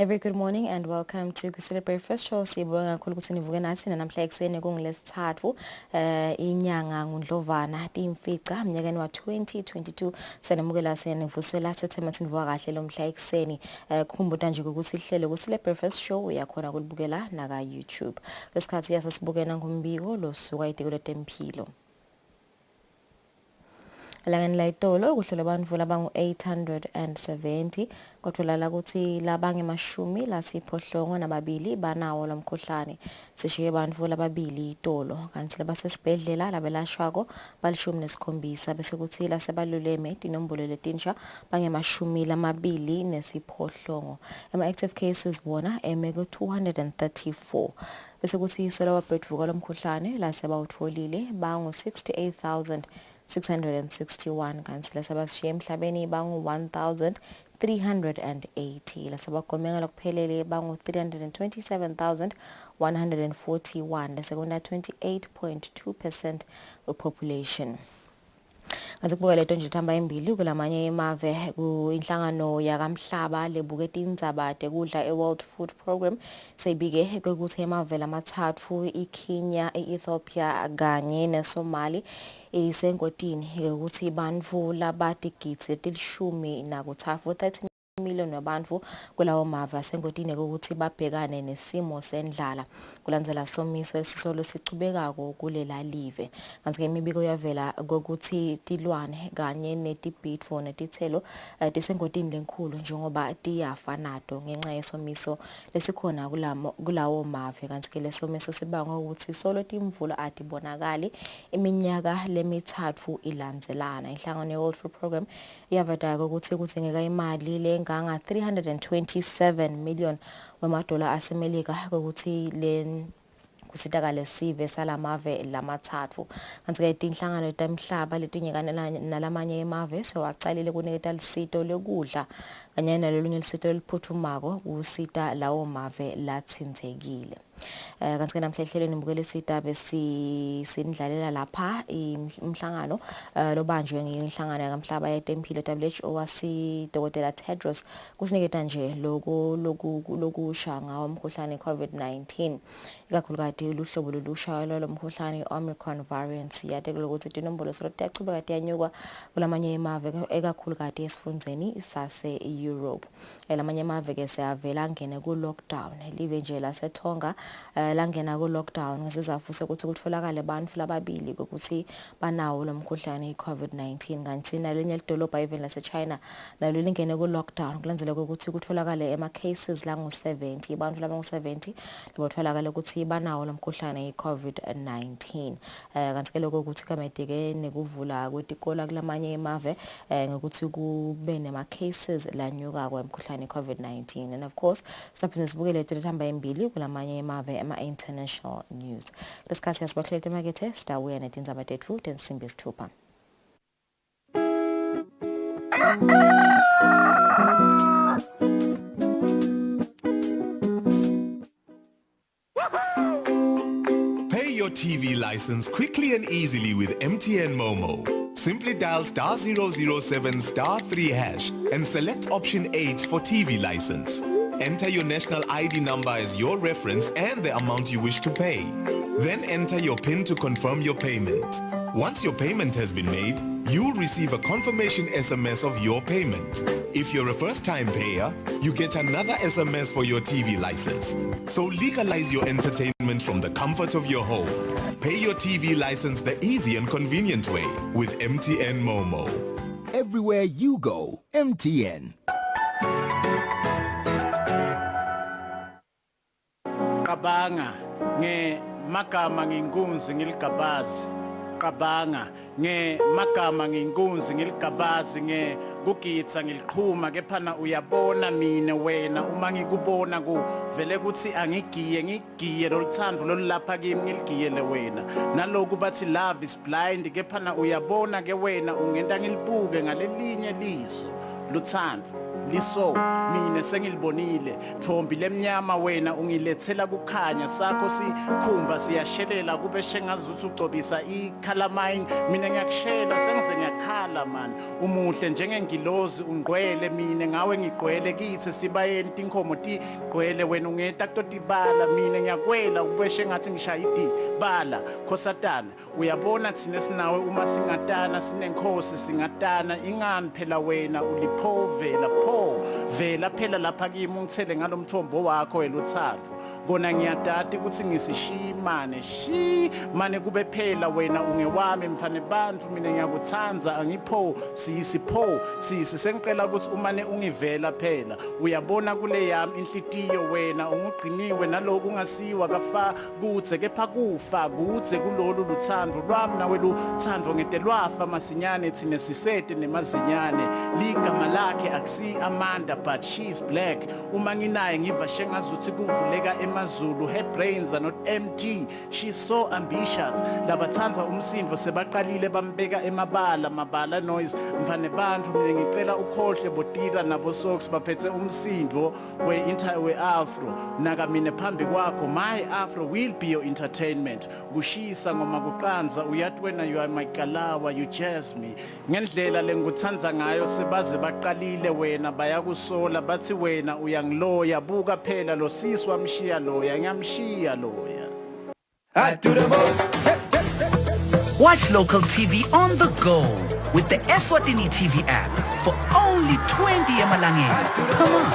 very good morning and welcome to Kusile Breakfast Show. Sibonga kakhulu ukuthi nivuke nathi namhla ekseni kungolesithathu inyanga nguNdlovana timfica mnyakeni wa 2022 sanamukela senivusela sethema nivuka kahle lomhla ekseni kukhumbuta nje ukuthi ihlelo Kusile Breakfast Show uyakhona kulibukela na ka YouTube. Lesikhathi yasasibukena ngombiko losuka itekolo tempilo. Langani la itolo kuhlelo abantu labangu 870 kwatholala ukuthi labange mashumi lasiphohlongo nababili banawo lomkhuhlane sishiye abantu lababili itolo kanti labasesibhedlela labelashwako balishumi nesikhombisa bese kuthi lasebaluleme inombolo letinsha bangemashumi lamabili nesiphohlongo active cases bona emeko 234 bese kuthi isola wabhedvuka lomkhuhlane lasebawutfolile bangu 68,661 kanti lasabashiye emhlabeni bangu 1,380 lasabagomeka lokuphelele bangu 327,141 lasekuna 28.2% population. Azikubuka leto nje thamba embili kulamanye emave kuinhlangano yakamhlaba lebuketi indzabate kudla World Food Program seyibike ukuthi emave lamathathu iKenya, iEthiopia kanye neSomali isenkotini ukuthi bantfu labatigidzi tilishumi nakuthafu 13 million wabantu kulawo mava senkotini ukuthi babhekane nesimo sendlala kulandzela somiso esisolo sicubekako kulela live kanti ke imibiko yavela ukuthi tilwane kanye netibhidvo netithelo tisenkotini lenkulu njengoba tiyafa nato ngenxa yesomiso lesikhona kulawo mave kanti ke lesomiso sibangwa ukuthi solo timvula atibonakali iminyaka lemithathu ilandzelana inhlangano World Food Program yavada ukuthi kudzingeka imali nganga 327 million wemadola asemelika ukuthi kusitakale sive salamave lamathathu kanti ke inhlangano tamhlaba letinyekana nalamanye emave sewacalile kuniketa lisito lekudla kanye nalolunye lisito liphuthumako kusita lawo mave latsinzekile kanti ke namhla ehlelweni mbukele sita besindlalela lapha imhlangano lobanjwe ngenhlangano yakamhlaba yetempilo WHO wasi Dr. Tedros kusiniketa nje lokusha ngawo umkhuhlane COVID-19 ikakhulukazi luhlobo lolusha lomkhuhlane Omicron variant yatekela ukuthi inombolo solotiyachubeka tiyanyuka kulamanye emave ekakhulukazi esifundzeni sase Europe lamanye emave ke seyavela ngene ku lockdown live nje laseTonga langena ku lockdown ngesizathu ukuthi kutfolakala abantu lababili ukuthi banawo lomkhuhlane iCovid-19 kanti nalenye lidolobha even laseChina nalo lingene ku lockdown kulandzela ukuthi kutfolakala ema cases langu 70 abantu labangu 70 libotfolakala ukuthi banawo lomkhuhlane iCovid-19 kanti ke lokho ukuthi kamedike nekuvula kwetikolo kulamanye emave ngokuthi kube nema cases lanyuka kwemkhuhlane iCovid-19 and of course siphinde sibukele lethamba embili kulamanye emave ema-international news lesikhathi yasibahlele temakethe sitawuya netindzaba tetfu tensimbi isithupha. Pay your TV license quickly and easily with MTN Momo. Simply dial *007 *3 hash and select option 8 for TV license. Enter your national ID number as your reference and the amount you wish to pay. Then enter your PIN to confirm your payment. Once your payment has been made, you'll receive a confirmation SMS of your payment. If you're a first-time payer, you get another SMS for your TV license. So legalize your entertainment from the comfort of your home. Pay your TV license the easy and convenient way with MTN Momo. Everywhere you go, MTN. Kabanga nge magama nginkunzi ngiligabazi qabanga nge magama nginkunzi ngiligabazi nge kugitsa ngiliqhuma kephana uyabona mina wena uma ngikubona kuvele kuthi ngigiye loluthando lolapha kimi ngiligiyele wena naloku bathi love is blind kephana uyabona ke wena ungenta ngilibuke ngalelinye liso luthando liso mine sengilibonile thombi lemnyama wena ungilethela kukhanya sakho sikhumba siyashelela kube shengazuthi ucobisa ikhalamine mina ngiyakushela sengize ngiyakhala man umuhle njengengilozi ungqwele mine ngawe ngigqwele kithi sibayeni tinkhomo tigqwele wena ungeta kutotibala mine ngiyakwela ubeshe ngathi ngishaya idibala khosatana uyabona thina sinawe uma singatana sinenkosi singatana ingani phela wena uliphovela pho vela phela lapha kimi ungithele ngalomthombo wakho weluthando kona ngiyadada ukuthi ngisishimane mane kube phela wena ungewami mfane bantu mina ngiyakuthanza angipho siyisipho sengicela ukuthi umane ungivela phela uyabona kule yami inhlitiyo wena ungugqiniwe naloku ungasiwa kafa kutse kepha kufa kutse kulolu luthando lwami nawe luthando ngetelwafa masinyane thine sisete nemazinyane ligama lakhe akusi Amanda but she's black uma nginaye ngiva shengazuthi kuvuleka Zulu, her brains are not empty. She's so ambitious. Labathanza umsindvo sebaqalile bambeka emabala mabala noise mfane bantu mina ngicela ukhohle botira nabo socks baphethe umsindvo we afro naka mina phambi kwakho my afro will be your entertainment kushisa ngoma kuqanza uyathi wena you are my kalawa you jazz me ngendlela lenguthanza ngayo sebaze baqalile wena bayakusola bathi wena uyangiloya buka phela lo siswa mshiya loya ngiyamshiya loya I do the most. Watch local TV on the go with the Eswatini TV app for only 20 emalangeni. Come on.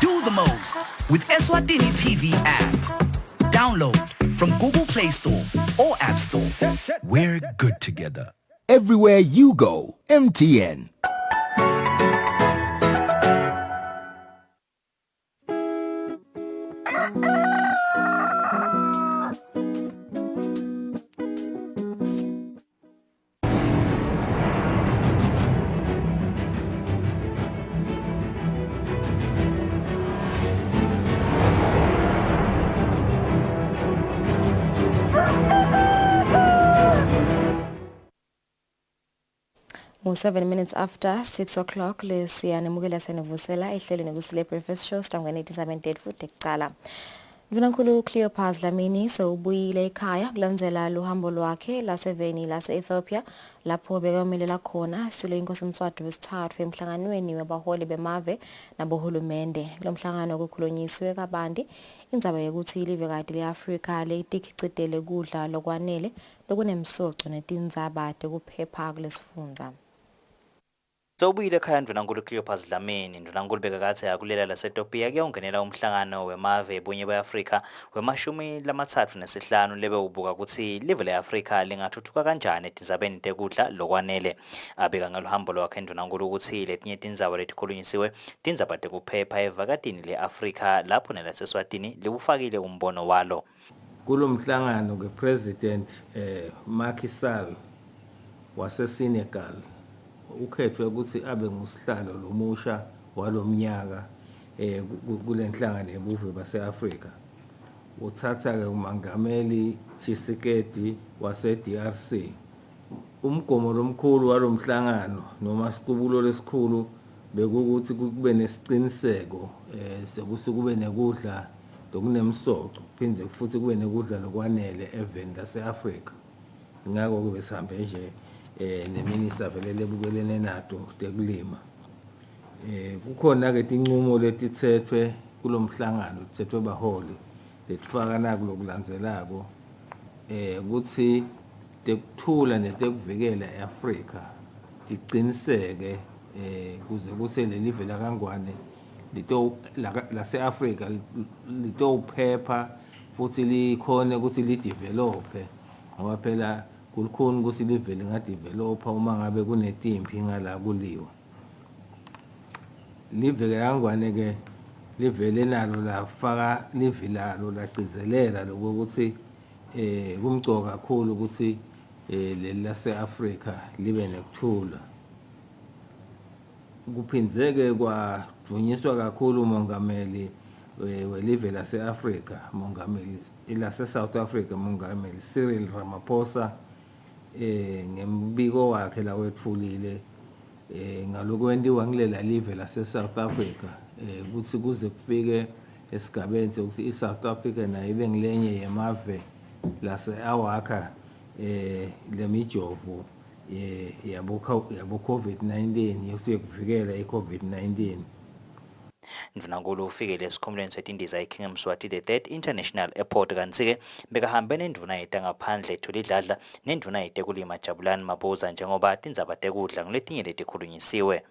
Do the most with Eswatini TV app. Download from Google Play Store or App Store. We're good together. Everywhere you go, MTN. Well, 7 minutes after 6 o'clock, lesiyanemukela senevusela ihlelo nekusile breakfast show sitangweni 87 futhi kucala. Mvunankulu Cleopas Dlamini sewubuyile ekhaya kulandzela luhambo lwakhe laseveni lase-Ethiopia lapho bekomelela khona silo inkosi Mswati wesithathu emhlanganweni wabaholi bemave nabohulumende. Kulo mhlangano kukhulunyiswe kabanti indzaba yokuthi ilivekati le-Afrika letikhicitele kudla lokwanele lokunemsoco netindzaba tekuphepha kulesifundza. Sewubuyile ekhaya Mvunankulu Cleopas Dlamini Mvunankulu bekakathe akulela laseTopia kuyongenela umhlangano wemave ebunye beAfrika wema35 lebe ubuka ukuthi live leAfrika lingathuthuka kanjani etindzabeni tekudla lokwanele abeka ngaluhambo lwakhe Mvunankulu ukuthi letinye tindzaba letikhulunyisiwe tindzaba tekuphepha evakatini leAfrika lapho nelaseswatini liwufakile umbono walo kulomhlangano ngepresident Macky Sall waseSenegal ukhethwe ukuthi abe ngusihlalo lomusha walomnyaka kulenhlangano yebuve baseAfrika uthatha ke uMangameli Tshisekedi wase-DRC umgomo lomkhulu walomhlangano noma siqubulo lesikhulu bekukuthi kube nesiciniseko sekuthi kube nekudla dokunemsoco phindze futhi kube nekudla lokwanele eveni laseAfrika ngakho kube sihambe nje neminister velele bukelene nato tekulima kukhona ke tinqumo letithethwe kulomhlangano thethwe baholi letifaka naku lokulandzelako ukuthi tekuthula netekuvikela eAfrika tiqiniseke kuze kusele live la kangwane lito laseAfrika litophepha futhi likhone ukuthi lidevelope ngoba phela kulikhona ukuthi live lingadevelopa uma ngabe kunetimpi ngala kuliwa live kangwane ke livele nalo lafaka live lalo lagcizelela lokuthi kumgcoka kakhulu ukuthi lelaseAfrika libe nekuthula kuphindzeke kwadunyiswa kakhulu umongameli welive laseAfrika mongameli ilase South Africa mongameli Cyril Ramaphosa ngembiko wakhe la wetfulile ngalokwendiwa ngilela live lase South Africa ukuthi kuze kufike esigabeni sokuthi iSouth Africa nayo ibe ngilenye yemave lase awakha lemijovo yabo COVID-19 yokuthi kuvikela iCovid-19. Ndvunankhulu ufikele esikhumulweni setindiza eKing Mswati the 3rd International Airport kanti-ke bekahambe nendvuna yetangaphandle Thulidladla nendvuna yetekulima Jabulani Mabuza njengoba tindzaba tekudla nguletinye letikhulunyisiwe.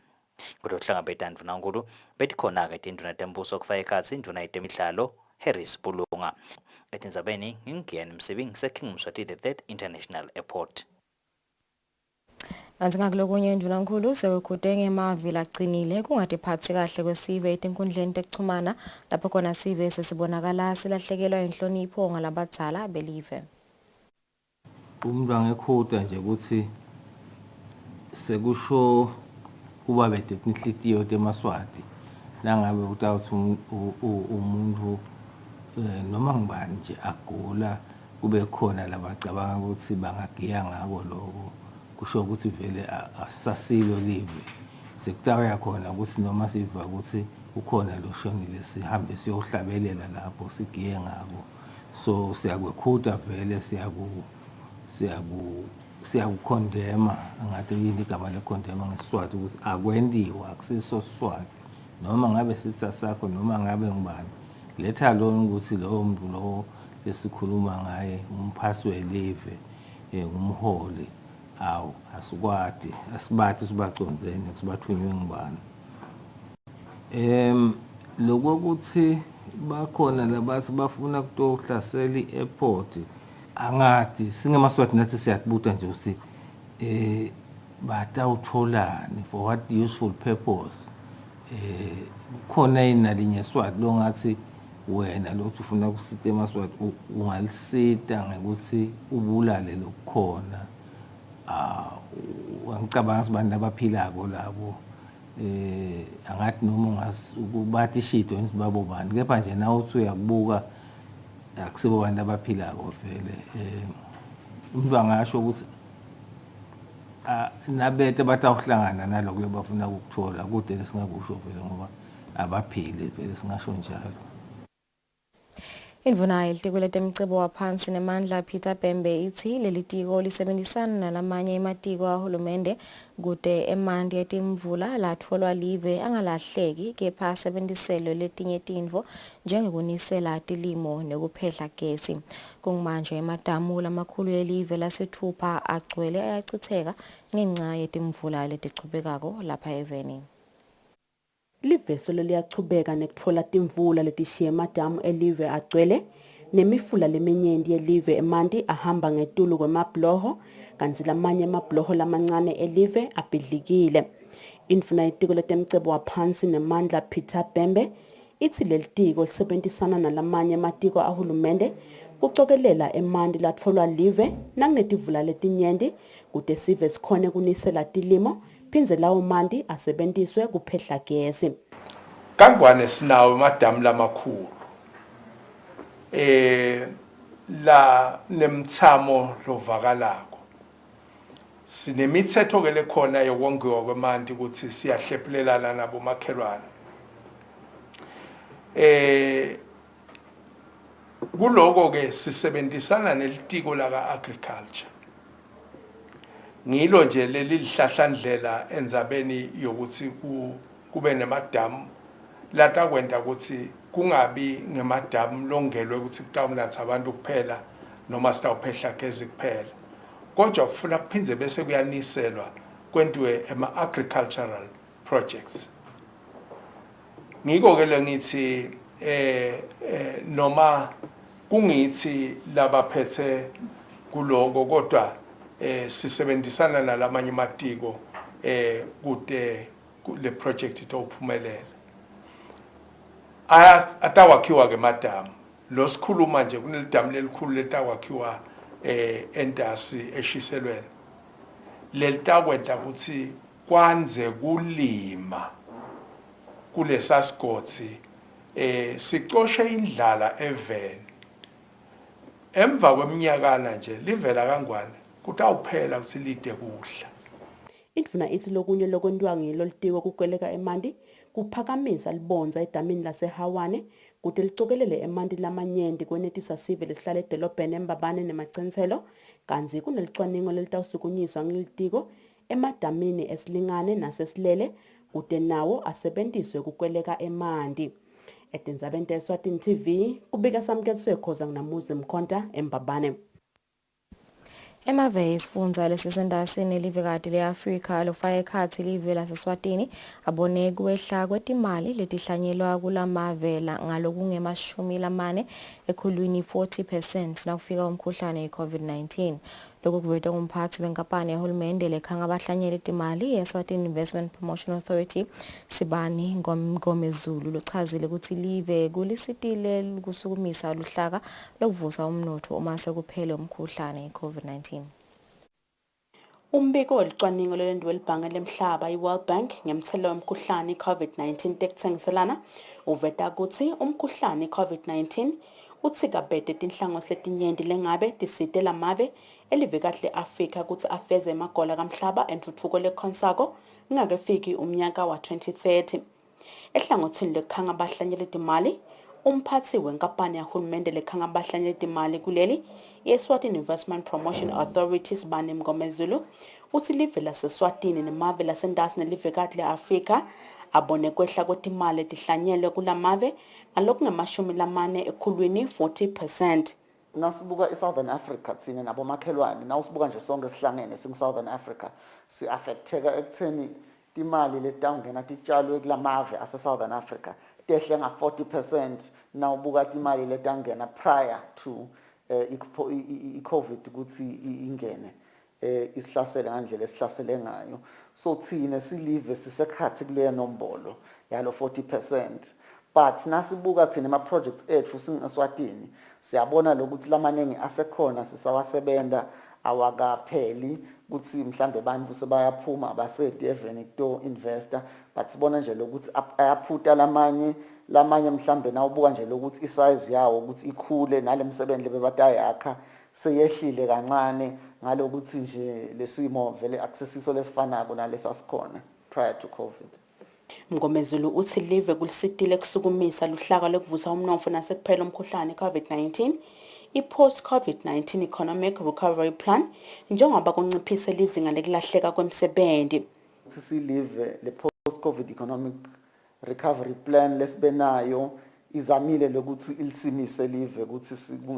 Kutohlangabeta ndvunankhulu betikhona-ke tindvuna tembuso kufaka ekhatsi indvuna yetemidlalo Harris Bulunga. Etindzabeni ngingiyani Msibi ngiseKing Mswati the 3rd International Airport. Kanti ngakulokunye ndvunankhulu sewekhude ngemavili agcinile kungatiphatsi kahle kwesive etinkundleni tekuchumana lapho khona sive sesibonakala silahlekelwa inhlonipho ngalabadzala belive. Umuntu angekhuda nje ukuthi sekusho kuba betetinhlitiyo temaswati nangabe utawuthi umuntu noma ngibani nje agula kube khona labacabanga ukuthi bangagiya ngako lokho kusho ukuthi vele asasilo live sekutawaya khona ukuthi noma siva ukuthi ukhona loshonile sihambe siyohlabelela lapho sigiye ngako. So siyakwekhuda vele siyakukhondema angathi yini igama lekhondema ngeSiswati ukuthi akwendiwa akusiso Siswati noma ngabe sitha sakho noma ngabe ngubani letha lo ukuthi lo muntu lo lesikhuluma ngaye umphathi welive umholi awu asikwadi asibathi sibacondzene sibathunywe ngibani. Lokuthi bakhona labathi bafuna kutohlasela i-airport angadi singemaswati nathi siyakubuta nje ukuthi batawutholani for what useful purpose. Khona inalinye Swati lo ngathi wena lothi ufuna kusita emaswati ungalisita ngekuthi ubulale lokukhona. Ngicabanga abantu abaphilako labo angathi noma ungabathi shito nisibabo bani kepha nje nawe uthi uyakubuka akusibo abantu abaphilako vele. Umuntu angasho ukuthi nabete batawuhlangana naloko lebafuna ukuthola kude lesingakusho vele ngoba abaphili vele singasho njalo. Indvuna yelitiko letemcebo waphansi nemandla Peter Bembe ithi leli tiko lisebenzisana nalamanye ematiko ahulumende kude emandi yetimvula latfolwa live angalahleki kepha asebentiselwe letinye tintfo njengekunisela tilimo nekuphehla gesi. Kungmanje emadamu lamakhulu elive lasithupha agcwele ayachitheka ngenxa yetimvula letichubekako lapha eveni. Liveselo liyachubeka nekutfola timvula letishiye emadamu elive agcwele nemifula leminyenti yelive emanti ahamba ngetulu kwemabloho kanti lamanye emabloho lamancane elive abhidlikile. Indvuna yetiko letemcebo waphansi nemandla Peter Bembe ithi leli tiko lisebenzisana nalamanye ematiko ahulumende kucokelela emanti latfolwa live nangenetivula letinyenti kude sive sikhone kunisela tilimo phindze lawo manti asebentiswe kuphehla gesi. Kangwane sinawo emadamu lamakhulu la nemthamo lovakalako sinemithetho ke lekhona yokongiwa kwemanti ukuthi siyahlephulelana nabo makhelwane. Kuloko ke sisebenzisana nelitiko la agriculture ngilo nje leli lihlahlandlela enzabeni yokuthi kube nemadamu latakwenda ukuthi kungabi ngemadamu longelwe ukuthi kutawunatha abantu kuphela noma sitawuphehla gezi kuphela kodwa kufuna kuphindze bese kuyaniselwa kwentiwe agricultural projects. Ngiko ke lengithi noma kungithi labaphethe kuloko kodwa sisebenzisana nalamanye amatiko kude le project itophumelela. Atawakhiwa ke madamu lo sikhuluma nje kunelidamu lelikhulu letawakhiwa entasi eshiselweni lelitakwenda ukuthi kwanze kulima kulesasigodzi sicoshe indlala eveni emva kweminyakana nje livela kangwane kutawuphela ukuthi lide kudla. Indvuna ithi lokunye lokwentiwa ngilo litiko kukweleka emanti kuphakamisa libonza edamini laseHawane kude licokelele emanti lamanyenti kwenetisa sive lesihlala edolobheni eMbabane neMaciniselo kanzi kunelicwaningo lelitawusukunyiswa ngilitiko emadamini esilingane nasesilele kude nawo asebenziswe kukweleka emanti. Etindzabeni teSwatini TV kubika samkeliswe khoza nginamuzi Mkhonta eMbabane. Emave isifundza lesisendasini livekati le-Afrika lofaka ekhatsi live laseSwatini abone kwehla kwetimali letihlanyelwa kulamave ngalokungemashumi ekhulwini 40% nakufika umkhuhlane i-COVID-19. Lokhu kuvetwa ngumphatsi wenkampani yahulumende lekhanga abahlanyeli timali Eswatini Investment Promotion Authority Sibani Ngomezulu lochazile ukuthi live kulisitile kusukumisa luhlaka lokuvusa umnotho uma sekuphele umkhuhlane i-COVID-19. Umbiko welicwaningo lolwendiwe libhange lemhlaba i-World Bank ngemthelo wemkhuhlane i-COVID-19 tekutsengiselana uveta kutsi umkhuhlane i-COVID-19 utsikabhede tinhlangosi letinyenti lengabe tisite lamave elivekati le-Afrika kutsi afeze emagola kamhlaba entfutfuko lekhonsako ngakefiki umnyaka wa 2030. Ehlangothini lekhanga abahlanyeli timali umphatsi wenkampani yahulumende lekhanga abahlanyeli timali kuleli i-Eswatini Investment Promotion Authority Sibani Ngomezulu uthi live laseSwatini nemave lasendasini nelivekati le-Afrika abone kwehla kwetimali letihlanyelwe kulamave ngalokungemashumi ekhulwini 40%. Nasibuka eSouthern Africa thina nabomakhelwane nawusibuka nje sonke sihlangene sing-Southern Africa si-affecteka ekutheni timali letawungena titshalwe kulamave ase-Southern Africa tehle nga-40% nawubuka timali letangena prior to i-COVID ukuthi ingene isihlasele ngandlela esihlasele ngayo. So thina silive sisekhathi kuleyo nombolo yalo 40%. But nasibuka thina ama-projects ethu singeSwatini siyabona lokuthi lamaningi asekhona sisawasebenta awakapheli kuthi mhlambe abantu sebayaphuma abasedi even kuto investor but sibona nje lokuthi ayaphutha lamanye mhlambe nawubuka nje lokuthi isize yawo ukuthi ikhule nalemsebenzi lebebatayakha seyehlile kancane ngalokuthi nje lesimo vele akusesiso lesifanako nalesasikhona prior to COVID. Ngomezulu uthi live kulisitile kusukumisa luhlaka lokuvusa umnotfo nasekuphela umkhuhlane i-COVID-19 i-post-COVID-19 economic recovery plan njengoba kunciphise lizinga lekulahleka kwemsebenzi. Silive le post-COVID economic recovery plan lesibenayo izamile lokuthi ilisimise live ukuthi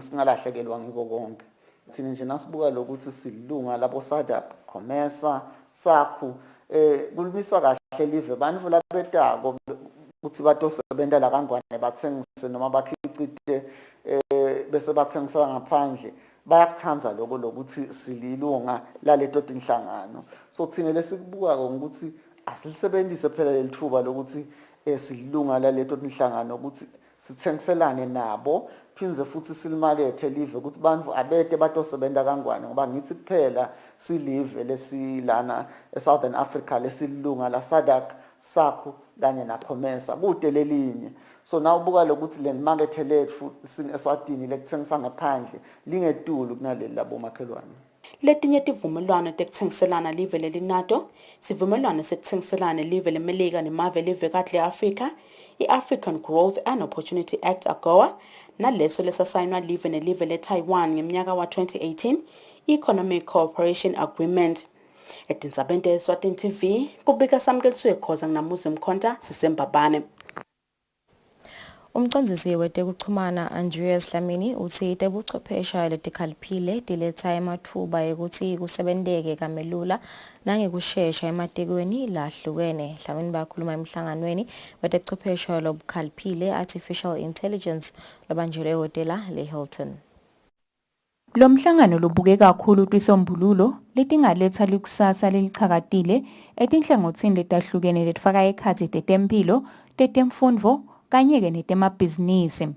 singalahlekelwa ngiko konke. Thina nje nasibuka lokuthi silunga labo SADC, COMESA, SACU kulimiswa kahle live bantu labetako ukuthi batosebentela kangwane bathengise noma bakhicite bese bathengisela ngaphandle bayakuthanda lokho lokuthi sililunga laleto tinhlangano. So thina lesikubuka ukuthi asilisebenzise phela lelithuba lokuthi sililunga laleto tinhlangano ukuthi sithengiselane nabo phinze futhi silimakethe live ukuthi bantu abete batosebenta kangwane ngoba ngithi kuphela silive lesilana eSouthern Africa lesilunga la SADC, SACU kanye na COMESA kude lelinye. So nawubuka lokuthi le market lethu singeSwatini lekuthengisa ngaphandle lingetulu kunaleli labo makhelwane. Letinye tivumelwano tekuthengiselana live lelinato sivumelwano sekuthengiselana live leMelika nemave livekati le-Afrika i-African Growth and Opportunity Act AGOA naleso lesasayinwa live nelive le-Taiwan ngemnyaka wa 2018 Economic Cooperation Agreement. Etindzabeni teSwatini TV kubika samkeliswe khoza nginamuzi Mkhonta siseMbabane. Umcondzisi wetekuchumana Andreas Dlamini uthi tebuchwephesha letikhaliphile tiletsa ematfuba ekuthi kusebenteke kamelula nangekushesha ematekweni lahlukene. Dlamini bakhuluma emhlanganweni wetekuchwephesha lobukhaliphile artificial intelligence lobanjelwe ehhotela le-Hilton. Lo mhlangano lobuke kakhulu twisombululo letingaletha likusasa lelichakatile etinhlangothini letahlukene letifaka ekhatsi tetempilo, tetemfundvo kanye-ke netemabhizinisi.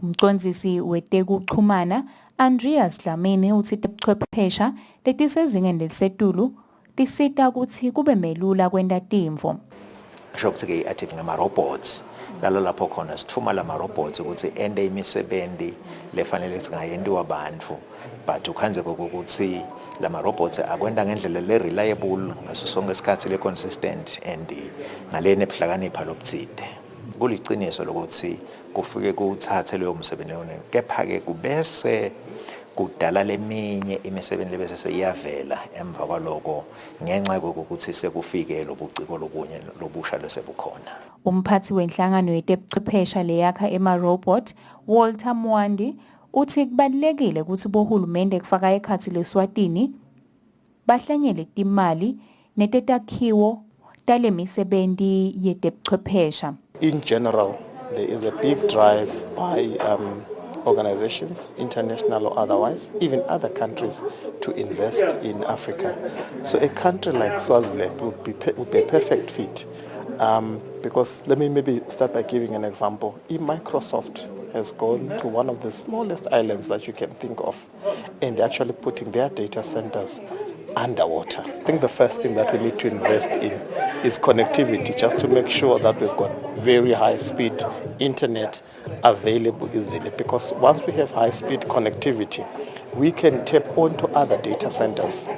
Umcondzisi wetekuchumana Andreas Dlamini uthi tebuchwephesha letisezingeni lelisetulu tisita ukuthi kube melula kwenta tintfo. asho ukuthi-ke i-active ngama-robots lala lapho khona sithuma lama-robots ukuthi ende imisebenzi lefanele singayentiwa abantu but ukhanze kokuthi lama-robots akwenda ngendlela le-reliable ngaso sonke isikhathi le-consistent and ngaleni ebuhlakanipha lobuthide. Kuliciniso lokuthi kufike kuthathe leyo msebenzi leyo kepha-ke kubese kudala leminye imisebenzi lebese seyiyavela emva kwaloko ngenxa yokuthi sekufike lobuciko lobunye lobusha lesebukhona. Umphathi wenhlangano yetebuchwephesha leyakha ema-robot Walter Mwandi uthi kubalulekile ukuthi bohulumende kufaka ekhathi leSwatini bahlanyele imali netetakhiwo tale misebenzi yetebuchwephesha. In general, there is a big drive by organizations, international or otherwise, even other countries, to invest in Africa. So a country like Swaziland would be a perfect fit. Because let me maybe start by giving an example. Microsoft has gone to one of the smallest islands that you can think of, and they're actually putting their data centers underwater. I think the first thing that we need to invest in is connectivity, just to make sure that we've got very high-speed internet available easily. Because once we have high-speed connectivity, we can tap onto other data centers.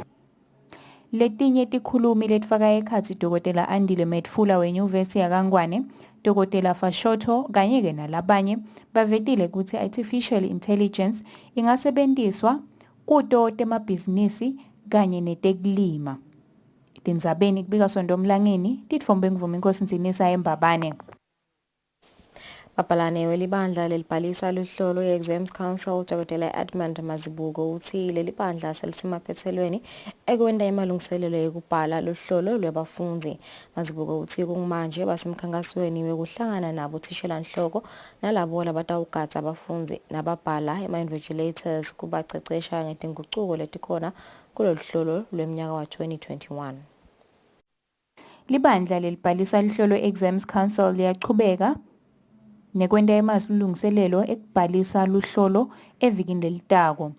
Letinye tikhulumi letfaka ekhatsi Dr. Andile Medfula weNyuvesi yaKangwane, Dr. Fashoto kanye-ke nalabanye bavetile ukuthi artificial intelligence ingasebenziswa kuto temabhizinisi kanye netekulima. Tindzabeni kubika Sondomlangeni, titfombe ngivumi Nkosi Nsinisa eMbabane. Mapalane welibandla lelibhalisa luhlolo ye-Exams Council Dr. Edmund Mazibuko uthi leli bandla selisemaphethelweni ekwenda imalungiselelo yokubhala luhlolo lwabafundi. Mazibuko uthi kumanje basemkhankasweni wekuhlangana nabo thishelanhloko nalabo labatawugadza abafundi nababhala ema-invigilators kubacecesha ngetinguquko letikhona kulolu hlolo lweminyaka wa 2021. Libandla lelibhalisa luhlolo Exams Council liyachubeka nekwenda emasilungiselelo ekubhalisa luhlolo evikini lelitako.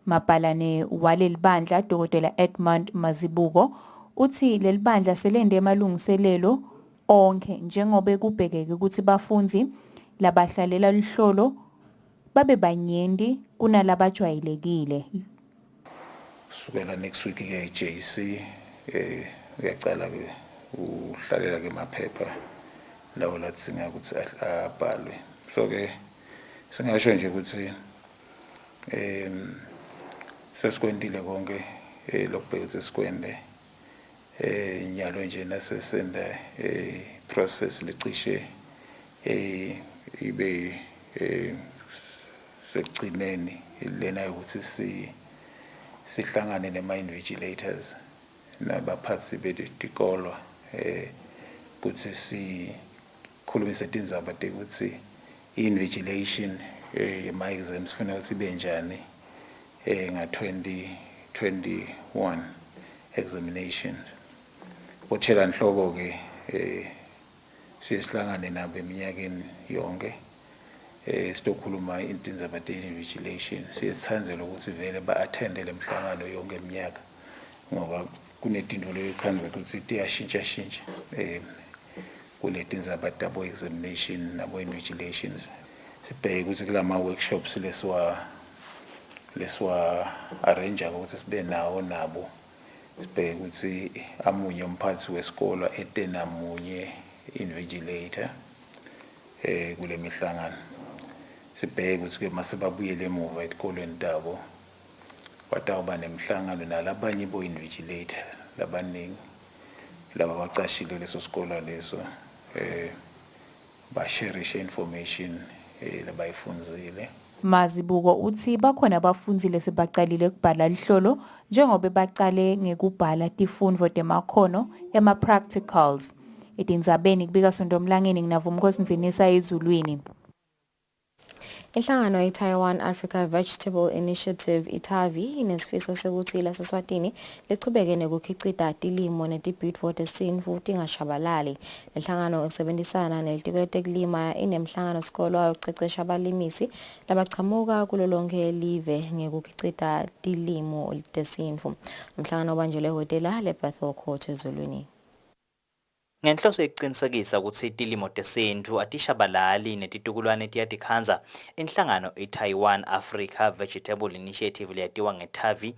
Mapalane waleli bandla Dr. Edmund Mazibuko uthi leli bandla selende emalungiselelo onke njengoba kubhekeke ukuthi bafundi labahlalela luhlolo babe banyenti kunalabajwayelekile. Sukela next week ke JC uyacala ke uhlalela ke maphepha lawo lathi singakuthi abhalwe. So ke singasho nje ukuthi sesikwendile konke lokubheka ukuthi sikwende nyalo nje nasesenda process licishe ibe sekugcineni lena ukuthi sihlangane nema-invigilators nabaphathi betikolo ukuthi sikhulumise tindzaba tekuthi i-invigilation yema-exams kufanele ukuthi ibe njani nga-2021 examination. Bothela nhlobo-ke sihlangane nabo eminyakeni yonke sitokhuluma indzaba te-invigilation. Sithandzela ukuthi vele ba-attende le mhlangano yonke eminyaka ngoba kunetinto lekhanza ukuthi tiyashintsha kuletindzaba tabo examination nabo invigilations. Sibheke ukuthi kulama workshops leswa arrange ukuthi sibe nawo nabo. Sibheke ukuthi amunye umphathi wesikolo etenamunye invigilator kule mihlangano. Sibheke ukuthi ke masebabuyele emuva esikolweni tabo batawuba nemhlangano nalabanye bo-invigilator labaningi laba bacashile leso sikolo leso basherishe information labayifundzile. Mazibuko uthi bakhona abafundi lesebaqalile ukubhala lihlolo njengoba baqale ngekubhala tifundvo temakhono ema-practicals. Etindzabeni kubika Sondomlangeni nginavuma Nkosi Nsinisa ezulwini. Inhlangano ye-Taiwan Africa Vegetable Initiative iTAVI inesifiso sekuthi laseSwatini lichubeke nekukhicita tilimo netibhidvo tesintfu tingashabalali. Inhlangano isebenzisana nelitiko letekulima inemhlangano sikolo yokucecesha abalimisi labachamuka kulo lonke live ngekukhicita tilimo tesintfu. Umhlangano ubanjelwe ehhotela leBethel Court ezulwini. Ngenhloso yokuqinisekisa ukuthi itilimo tesintu atishabalali netitukulwane tiyadikhanza, inhlangano iTaiwan Africa Vegetable Initiative leyatiwa ngeTAVI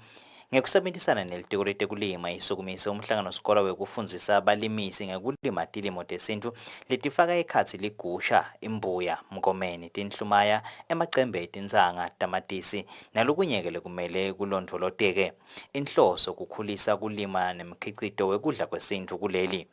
ngekusebenzisana nelitiko letekulima isukumise umhlangano sikolo wekufundzisa abalimisi ngekulima tilimo tesintu letifaka ekhatsi ligusha, imbuya, mkomeni, tinhlumaya, emacembe, tintsanga, tamatisi nalokunyeke lekumele kulondvoloteke. Inhloso kukhulisa kulima nemkhicito wekudla kwesintu kuleli.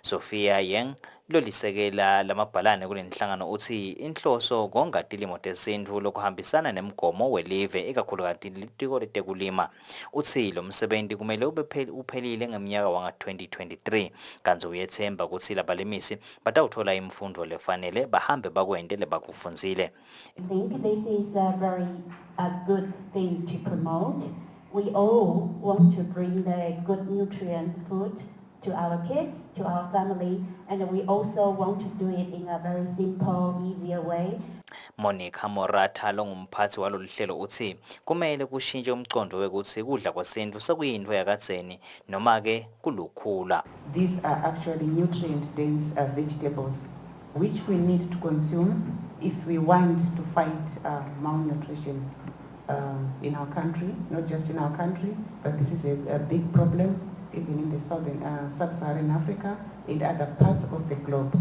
Sophia Yang lolisekela lamabhalane kulenhlangano uthi inhloso konga tilimo tesintu lokuhambisana nemgomo welive ikakhulukazi litiko letekulima. Uthi lo msebenzi kumele uphelile ngeminyaka wanga 2023 kanti uyethemba ukuthi labalimisi batawuthola imfundo lefanele bahambe bakwente lebakufundzile. I think this is a very good thing to promote. We all want to bring the good nutrient food to our kids, to our family, and we also want to do it in a very simple, easier way. Monica Moratha longumphathi waloluhlelo uthi kumele kushintshe umcondo wekuthi kudla kwesintu sekuyinto yakadzeni noma ke kulukhula. These are actually nutrient dense vegetables which we need to consume if we want to fight malnutrition in our country, not just in our country, but this is a big problem even in the sub-Saharan Africa, in other parts of the globe.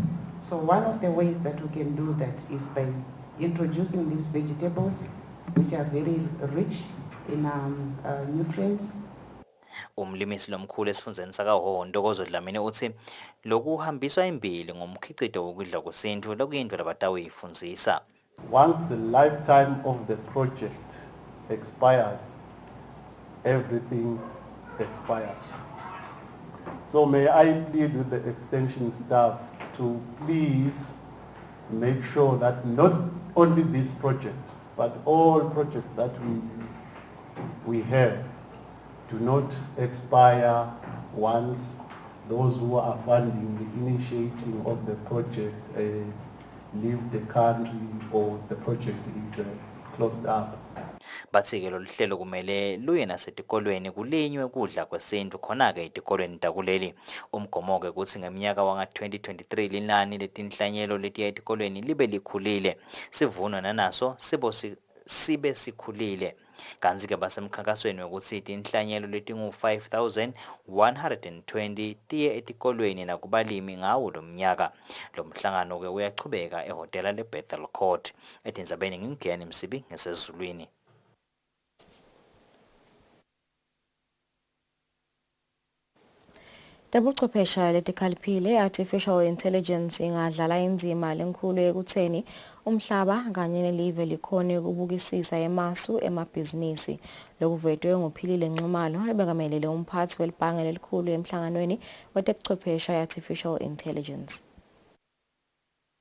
So one of the ways that we can do that is by introducing these vegetables, which are very rich in nutrients. Umlimisi lomkhulu esifundeni sakaHhohho Ntokozo Dlamini uthi lokuhambiswa imbili ngomkhicito wokudla kwesintu lokuyinto labatawuyifundzisa. Once the lifetime of the project expires, everything expires. So may I plead with the extension staff to please make sure that not only this project, but all projects that we have do not expire once those who are funding the initiating of the project leave the country or the project is closed up. Bathi-ke lolu hlelo kumele luye nasetikolweni kulinywe kudla kwesintu khona-ke etikolweni takuleli. Umgomo-ke kuthi ngeminyaka wanga 2023 linani letinhlanyelo letiya etikolweni libe likhulile, sivuno nanaso sibe sikhulile. Kanzi-ke basemkhankasweni wokuthi tinhlanyelo letingu 5,120 tiye etikolweni nakubalimi ngawo lo mnyaka. Lo mhlangano-ke uyachubeka ehhotela leBethel Court. Etindzabeni ngingiyani Msibi ngesezulwini. Tabuchwephesha letikhaliphile artificial intelligence ingadlala indima lenkulu ekutheni umhlaba kanye nelive likhone ukubukisisa emasu emabhizinisi. Lokuvetwe nguPhilile Nxumalo lebengamelele umphathi welibhange lelikhulu emhlanganweni wetebuchwephesha artificial intelligence.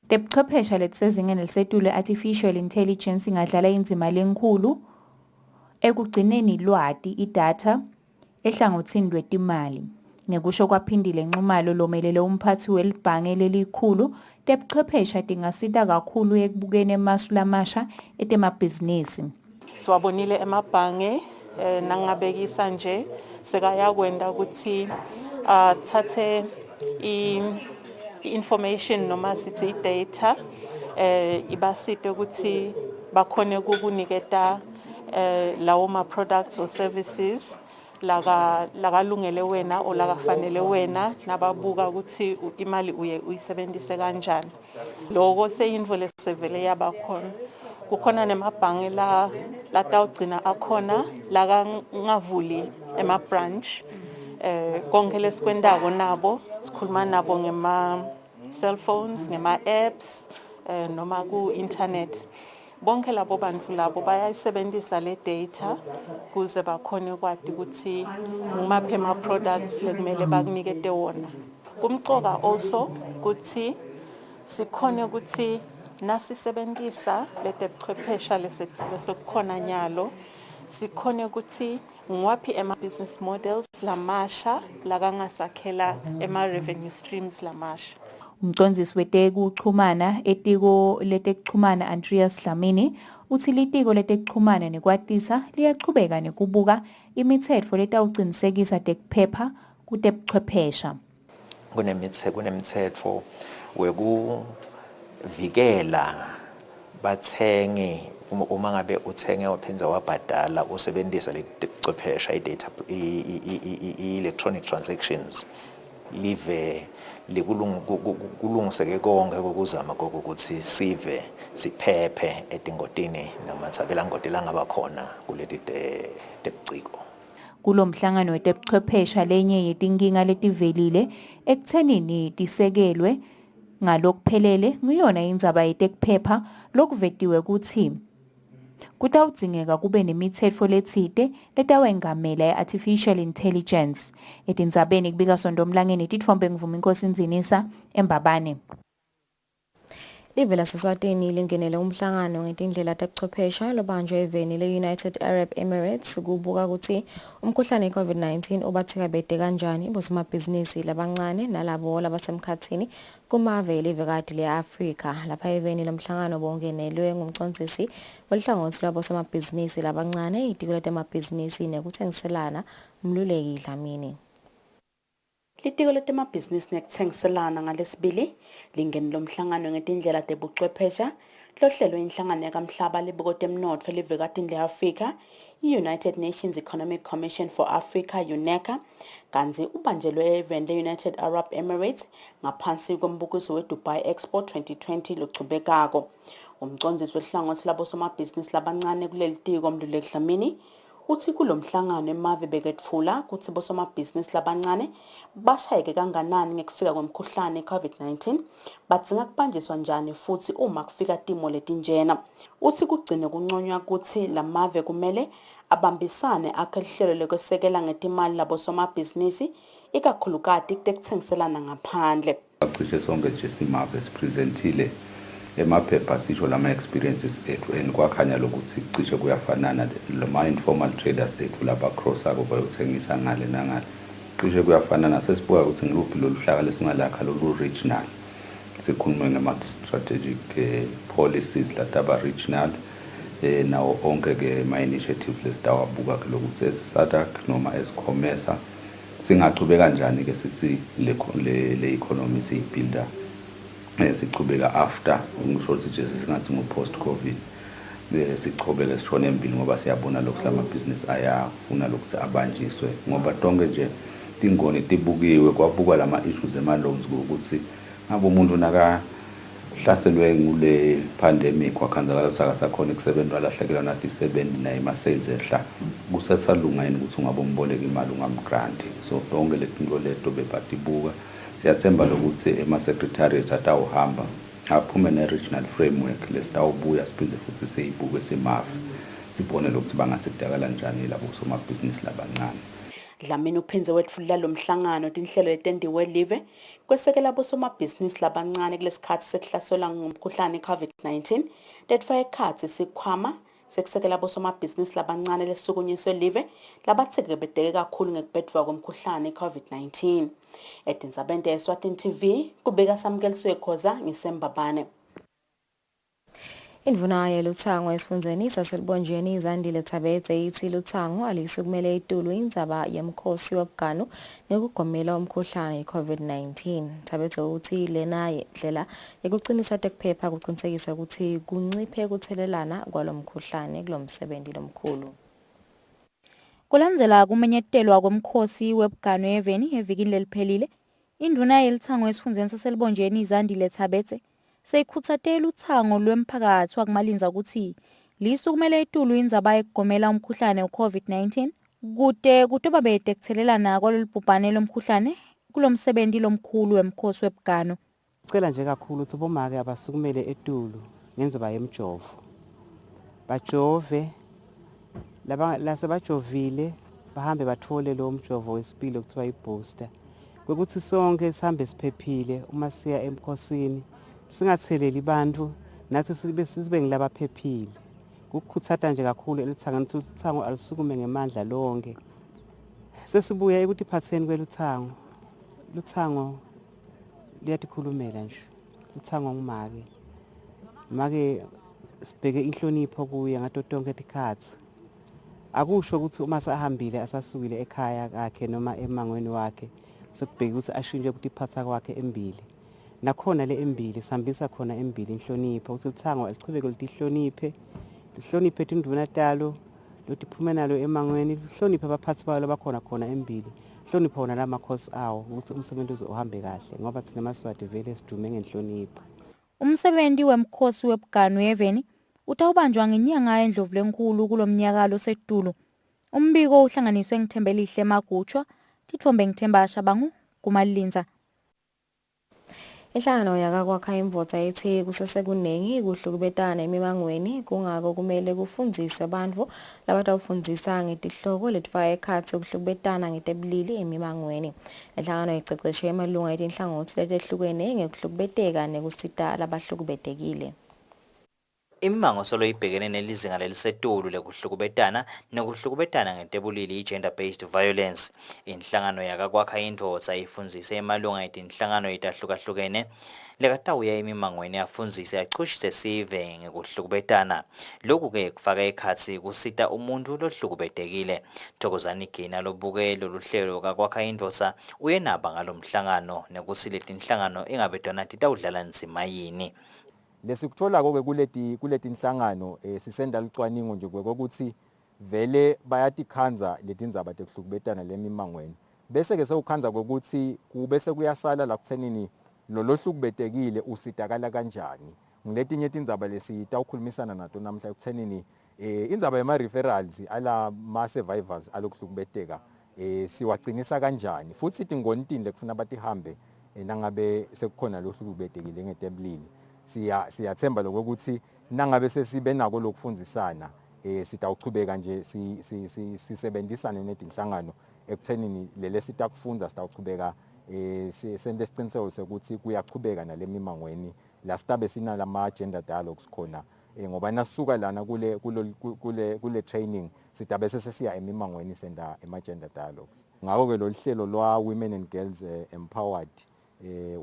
Tebuchwephesha letisezingeni elisetulu artificial intelligence ingadlala indima lenkulu ekugcineni lwati idata ehlangothini lwetimali. Ngekusho kwaPhindile Nxumalo lomelele umphathi welibhange lelikhulu, tebuchwephesha tingasita kakhulu ekubukeni emasu lamasha etemabhizinisi. Siwabonile emabhange nangabekisa nje sekayakwenda ukuthi thathe information noma sithi data ibasite ukuthi bakhone ukukuniketa lawo ma products or services lakalungele wena o lakafanele wena nababuka ukuthi imali uyisebenzise kanjani. Lokho seyinto lesevele yabakhona. Kukhona nemabhange la tawugcina akhona la ngavuli ema branch konke lesikwendako nabo sikhuluma nabo ngema cell phones, ngema apps noma ku internet. Bonke labo bantu labo bayayisebenzisa le data kuze bakhone kwati ukuthi ngumaphi ama products lekumele bakunikete wona. Kumcoka also ukuthi sikhone ukuthi nasisebenzisa letebuchwephesha lesokukhona nyalo sikhone ukuthi ngwaphi ema business models lamasha lakangasakhela ema revenue streams lamasha. Umcondzisi wetekuchumana etiko letekuchumana Andreas Dlamini uthi litiko letekuchumana nekwatisa liyachubeka nekubuka imitsetfo letawucinisekisa tekuphepha kutebuchwephesha. kunemitsetfo wekuvikela bathenge uma ngabe uthenge waphindza wabhadala usebenzisa lecwephesha i-data i-electronic transactions live kulungiseke konke kokuzama kokuthi sive siphephe etingodini namatsabelangoti langaba khona kuleti tebuciko. Kulomhlangano wetebuchwephesha lenye yetinkinga letivelile ekuthenini tisekelwe ngalokuphelele nguyona indzaba yetekuphepha lokuvetiwe kutsi kutawudzingeka kube nemitsetfo letsite letawengamela ye-artificial intelligence. Etindzabeni kubika Sondomlangeni titfombe ngivuma Inkosi Nzinisa eMbabane. Live laseSwatini lingenele umhlangano ngetindlela tebuchwephesha lobanjwe eveni le-United Arab Emirates kubuka ukuthi umkhuhlane i-COVID-19 ubathikabete kanjani bosomabhizinisi labancane nalabo labasemkhatsini kumave elivekati le-Afrika. Lapha eveni lomhlangano bongenelwe ngumcondzisi welihlangothi lwabosomabhizinisi labancane, itiko letemabhizinisi nekuthengiselana, Mluleki Dlamini. Litiko letemabhizinisi nekuthengiselana ngalesibili lingeni lomhlangano ngetindlela tebuchwephesha lohlelwe inhlangano yakamhlaba lebukotemnotfo elivekatini le-Afrika i-United Nations Economic Commission for Africa, UNECA, kanzi ubanjelwe event le-United Arab Emirates ngaphansi kombukiso we-Dubai Expo 2020 lochubekako. Umcondzisi welihlangothi labosomabhizinisi labancane kuleli tiko Mluleki Dlamini uthi kulomhlangano emave beketfula kutsi bosomabhizinisi labancane bashayeke kanganani ngekufika kwemkhuhlane i-COVID-19, badzinga kubanjiswa njani futhi uma kufika timo letinjena. Uthi kugcine kunconywa kutsi lamave kumele abambisane akhe lihlelo lekwesekela ngetimali labosomabhizinisi ikakhulukati kutekuthengiselana ngaphandle. Cishe sonke nje simave sipresentile emaphepha sisho lama experiences ethu and kwakhanya lokuthi cishe kuyafanana lama informal traders ethu lapha cross ako bayothengisa ngale nangale cishe kuyafanana. Sesibuka ukuthi ngiluphi lolu hlaka lesingalakha lolu regional, sikhulume ngama strategic policies lataba regional nawo onke ke ma initiatives lesitawabuka ke lokuthi SADC noma esikhomesa singachube kanjani ke sithi le economy siyibuilda sichubeka after ngisho ukuthi nje singathi post covid sichubeke sishone embili ngoba siyabona lokho lamabhizinisi ayafuna lokuthi abanjiswe ngoba tonke nje tingoni tibukiwe kwabukwa lama issues ema-loans ukuthi ngabe umuntu nakahlaselwe ngule pandemic wakhanzakala ukuthi akasakhona ukusebenza alahlekelwa nathi isebenzi naye ma-sales ehla kusesalunga yini ukuthi ungabe umboleka imali ungamgranti. So tonke letinto leto bebatibuka siyathemba lokuthi ema-secretariat atawuhamba aphume ne-regional framework lesitawubuya siphinde futhi siyibuke simave sibone lokuthi bangasidakala njani labo somabhizinisi labancane. Dlamini uphinze wetfulela lo mhlangano tinhlelo letendiwe live kwesekela bosomabhizinisi labancane kulesikhathi sekuhlaselwa ngumkhuhlane i-COVID-19 letfake ekhatsi sikhwama sekusekela bosomabhizinisi labancane lesisukunyiswe live labathikabeteke kakhulu ngekubhedvwa kwemkhuhlane i-COVID-19. Etindzabeni te-Eswatini TV kubika Samkeliswe Khoza ngiseMbabane. Indvuna yeluthango esifundzeni saselibonjeni iZandile Thabetse ithi luthango alisukumele itulu indzaba yemkhosi wabuganu ngekugomela umkhuhlane i-COVID-19. Thabetse uthi lena ndlela yekucinisa tekuphepha kucinisekisa ukuthi kunciphe kuthelelana kwalomkhuhlane kulomsebenzi lomkhulu. Kulandzela kumenyetelwa komkhosi webugano eveni evikini leliphelile, indvuna yeluthango esifundzeni saselibonjeni iZandile Thabetse seyikhutsate luthango lwemphakatsi wakumalinza ukuthi lisukumele itulu indzaba yekugomela umkhuhlane we-COVID-19 kude kutoba bete kuthelelana kwalolubhubhane lomkhuhlane kulomsebenzi lomkhulu wemkhosi webugano. Cela nje kakhulu ukuthi bomake abasukumele etulu ngendzaba yemjovo. Bajove lasebajovile bahambe bathole lo mjovo wesibili okuthiwa i-booster. Kwekuthi sonke sihambe siphephile uma siya emkhosini singatheleli bantu nathi sibe ngilabaphephile. Kukhutsata nje kakhulu elithangeni ukuthi uthango alisukume ngemandla lonke. Sesibuya ukuthi iphatheni kweluthango. Luthango liyatikhulumela nje. Luthango ngumake. Make sibheke inhlonipho kuye ngato tonke tikhatsi. Akusho ukuthi uma sahambile asasukile ekhaya kakhe noma emangweni wakhe sekubheka ukuthi ashintshe ukuthi iphatha kwakhe embili nakhona le embili sihambisa khona embili inhlonipho ukuthi lithango alichubeke lihloniphe induna talo lothi iphume nalo emangweni lihloniphe abaphathi bayo abakhona khona embili hlonipha wona lamakhosi awo ukuthi umsebenzi uzohambe kahle ngoba thina Maswati vele sidume ngenhlonipho. Umsebenzi wemkhosi webuganu yeveni utawubanjwa ngenyanga yeNdlovulenkulu kulomnyaka losetulu. Umbiko uhlanganiswe ngithembelihle Magutshwa, Tithombe ngithemba Shabangu, kumalinza. Inhlangano yakakwakha imvota ethi kusesekunengi kuhlukubetana emimangweni kungako kumele kufundiswe abantu labatawufundisa ngetihloko letifaka ekhatsi ukuhlukubetana ngetebulili emimangweni. Inhlangano iceceshe emalunga etinhlangothi letehlukene ngekuhlukubeteka nekusita labahlukubetekile. Imimango solo ibhekene nelizinga lelisetulu lekuhlukubetana nekuhlukubetana ngetebulili gender based violence. Inhlangano yakakwakha indvodza ifundzise emalunga etinhlangano etahlukahlukene lekatawuya emimangweni afundzise achushise sive ngekuhlukubetana. Lokhu ke kufaka ekhatsi kusita umuntu lohlukubetekile. Thokozani Gina lobuke lolu hlelo kakwakha indvodza uyenaba ngalomhlangano nekutsi letinhlangano ingabe tona titawudlala nzima yini. Lesikuthola ke kuleti inhlangano sisenda licwaningo nje ukuthi vele bayatikhanza letindzaba tekuhlukubetana lemimangweni bese ke sekukhanza ukuthi kubese kuyasala la kuthenini lolohlukubetekile usitakala kanjani. Ngiletinye tindzaba lesitawukhulumisana nato namhla kuthenini indzaba yema referrals ala ma survivors alokuhlukubeteka siwagcinisa kanjani futhi tingonitini lekufuna batihambe nangabe sekukhona lohlukubetekile ngetebulili. Siyathemba lokuthi nangabe sesibe nako lokufundisana sitawuchubeka nje sisebenzisane netinhlangano ekuthenini lele sitakufundza sitawuchubeka sente isiqiniseko sokuthi kuyachubeka nalemimangweni la sitabe sina lama gender dialogues khona ngoba nasuka lana kule training sitabe sesiya emimangweni senda ema gender dialogues. Ngako ke lo hlelo lwa women and girls empowered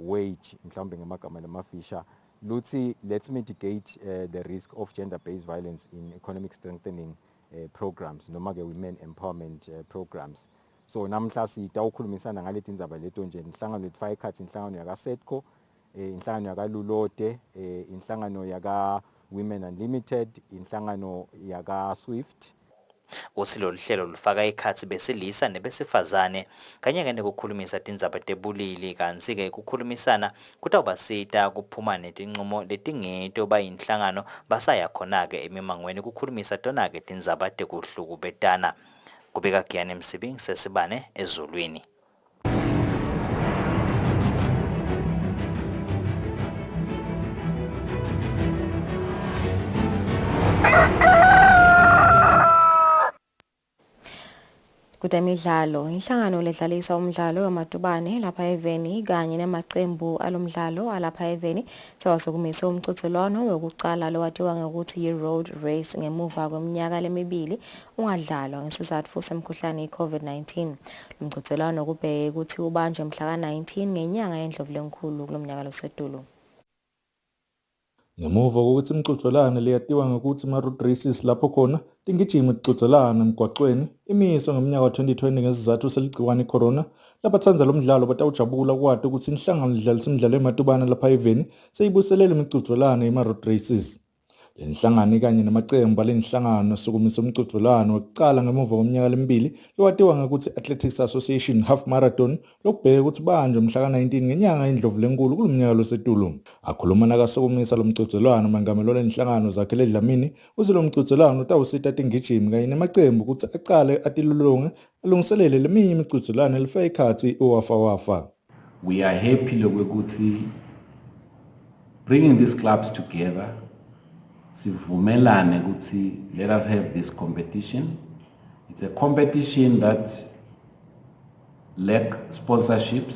wage mhlawumbe ngemagama lamafisha Luthi, let's mitigate the risk of gender-based violence in economic strengthening programs, noma ke women empowerment programs. So namhla sitawukhulumisana ngaleti indzaba leto nje inhlangano letifaka ekhatsi inhlangano yaka Setco, inhlangano yaka Lulode, inhlangano yaka Women Unlimited, inhlangano yaka Swift. Kutsi lolu hlelo lufaka ekhatsi besilisa nebesifazane kanye nekukhulumisa tindzaba tebulili kanti ke kukhulumisana kutawubasita kuphuma netinqumo letingeto bayinhlangano basaya khona ke emimangweni kukhulumisa tona ke tindzaba tekuhlukubetana. Kubeka Giyane Msibi sesibane ezulwini. Kutemidlalo, inhlangano ledlalisa umdlalo wamadubane lapha eveni kanye namaqembu alomdlalo alapha eveni sewasukumise umqhudelwano wokucala lowatiwa ngokuthi yi-road race ngemuva kweminyaka lemibili ungadlalwa ngesizatfu semkhuhlane i-COVID-19. Umqhudelwano kubheke ukuthi ubanjwe mhla ka-19 ngenyanga yeNdlovulenkulu kulomnyaka losetulu. Ngemuva kokuthi imqhudelwano leyatiwa ngokuthi ma-road races lapho khona tingijima ixhudelana emgwaqweni imiswa ngeminyaka 2020 ngesizathu seligciwane i-corona labathanza lomdlalo batawujabula kwati ukuthi inhlangano lidlalisa imidlalo yemadubane lapha eveni seyibuselele imqhudelwano yema-road races. Le nhlangano kanye namacembu alenhlangano sukumisa umqhudelwano wokucala ngemuva kweminyaka lemibili lowatiwa ngokuthi Athletics Association Half Marathon lokubheka ukuthi banjwe mhla ka-19 ngenyanga yeNdlovulenkulu kulomnyaka losetulu. Akhuluma nakasukumisa lo mqhudelwano mangamelo lenhlangano zakhe ledlamini uthi lo mqhudelwano utawusita tingijimi kanye namacembu ukuthi aqale atilolonge alungiselele leminye imqhudelwano elifaka ekhatsi owafa. We are happy lokuthi bringing these clubs together sivumelane ukuthi let us have this competition. It's a competition that lack sponsorships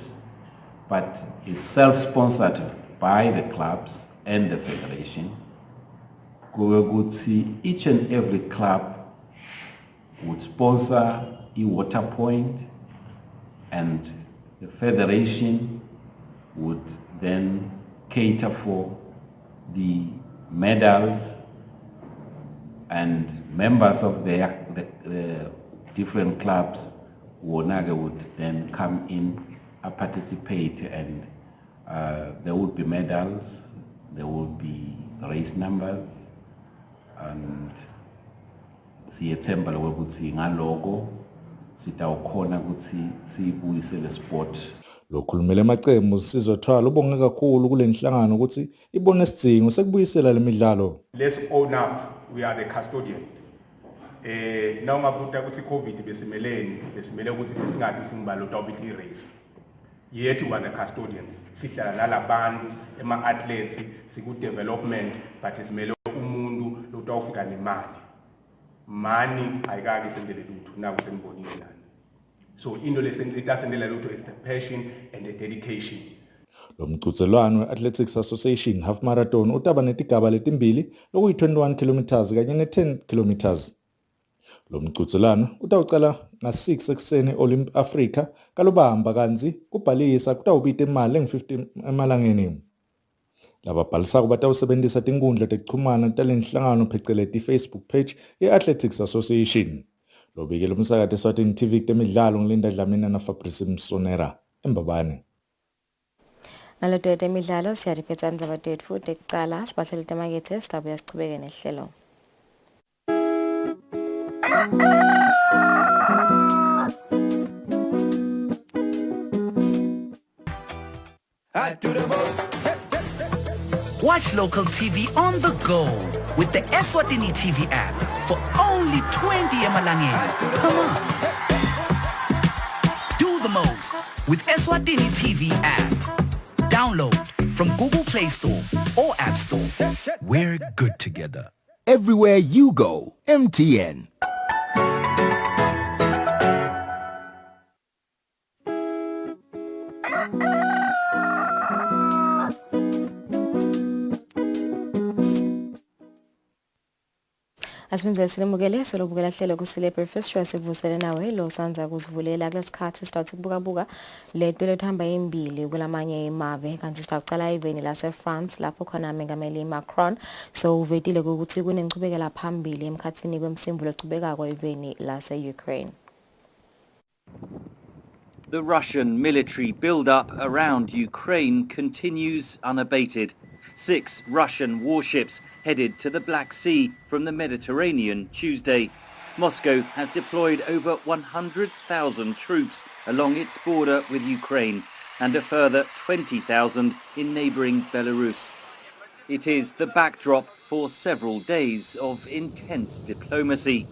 but is self-sponsored by the clubs and the federation. Ukuthi each and every club would sponsor a water point and the federation would then cater for the medals and members of the different clubs would then come in participate, and there would be medals, there would be race numbers, and siyethemba ukuthi ngaloko sitawukhona ukuthi siyibuyisele sport. Lokhulumela emacembu sizwethwala ubonge kakhulu kule nhlangano ukuthi ibone isidingo sekubuyisela le midlalo. Let's own up, we are the custodian. Na ungabuta ukuthi COVID besimele ukuthi besingathi ukuthi ngibalo topic i-race. Yet we are the custodians. Sihlala nalabantu ema-athletes siku-development but simele umuntu lotawufika nemali. Money ayikaki sendele lutho naku senibonile lana. So into lesentasendela lutho is the passion and the dedication. Lo mqhudelwano we-Athletics Association Half Marathon utaba netigaba letimbili lokuyi-21 kilometers kanye ne-10 kilometers. Lo mqhudelwano utawucala nga-6 ekuseni Olymp Africa kalobamba kanzi kubhalisa kutawubita imali engu-50 emalangeni. Lababhalisako batawusebenzisa tinkundla tekuchumana talenhlangano pheceleti Facebook page ye-Athletics Association. Lobikele umsakazi Eswatini TV temidlalo ngilinda Dlamini na Fabrice Msonera eMbabane. Nalodo temidlalo siyadiphetsa indzaba tetfu tekucala sibahlelo temakethe sitabuya sichubeke nehlelo. I do the most. Watch local TV on the go with the Eswatini TV app for only 20 emalangeni per month. Do the most with Eswatini TV app. Download from Google Play Store or App Store. We're good together. Everywhere you go, MTN. Asimenzele silemukele solobukela hlelo Kusile Breakfast Show sivusele nawe lo sanza kusivulela kulesikhathi sitawuthi kubuka leto lethamba embili kulamanye emave kanti sitawucala eveni lase France lapho khona mengameli Macron so uvetile ukuthi kunencubekela phambili emkhathini kwemsimvulo ecubekako eveni lase Ukraine. The Russian military build-up around Ukraine continues unabated. 6 Russian warships headed to the Black Sea from the Mediterranean Tuesday. Moscow has deployed over 100,000 troops along its border with Ukraine and a further 20,000 in neighbouring Belarus. It is the backdrop for several days of intense diplomacy.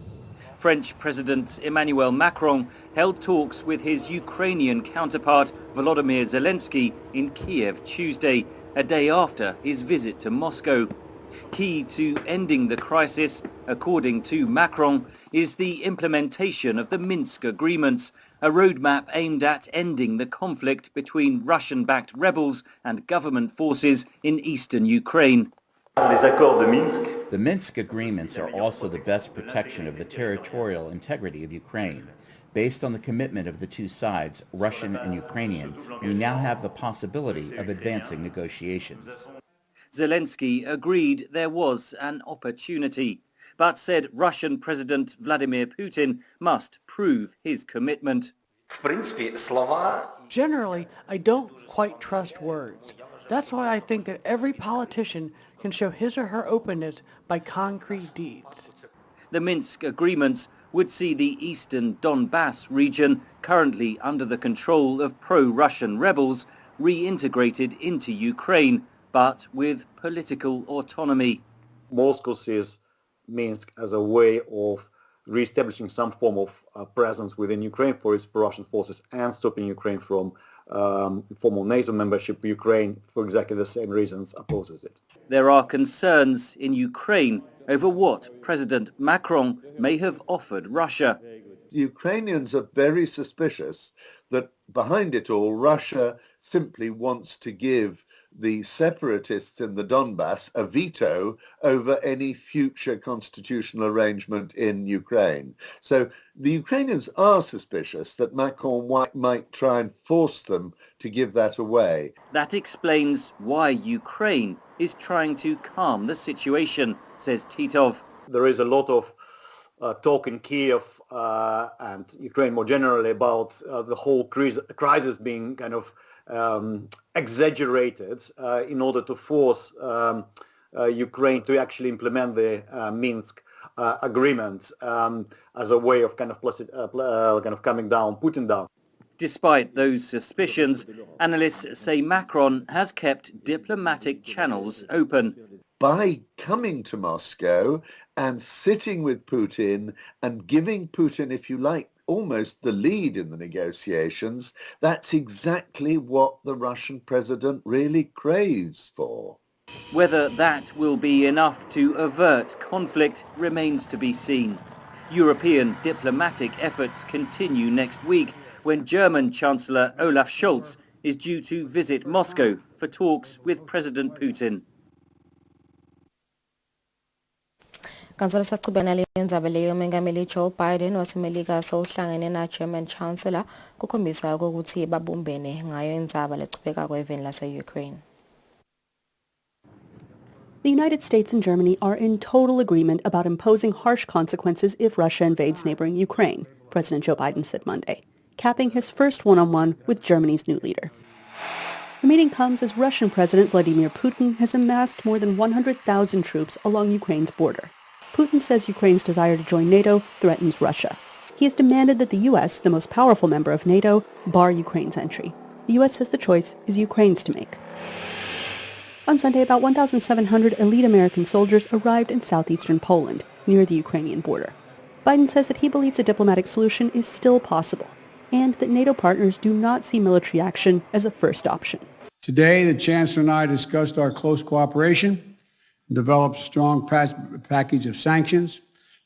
French President Emmanuel Macron held talks with his Ukrainian counterpart Volodymyr Zelensky in Kiev Tuesday, a day after his visit to Moscow. Key to ending the crisis, according to Macron, is the implementation of the Minsk agreements, a roadmap aimed at ending the conflict between Russian-backed rebels and government forces in eastern Ukraine. The Minsk agreements are also the best protection of the territorial integrity of Ukraine. Based on the commitment of the two sides, Russian and Ukrainian, we now have the possibility of advancing negotiations. Zelensky agreed there was an opportunity, but said Russian President Vladimir Putin must prove his commitment. Generally, I don't quite trust words. That's why I think that every politician can show his or her openness by concrete deeds. The Minsk agreements would see the eastern Donbass region, currently under the control of pro-Russian rebels, reintegrated into Ukraine, but with political autonomy. Moscow sees Minsk as a way of re-establishing some form of presence within Ukraine for its pro-Russian forces and stopping Ukraine from formal NATO membership. Ukraine, for exactly the same reasons, opposes it. There are concerns in Ukraine over what President Macron may have offered Russia. The Ukrainians are very suspicious that behind it all, Russia simply wants to give the separatists in the Donbass a veto over any future constitutional arrangement in Ukraine. So the Ukrainians are suspicious that Macron might try and force them to give that away. That explains why Ukraine is trying to calm the situation, says Titov. There is a lot of talk in Kiev and Ukraine more generally about the whole crisis being kind of exaggerated in order to force Ukraine to actually implement the Minsk agreement as a way of kind of coming down, Putin down. Despite those suspicions, analysts say Macron has kept diplomatic channels open. By coming to Moscow and sitting with Putin and giving Putin, if you like, almost the lead in the negotiations, that's exactly what the Russian president really craves for. Whether that will be enough to avert conflict remains to be seen. European diplomatic efforts continue next week when German Chancellor Olaf Scholz is due to visit Moscow for talks with President Putin. Kansala sachubena le ndzaba leyo mengameli Joe Biden wasemelika sohlangene na German Chancellor kukhombisa ukuthi babumbene ngayo indzaba lechubeka kweveni lase-Ukraine. The United States and Germany are in total agreement about imposing harsh consequences if Russia invades neighboring Ukraine, President Joe Biden said Monday, capping his first one-on-one with Germany's new leader. The meeting comes as Russian President Vladimir Putin has amassed more than 100,000 troops along Ukraine's border. Putin says Ukraine's desire to join NATO threatens Russia. He has demanded that the U.S., the most powerful member of NATO, bar Ukraine's entry. The U.S. says the choice is Ukraine's to make. On Sunday, about 1,700 elite American soldiers arrived in southeastern Poland, near the Ukrainian border. Biden says that he believes a diplomatic solution is still possible, and that NATO partners do not see military action as a first option. Today, the Chancellor and I discussed our close cooperation, developed a strong package of sanctions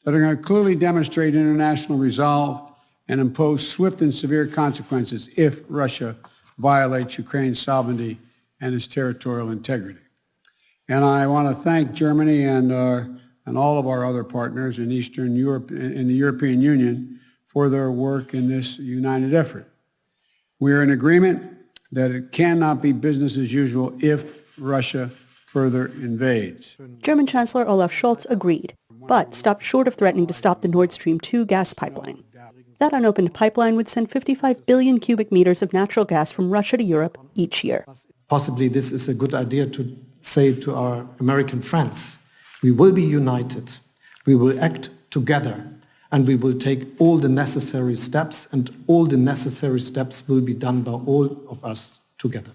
that are going to clearly demonstrate international resolve and impose swift and severe consequences if Russia violates Ukraine's sovereignty and its territorial integrity. And I want to thank Germany and all of our other partners in Eastern Europe and the European Union for their work in this united effort. We are in agreement that it cannot be business as usual if Russia further invades. German Chancellor Olaf Scholz agreed, but stopped short of threatening to stop the Nord Stream 2 gas pipeline. That unopened pipeline would send 55 billion cubic meters of natural gas from Russia to Europe each year. Possibly this is a good idea to say to our American friends, we will be united, we will act together, and we will take all the necessary steps, and all the necessary steps will be done by all of us together.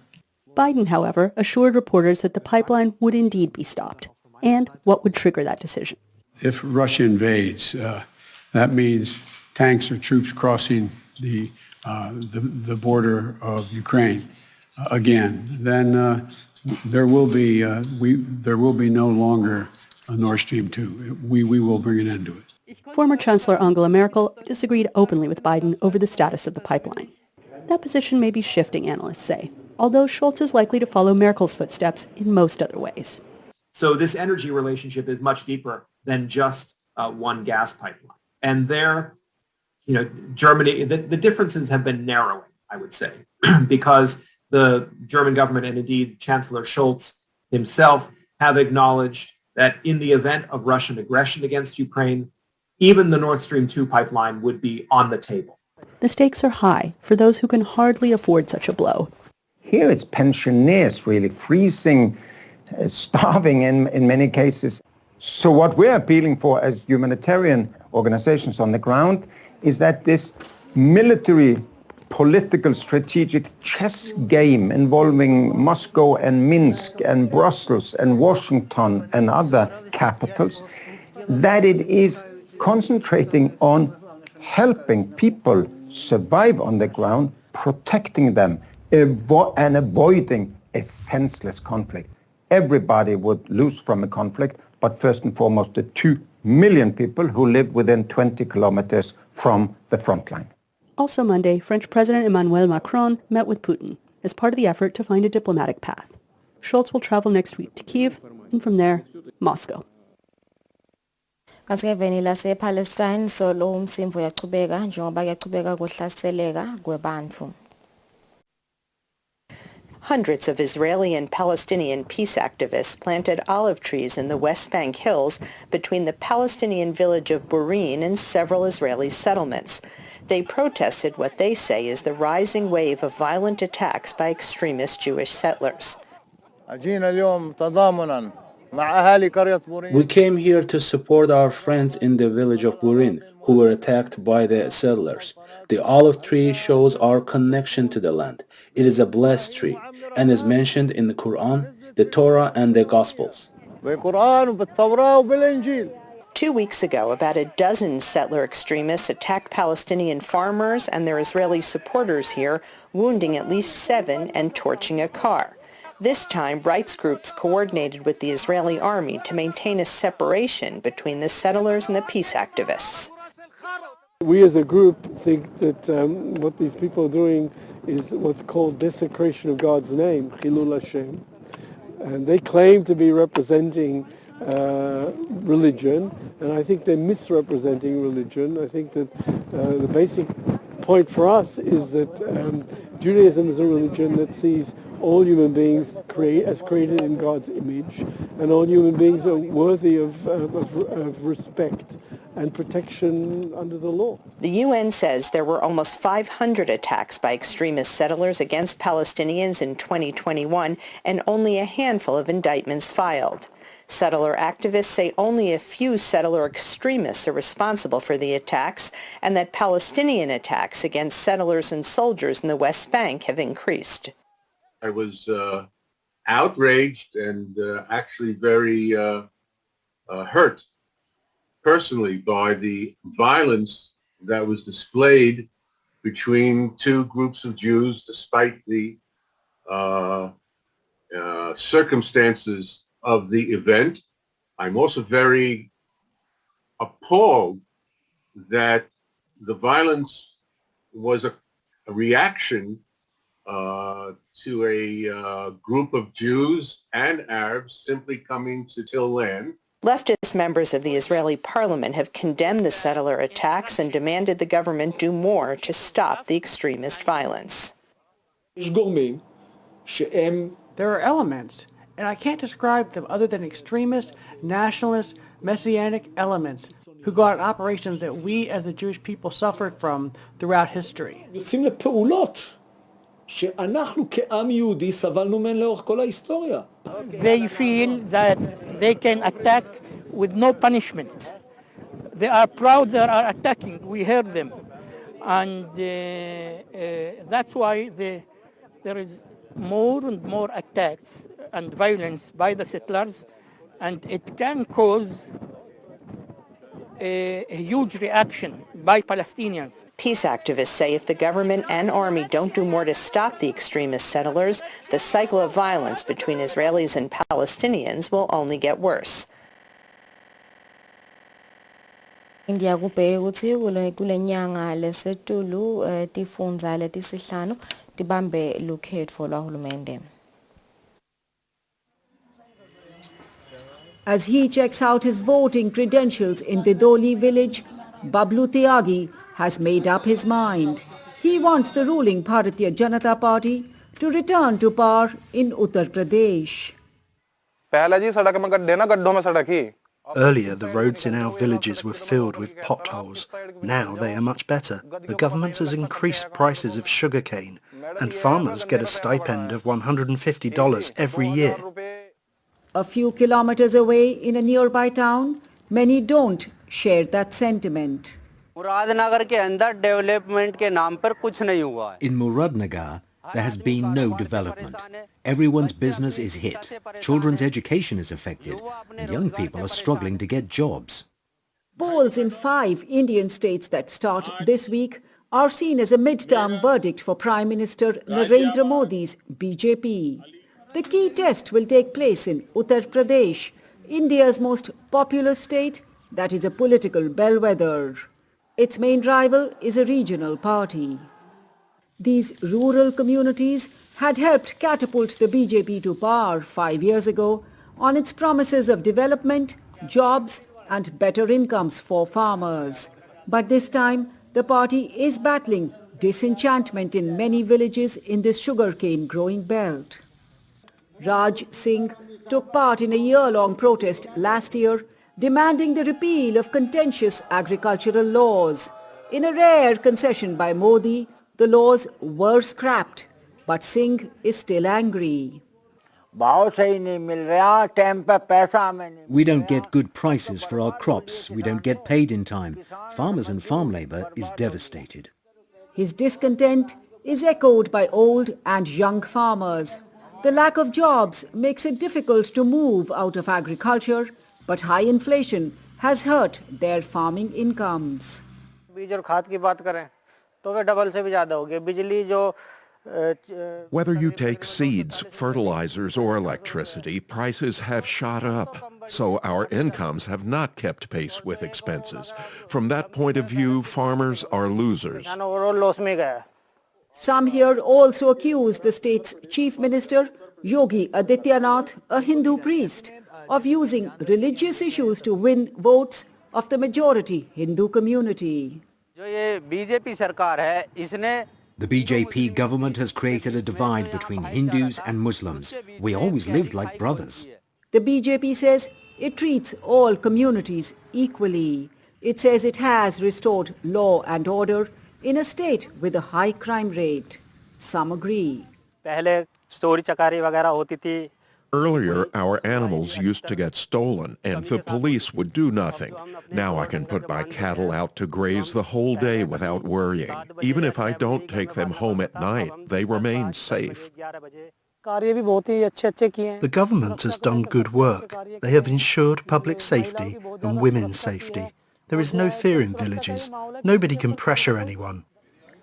Biden, however, assured reporters that the pipeline would indeed be stopped, and what would trigger that decision. If Russia invades, that means tanks or troops crossing the border of Ukraine again. Then there will be no longer a Nord Stream 2. We will bring an end to it. Former Chancellor Angela Merkel disagreed openly with Biden over the status of the pipeline. That position may be shifting, analysts say, although Scholz is likely to follow Merkel's footsteps in most other ways. So this energy relationship is much deeper than just one gas pipeline. And there, Germany, the differences have been narrowing, I would say, because the German government and indeed Chancellor Scholz himself have acknowledged that in the event of Russian aggression against Ukraine, even the Nord Stream 2 pipeline would be on the table. The stakes are high for those who can hardly afford such a blow. Here it's pensioners really freezing, starving in many cases. So what we're appealing for as humanitarian organizations on the ground is that this military, political, strategic chess game involving Moscow and Minsk and Brussels and Washington and other capitals, that it is concentrating on helping people survive on the ground, protecting them, and avoiding a senseless conflict. Everybody would lose from a conflict, but first and foremost the 2 million people who live within 20 kilometers from the front line. Also Monday, French President Emmanuel Macron met with Putin as part of the effort to find a diplomatic path. Scholz will travel next week to Kyiv, and from there, Moscow. Kanti eveni lase-Palestine solo umsimvo uyachubeka njengoba kuyachubeka kuhlaseleka kwebantu. Hundreds of Israeli and Palestinian peace activists planted olive trees in the West Bank hills between the Palestinian village of Burin and several Israeli settlements. They protested what they say is the rising wave of violent attacks by extremist Jewish settlers. We came here to support our friends in the village of Burin who were attacked by the settlers. The olive tree shows our connection to the land. It is a blessed tree and is mentioned in the Quran, the Torah and the Gospels. 2 weeks ago, about a dozen settler extremists attacked Palestinian farmers and their Israeli supporters here, wounding at least 7 and torching a car. This time, rights groups coordinated with the Israeli army to maintain a separation between the settlers and the peace activists. We as a group think that what these people are doing is what's called desecration of God's name, Chilul Hashem. And they claim to be representing religion, and I think they're misrepresenting religion. I think that the basic point for us is that Judaism is a religion that sees all human beings as created in God's image, and all human beings are worthy of respect and protection under the law. The UN says there were almost 500 attacks by extremist settlers against Palestinians in 2021 and only a handful of indictments filed. Settler activists say only a few settler extremists are responsible for the attacks and that Palestinian attacks against settlers and soldiers in the West Bank have increased. I was outraged and actually very hurt personally by the violence that was displayed between two groups of Jews despite the circumstances of the event. I'm also very appalled that the violence was a reaction to a group of Jews and Arabs simply coming to till land. Leftist members of the Israeli parliament have condemned the settler attacks and demanded the government do more to stop the extremist violence. There are elements, and I can't describe them other than extremist, nationalist, messianic elements who go out operations that we as the Jewish people suffered from throughout history. They feel that they can attack with no punishment. They are proud they are attacking. We heard them. And that's why there is more and more attacks and violence by the settlers, and it can cause a huge reaction by Palestinians. Peace activists say if the government and army don't do more to stop the extremist settlers, the cycle of violence between Israelis and Palestinians will only get worse. India kubheka ukuthi kule nyanga lesetulu tifundza letisihlanu tibambe lukhetfo lwahulumende. As he checks out his voting credentials in the Doli village, Bablu Tyagi has made up his mind. He wants the ruling Bharatiya Janata Party to return to power in Uttar Pradesh. Earlier, the roads in our villages were filled with potholes. Now they are much better. The government has increased prices of sugarcane, and farmers get a stipend of $150 every year. A few kilometers away in a nearby town, many don't share that sentiment. In Muradnagar, there has been no development. Everyone's business is hit, children's education is affected, and young people are struggling to get jobs. Polls in 5 Indian states that start this week are seen as a mid-term verdict for Prime Minister Narendra Modi's BJP. The key test will take place in Uttar Pradesh, India's most populous state that is a political bellwether. Its main rival is a regional party. These rural communities had helped catapult the BJP to power 5 years ago on its promises of development, jobs and better incomes for farmers. But this time, the party is battling disenchantment in many villages in this sugarcane growing belt. Raj Singh took part in a year-long protest last year demanding the repeal of contentious agricultural laws. In a rare concession by Modi, the laws were scrapped, but Singh is still angry. We don't get good prices for our crops. We don't get paid in time. Farmers and farm labour is devastated. His discontent is echoed by old and young farmers. The lack of jobs makes it difficult to move out of agriculture, but high inflation has hurt their farming incomes. Whether you take seeds, fertilizers, or electricity, prices have shot up. So our incomes have not kept pace with expenses. From that point of view, farmers are losers. Some here also accuse the state's chief minister, Yogi Adityanath, a Hindu priest, of using religious issues to win votes of the majority Hindu community. The BJP government has created a divide between Hindus and Muslims. We always lived like brothers. The BJP says it treats all communities equally. It says it has restored law and order in a state with a high crime rate. Some agree. Earlier, our animals used to get stolen, and the police would do nothing. Now I can put my cattle out to graze the whole day without worrying. Even if I don't take them home at night, they remain safe. The government has done good work. They have ensured public safety and women's safety. There is no fear in villages. Nobody can pressure anyone.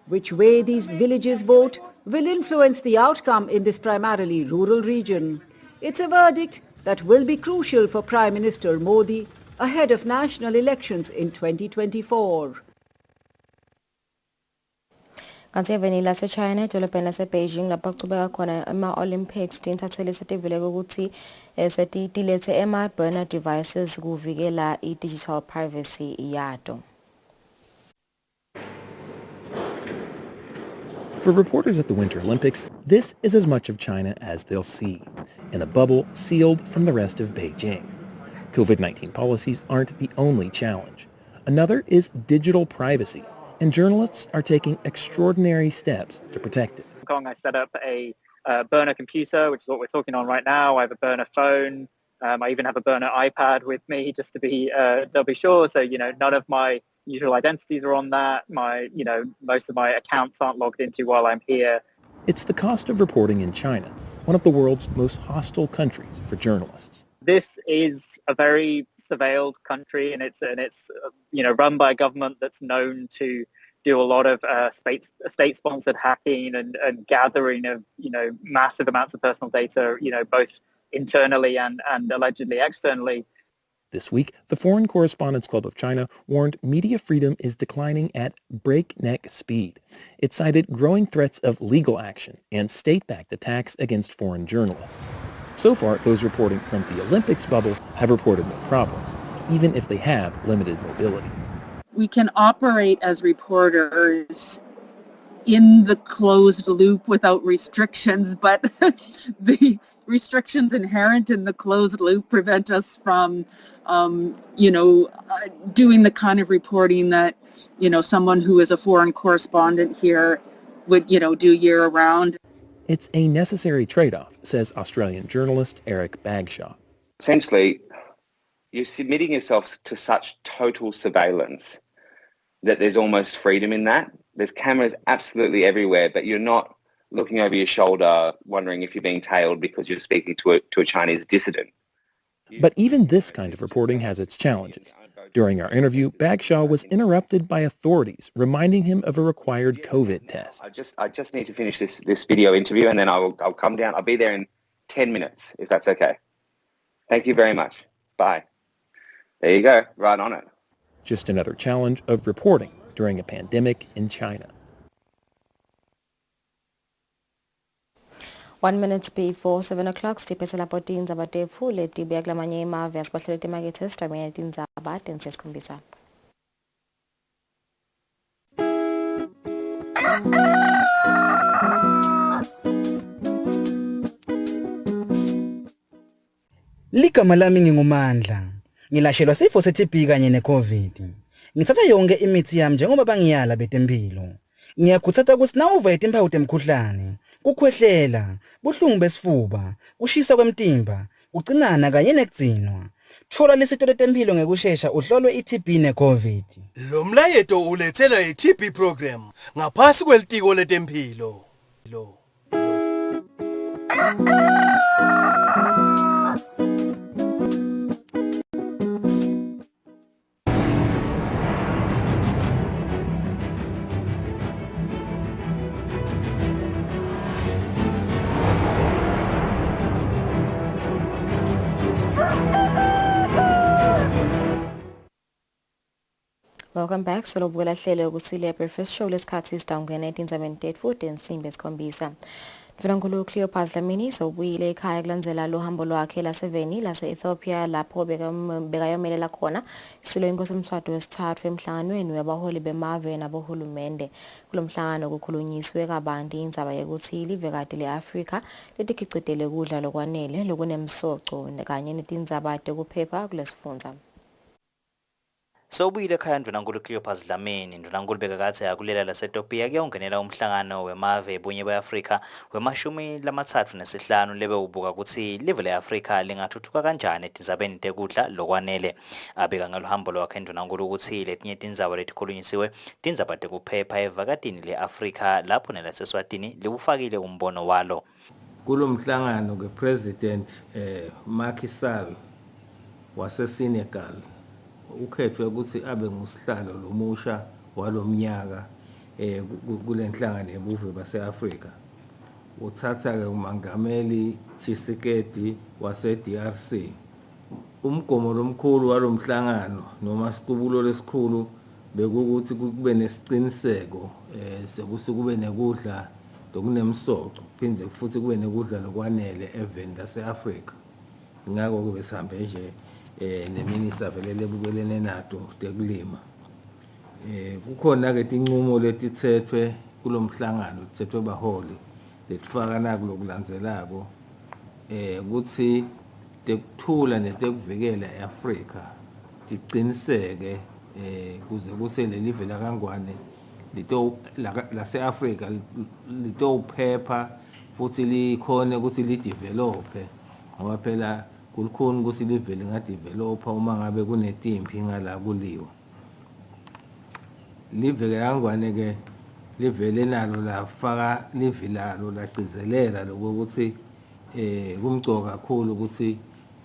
Which way these villages vote will influence the outcome in this primarily rural region. It's a verdict that will be crucial for Prime Minister Modi ahead of national elections in 2024. Kanti evenini lase-China edolobheni lase-Beijing lapho kuqhubeka khona ama-Olympics tintatheli setivuleke ukuthi setilethe ama-burner devices kuvikela i-digital privacy yato. For reporters at the Winter Olympics, this is as much of China as they'll see, in a bubble sealed from the rest of Beijing. COVID-19 policies aren't the only challenge. Another is digital privacy, and journalists are taking extraordinary steps to protect it. I set up a burner computer, which is what we're talking on right now. I have a burner phone. I even have a burner iPad with me just to be doubly sure. So, none of my usual identities are on that. Most of my accounts aren't logged into while I'm here. It's the cost of reporting in China, one of the world's most hostile countries for journalists. This is a very surveilled country, and it's run by a government that's known to do a lot of state-sponsored hacking and gathering of massive amounts of personal data, both internally and allegedly externally. This week, the Foreign Correspondents Club of China warned media freedom is declining at breakneck speed. It cited growing threats of legal action and state-backed attacks against foreign journalists. So far, those reporting from the Olympics bubble have reported no problems, even if they have limited mobility. We can operate as reporters in the closed loop without restrictions, but the restrictions inherent in the closed loop prevent us from, doing the kind of reporting that, someone who is a foreign correspondent here would, do year round. It's a necessary trade-off, says Australian journalist Eric Bagshaw. Essentially, you're submitting yourself to such total surveillance that there's almost freedom in that. There's cameras absolutely everywhere, but you're not looking over your shoulder wondering if you're being tailed because you're speaking to a Chinese dissident. But even this kind of reporting has its challenges. During our interview, Bagshaw was interrupted by authorities, reminding him of a required COVID test. I just need to finish this video interview, and then I'll come down. I'll be there in 10 minutes, if that's okay. Thank you very much. Bye. There you go. Right on it. Just another challenge of reporting during a pandemic in China. 1 minute before 7 o'clock, stipesela potin zabatefu leti biagla manye mave asbahlelete magetes tamene tinzaba tenses kumbisa. Ligama lami ngingumandla. Ngilashelwa sifo se-TB kanye ne-COVID. Ngithatha yonke imithi yami njengoba bangiyala betempilo. Ngiyakhuthaza ukuthi nawuva izimpawu zemkhuhlane, kukhwehlela, buhlungu besifuba, kushisa kwemtimba, ucinana kanye nekudzinwa. Thola lesito letempilo ngekusheshsha uhlolwe i-TB ne-COVID. Lo mlayeto ulethelwa yi-TB program ngaphasi kwelitiko letempilo. Welcome back. Solobula hlelo Kusile breakfast show lesikhathi sidawungena 1978 futhi ensimbi esikhombisa. Mvelankulu Cleopas Dlamini sobuyile ekhaya kulandzela lo hambo lwakhe laseveni lase-Ethiopia lapho bekayomelela khona isilo inkosi uMswati wesithathu emhlanganweni wabaholi bemave nabohulumende. Kulomhlangano kukhulunyiswe kabanti indzaba yokuthi ilivekati le-Afrika letikhicitele kudla lokwanele lokunemsoco kanye netindzaba tekuphepha kulesifundza. Sobuyile ekhaya Mvelankulu Cleopas Dlamini, Mvelankulu bekakathe akulela laseTopia kuyongenela umhlangano wemave bunye beAfrika wema-35 lebe ubuka ukuthi live leAfrika lingathuthuka kanjani etindzabeni tekudla lokwanele. Abeka ngalohambo lwakhe Mvelankulu ukuthi letinye tindzaba letikhulunyisiwe tindzaba tekuphepha evakatini leAfrika lapho nelaseswatini liwufakile umbono walo. Kulomhlangano ke-President Macky Sall wase-Senegal ukhethwe ukuthi abe ngusihlalo lomusha walomnyaka kule nhlangano yebuve base-Afrika. Uthatha-ke uMongameli Tshisekedi wase-DRC. Umgomo lomkhulu walomhlangano noma isiqubulo lesikhulu bekukuthi kube nesiciniseko sekuthi kube nekudla lokunemsoco phindze futhi kube nekudla lokwanele eveni lase-Afrika. Ngakho-ke besihambe nje neminista velele bukelene nato tekulima. Kukhona-ke tinqumo letithethwe kulomhlangano tithethwe baholi letifaka naku lokulandzelako ukuthi tekuthula netekuvikela e-Afrika tiqiniseke kuze kuse lelive lakangwane lase-Afrika litowuphepha futhi likhone ukuthi lidevelophe ngoba phela kulikhona ukuthi live lingadevelopha uma ngabe kunetimphi ngala kuliwa. Live lakangwane-ke livele nalo lafaka live lalo lagcizelela lokuthi kumgcoka kakhulu ukuthi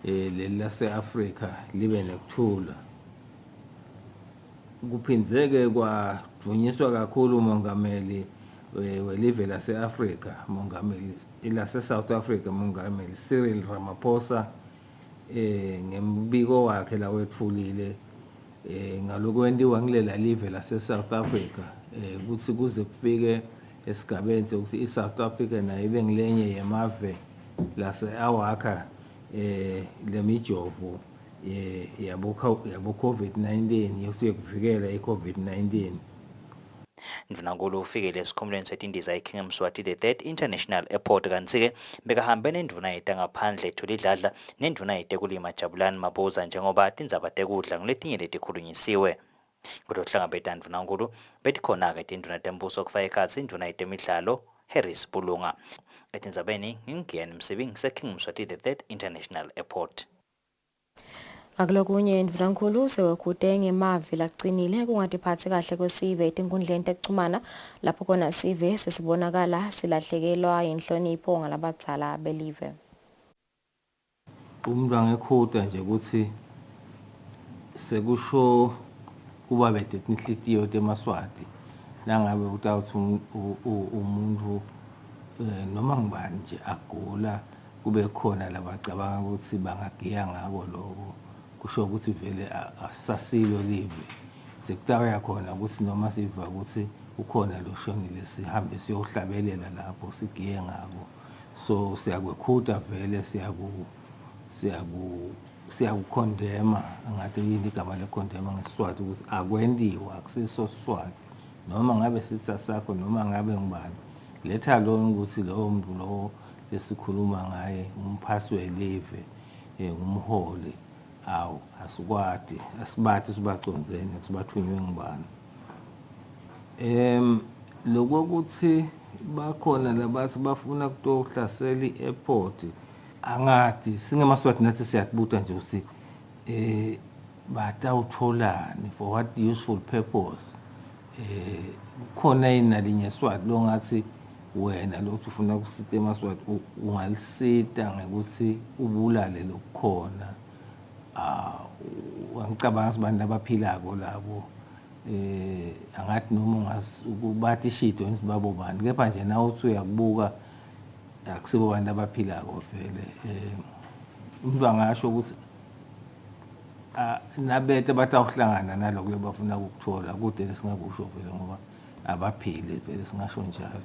leli lase-Afrika libe nekuthula. Kuphindzeke kwadunyiswa kakhulu umongameli welive lase-Afrika, mongameli lase-South Africa, mongameli Cyril Ramaphosa ngembiko wakhe la wetfulile ngalokwentiwa ngilela live lase-South Africa ukuthi kuze kufike esigabeni sokuthi i-South Africa nayo ibe ngilenye yemave lase-awakha lemijovo yabo COVID-19 yokuthi kuvikela i-COVID-19. Mvelankulu ufikile esikhumulweni setindiza eKing Mswati the 3rd International Airport kanti-ke bekahambe nendvuna yetangaphandle Thulidladla nendvuna yetekulima Jabulani Mabuza njengoba tindzaba tekudla nguletinye letikhulunyisiwe. Kodwa uhlangabeta Mvelankulu betikhona-ke tindvuna tembuso kufaka ekhatsi indvuna yetemidlalo Harris Bulunga. Etindzabeni ngingiyani Msibi ngiseKing Mswati the 3rd International Airport. Akulokunye Mvelankulu sewekude ngemavi lagcinile kungatiphatsi kahle kwesive etinkundleni tekuchumana lapho kona sive sesibonakala silahlekelwa inhlonipho ngalabadzala belive. Umuntu angekhuta nje ukuthi sekusho kuba betetinhlitiyo temaswati nangabe utawuthi umuntu noma ngibani nje agula kube khona labacabanga ukuthi bangagiya ngako lokho kusho ukuthi vele asasilo live sekutaka khona ukuthi noma siva ukuthi ukhona loshonile sihambe siyohlabelela lapho sigiye ngako. So siyakwekhuta vele siyakukhondema angathi yini igama lekhondema ngeSiswati ukuthi akwendiwa akusiso Siswati noma ngabe sisa sakho noma ngabe ngubani letha lo ukuthi lo muntu lo lesikhuluma ngaye umphathi welive umholi awu asikwadi asibathi sibaconzene sibathunywe ngubani lokuthi bakhona labathi bafuna kutohlasela i-airport angadi singemaswati nathi siyabuta nje ukuthi batawutholani for what useful purpose khona inalinye swati lo ngathi wena lokuthi ufuna kusita emaswati ungalisita ngokuthi ubulale lokukhona ngicabanga sibantu abaphilako labo angathi noma ungabathi ishido nisibabo bani kepha nje nawe uthi uyakubuka akusibo bantu abaphilako vele umuntu angasho ukuthi nabete batawuhlangana naloko lebafuna ukuthola kude lesingakusho vele ngoba abaphili vele singasho njalo.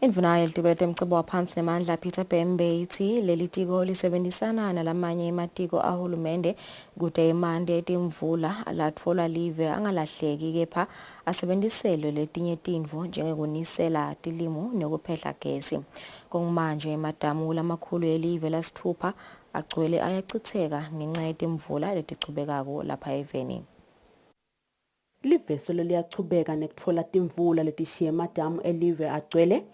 Indvuna yelitiko letemcebo waphansi nemandla Peter Bembe ithi leli tiko lisebenzisana nalamanye ematiko ahulumende kude imande etimvula latfolwa live angalahleki kepha asebendiselwe letinye tintfo njengekunisela tilimo nekuphehla gesi. Kungmanje emadamu lamakhulu elive lasithupha agcwele ayachitheka ngenxa yetimvula letichubekako lapha eveni. Liveselo liyachubeka nekutfola timvula letishiye emadamu elive agcwele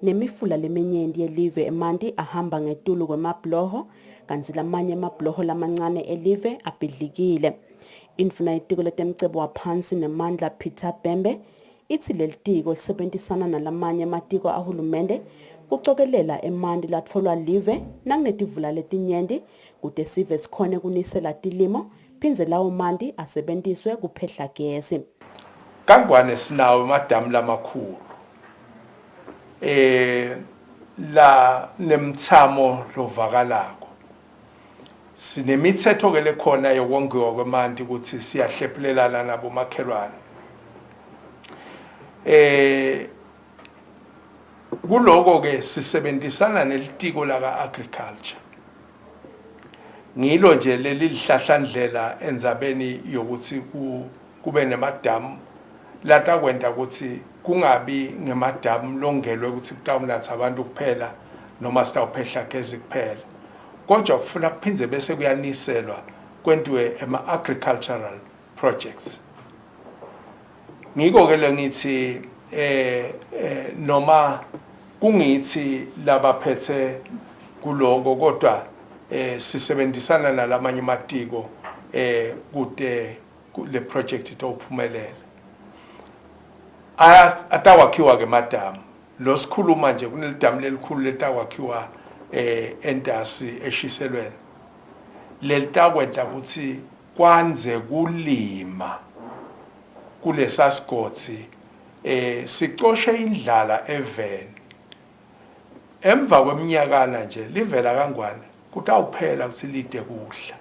nemifula leminyenti yelive emanti ahamba ngetulu kwemabloho kanti lamanye emabloho lamancane elive abhidlikile. Indvuna yetiko letemcebo waphansi nemandla Peter Bembe ithi leli tiko lisebenzisana nalamanye ematiko ahulumende kucokelela emanti latfolwa live nangetivula letinyenti kude sive sikhone kunisela tilimo phindze lawo manti asebenziswe kuphehla gesi. Kangwane sinawo emadamu lamakhulu la nemthamo lovakalako sinemithetho ke lekhona yokongiwa kwemanti ukuthi siyahlephulelana nabo makhelwane kuloko ke sisebenzisana nelitiko laka agriculture ngilo nje leli lihlahlandlela enzabeni yokuthi kube nemadamu latakwenda ukuthi kungabi ngemadamu longelwe ukuthi kutawunatha abantu kuphela noma sitawuphehla gesi kuphela kodwa kufuna kuphindze bese kuyaniselwa kwentiwe agricultural projects ngiko ke lengithi noma kungithi labaphethe kuloko kodwa sisebenzisana nalamanye amatiko kude le project itophumelela atawakhiwa ke madamu lo sikhuluma nje kunelidamu lelikhulu letawakhiwa entasi eshiselweni lelitakwenda ukuthi kwanze kulima kulesa sigodi sicoshe indlala eveni emva kweminyakana nje livela kangwane kutawuphela ukuthi lide kudla.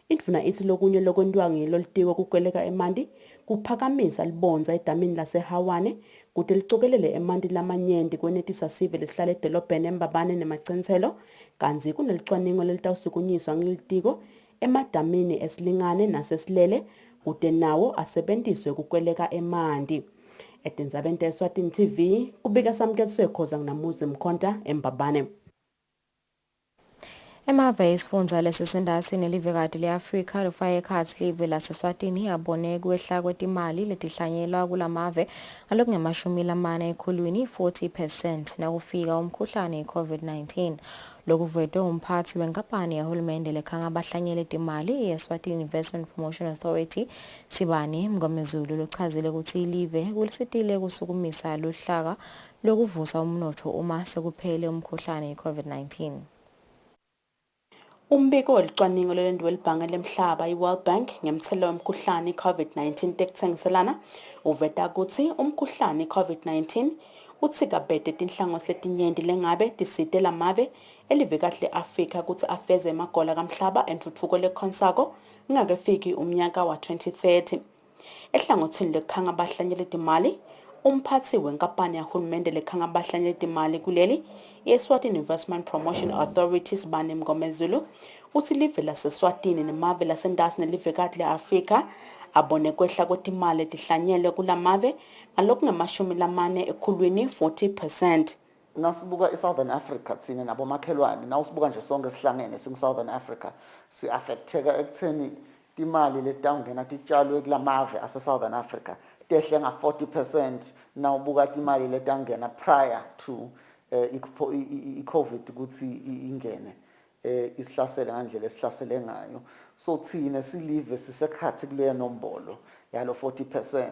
Indvuna ithi lokunye lokwentiwa ngilo litiko kukweleka emanti kuphakamisa libonza edamini laseHawane kude licokelele emanti lamanyenti kwenetisa sive lesihlala edolobheni eMbabane nemaciniselo kanzi kunelicwaningo lelitawusukunyiswa ngilitiko emadamini esilingane nasesilele kude nawo asebenziswe kukweleka emanti. Etindzabeni teSwatini TV kubika samkeliswe khoza nginamuzi Mkhonta eMbabane. Emave isifundza lesisindasi nelivekati le-Afrika lufake ekhatsi live laseswatini abone kwehla kwetimali letihlanyelwa kulamave ngalokungemashumi ekhulwini 40% nakufika umkhuhlane i-COVID-19. Lokuvete umphathi wenkampani yahulumende lekhanga abahlanyele timali ye-Eswatini Investment Promotion Authority Sibani Mngomezulu luchazile ukuthi ilive kulisitile kusukumisa luhlaka lokuvusa umnotho uma sekuphele umkhuhlane i-COVID-19. Umbiko welicwaningo lolwendiwe libhange lemhlaba i-World Bank ngemthelo wemkhuhlane i-COVID-19 tekutsengiselana uveta ukuthi umkhuhlane i-COVID-19 utsikabhede tinhlangosi letinyenti lengabe tisite lamave elivekati le-Afrika ukuthi afeze emagola kamhlaba entfutfuko lekhonsako ngakefiki umnyaka wa 2030. Ehlangothini lekhanga abahlanyele timali umphathi wenkampani yahulumende lekhanga abahlanyele timali kuleli i-Eswatini Investment Promotion Authority Sibani Mngomezulu uthi live laseswatini nemave lasendasi nelivekati le-Afrika abone kwehla kwetimali etihlanyelwe kulamave ngalokungamashumi ekhulwini 40%. Nasibuka eSouthern Africa thina nabomakhelwane nawusibuka nje sonke sihlangene singu-Southern Africa si-affecteka ekutheni timali letawungena titshalwe kulamave ase-Southern Africa tehle nga-40% nawubuka timali letangena prior to i-COVID ukuthi ingene isihlasele ngandlela esihlasele ngayo. So thina silive sisekhathi kuleyo nombolo yalo 40%.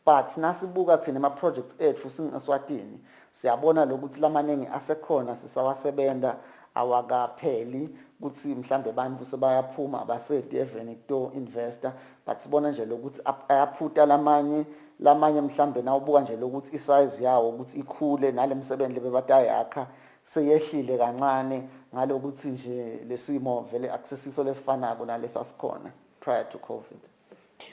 But nasibuka thina ama-projects ethu singu-Eswatini siyabona lokuthi lamaningi asekhona sisawasebenta awakapheli ukuthi mhlambe bantu sebayaphuma abasedi even to investor, but sibona nje lokuthi ayaphuta lamanye mhlambe nawubuka nje lokuthi isize yawo ukuthi ikhule nalemsebenzi lebebatayakha seyehlile kancane ngalokuthi nje lesimo vele akusesiso lesifanako nalesasikhona prior to COVID.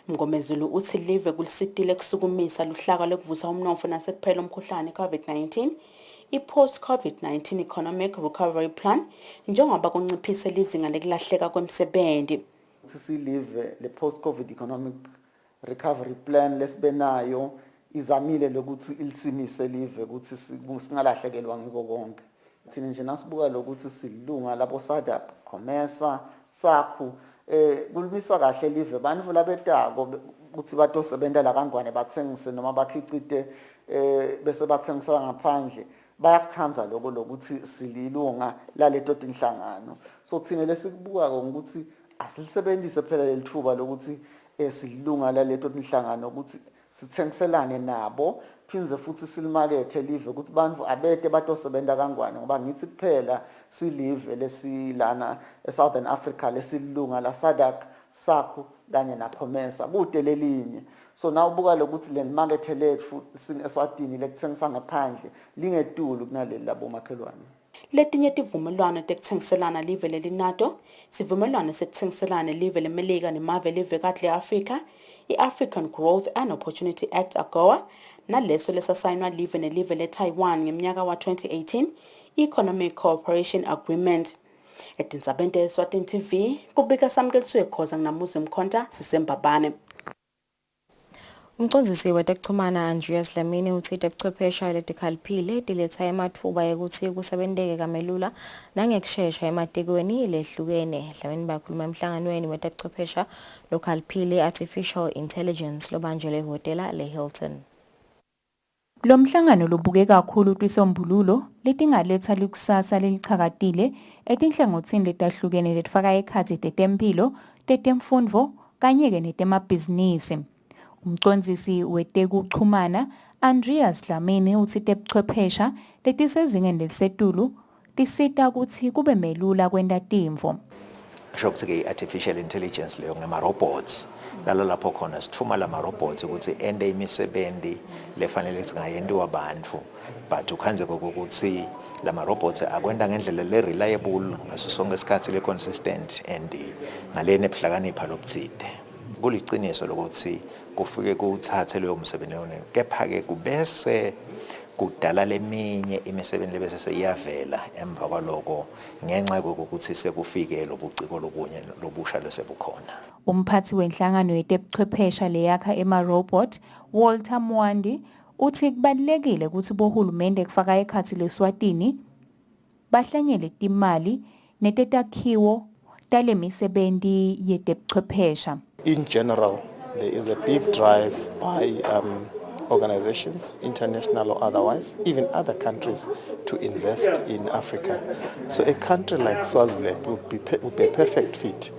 Mngomezulu uthi live kulisitile kusukumisa luhlaka lokuvusa umnotfo nasekuphela umkhuhlane COVID-19 i-post-COVID-19 economic recovery plan njengoba kunciphise lizinga lekulahleka kwemsebenzi. Silive le post-COVID economic recovery plan lesibenayo izamile lokuthi ilisimise live ukuthi singalahlekelwa ngiko konke. Thina nje nasibuka lokuthi silunga labo SADC, COMESA, SACU kulimiswa kahle live bantu labetako ukuthi batosebenta la kangwane bathengise noma bakhicite bese bathengisa ngaphandle bayakuthanza lokho lokuthi sililunga laleto tinhlangano. So thina lesikubuka ukuthi asilisebenzise phela lelithuba lokuthi sililunga laleto tinhlangano ukuthi sithengiselane nabo phinze futhi silimakethe live ukuthi bantu abete batosebenta kangwane ngoba ngithi kuphela silive lesilana eSouthern Africa lesilunga la SADC, SACU kanye na COMESA kude lelinye. So nawubuka lokuthi le market lethu singu-Eswatini lekuthengisa ngaphandle lingetulu kunaleli labomakhelwane. Letinye tivumelwano tekuthengiselana live lelinato sivumelwano sekuthengiselana live leMelika nemave livekati le-Afrika i-African Growth and Opportunity Act AGOA naleso lesasayinwa live nelive le-Taiwan ngeminyaka wa-2018 Economic Cooperation Agreement. Etindzabeni Eswatini TV kubika samkeliswe khoza nginamuzi Mkhonta sisembabane. Umcondzisi wetekuchumana Andreas Dlamini uthi tebuchwephesha letikhalphile tiletsa ematfuba ekuthi kusebenteke kamelula nangekushesha ematikweni lehlukene. Dlamini bakhuluma emhlanganweni wetekuchwephesha lokhalphile artificial intelligence lobanjelwe ehhotela leHilton. Lo mhlangano lobuke kakhulu twisombululo letingaletha likusasa lelichakatile etinhlangothini letahlukene letfaka ekhatsi tetempilo, tetemfundvo kanye-ke netemabhizinisi. Umcondzisi wetekuchumana Andreas Dlamini uthi tebuchwephesha letisezingeni lelisetulu tisita kutsi kube melula kwenta tintfo. Kusho ukuthi artificial intelligence leyo ngema-robots lapho khona sithuma lama-robots ukuthi ende imisebenzi lefanele singayentiwa abantu, but ukhanze kokuthi lama-robots akwenda ngendlela le-reliable ngaso sonke isikhathi le-consistent and ngaleni ebuhlakanipha lobutside. Kuliciniso lokuthi kufike kuthathe leyo msebenzi kepha-ke kubese kudala leminye imisebenzi lebese seyiyavela emva kwaloko ngenxa yokuthi sekufike lobuciko lobunye lobusha lesebukhona. Umphathi wenhlangano yetebuchwephesha leyakha ema-robot Walter Mwandi uthi kubalulekile ukuthi bohulumende kufaka ekhatsi leSwatini bahlanyele timali netetakhiwo tale misebenzi yetebuchwephesha. In general, there is a big drive by organizations, international or otherwise, even other countries, to invest in Africa. So a country like Swaziland would be a perfect fit.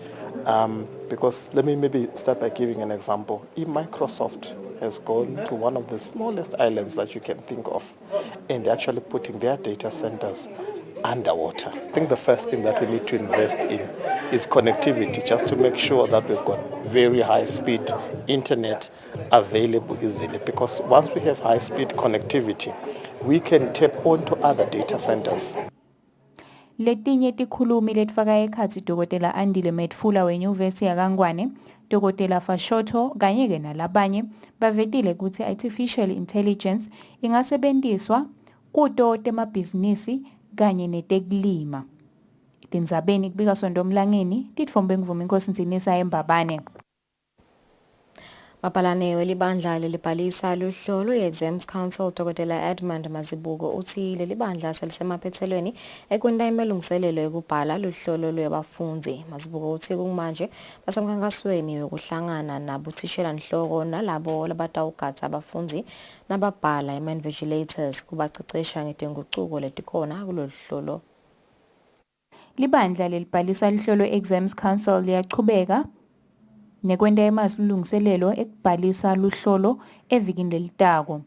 Because let me maybe start by giving an example. If Microsoft has gone to one of the smallest islands that you can think of, and they're actually putting their data centers underwater. I think the first thing that we need to invest in is connectivity, just to make sure that we've got very high-speed internet available easily. Because once we have high-speed connectivity, we can tap onto other data centers. Letinye tikhulumi letfaka ekhatsi Dr. Andile Medfula weNyuvesi yaKangwane, Dr. Fashoto kanye-ke nalabanye bavetile kutsi artificial intelligence ingasebentiswa kuto temabhizinisi kanye netekulima. Tindzabeni kubika Sonto Mlangeni titfombe ngivumi Nkosi Nsinisa embabane. Wapalane welibandla lelibhalisa luhlolo ye-Exams Council Dr. Edmund Mazibuko uthi leli bandla selisemaphethelweni ekwenta imelungiselelo ekubhala luhlolo lwabafundi. Mazibuko uthi kumanje basemkhankasweni wokuhlangana nabothishela nhloko nalabo labatawugada abafundi nababhala ama-invigilators kubacecesha ngetinguquko letikhona kulolu hlolo. Libandla lelibhalisa luhlolo Exams Council liyachubeka nekwenta emasilungiselelo ekubhalisa luhlolo evikini lelitako.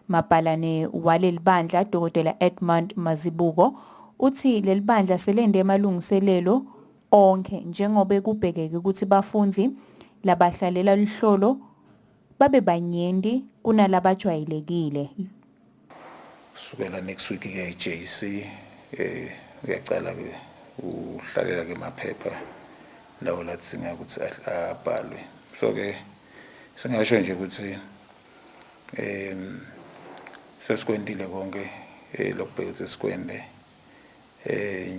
Mapalane walelibandla Dr. Edmund Mazibuko uthi lelibandla selende emalungiselelo onke njengoba kubhekeke ukuthi bafundi labahlalela luhlolo babe banyenti kunalabajwayelekile. Sukela next week ke JC uyacala ke uhlalela ke maphepha lawo latsinga ukuthi abhalwe. So ke singasho nje ukuthi sesikwendile konke lokubheka ukuthi sikwende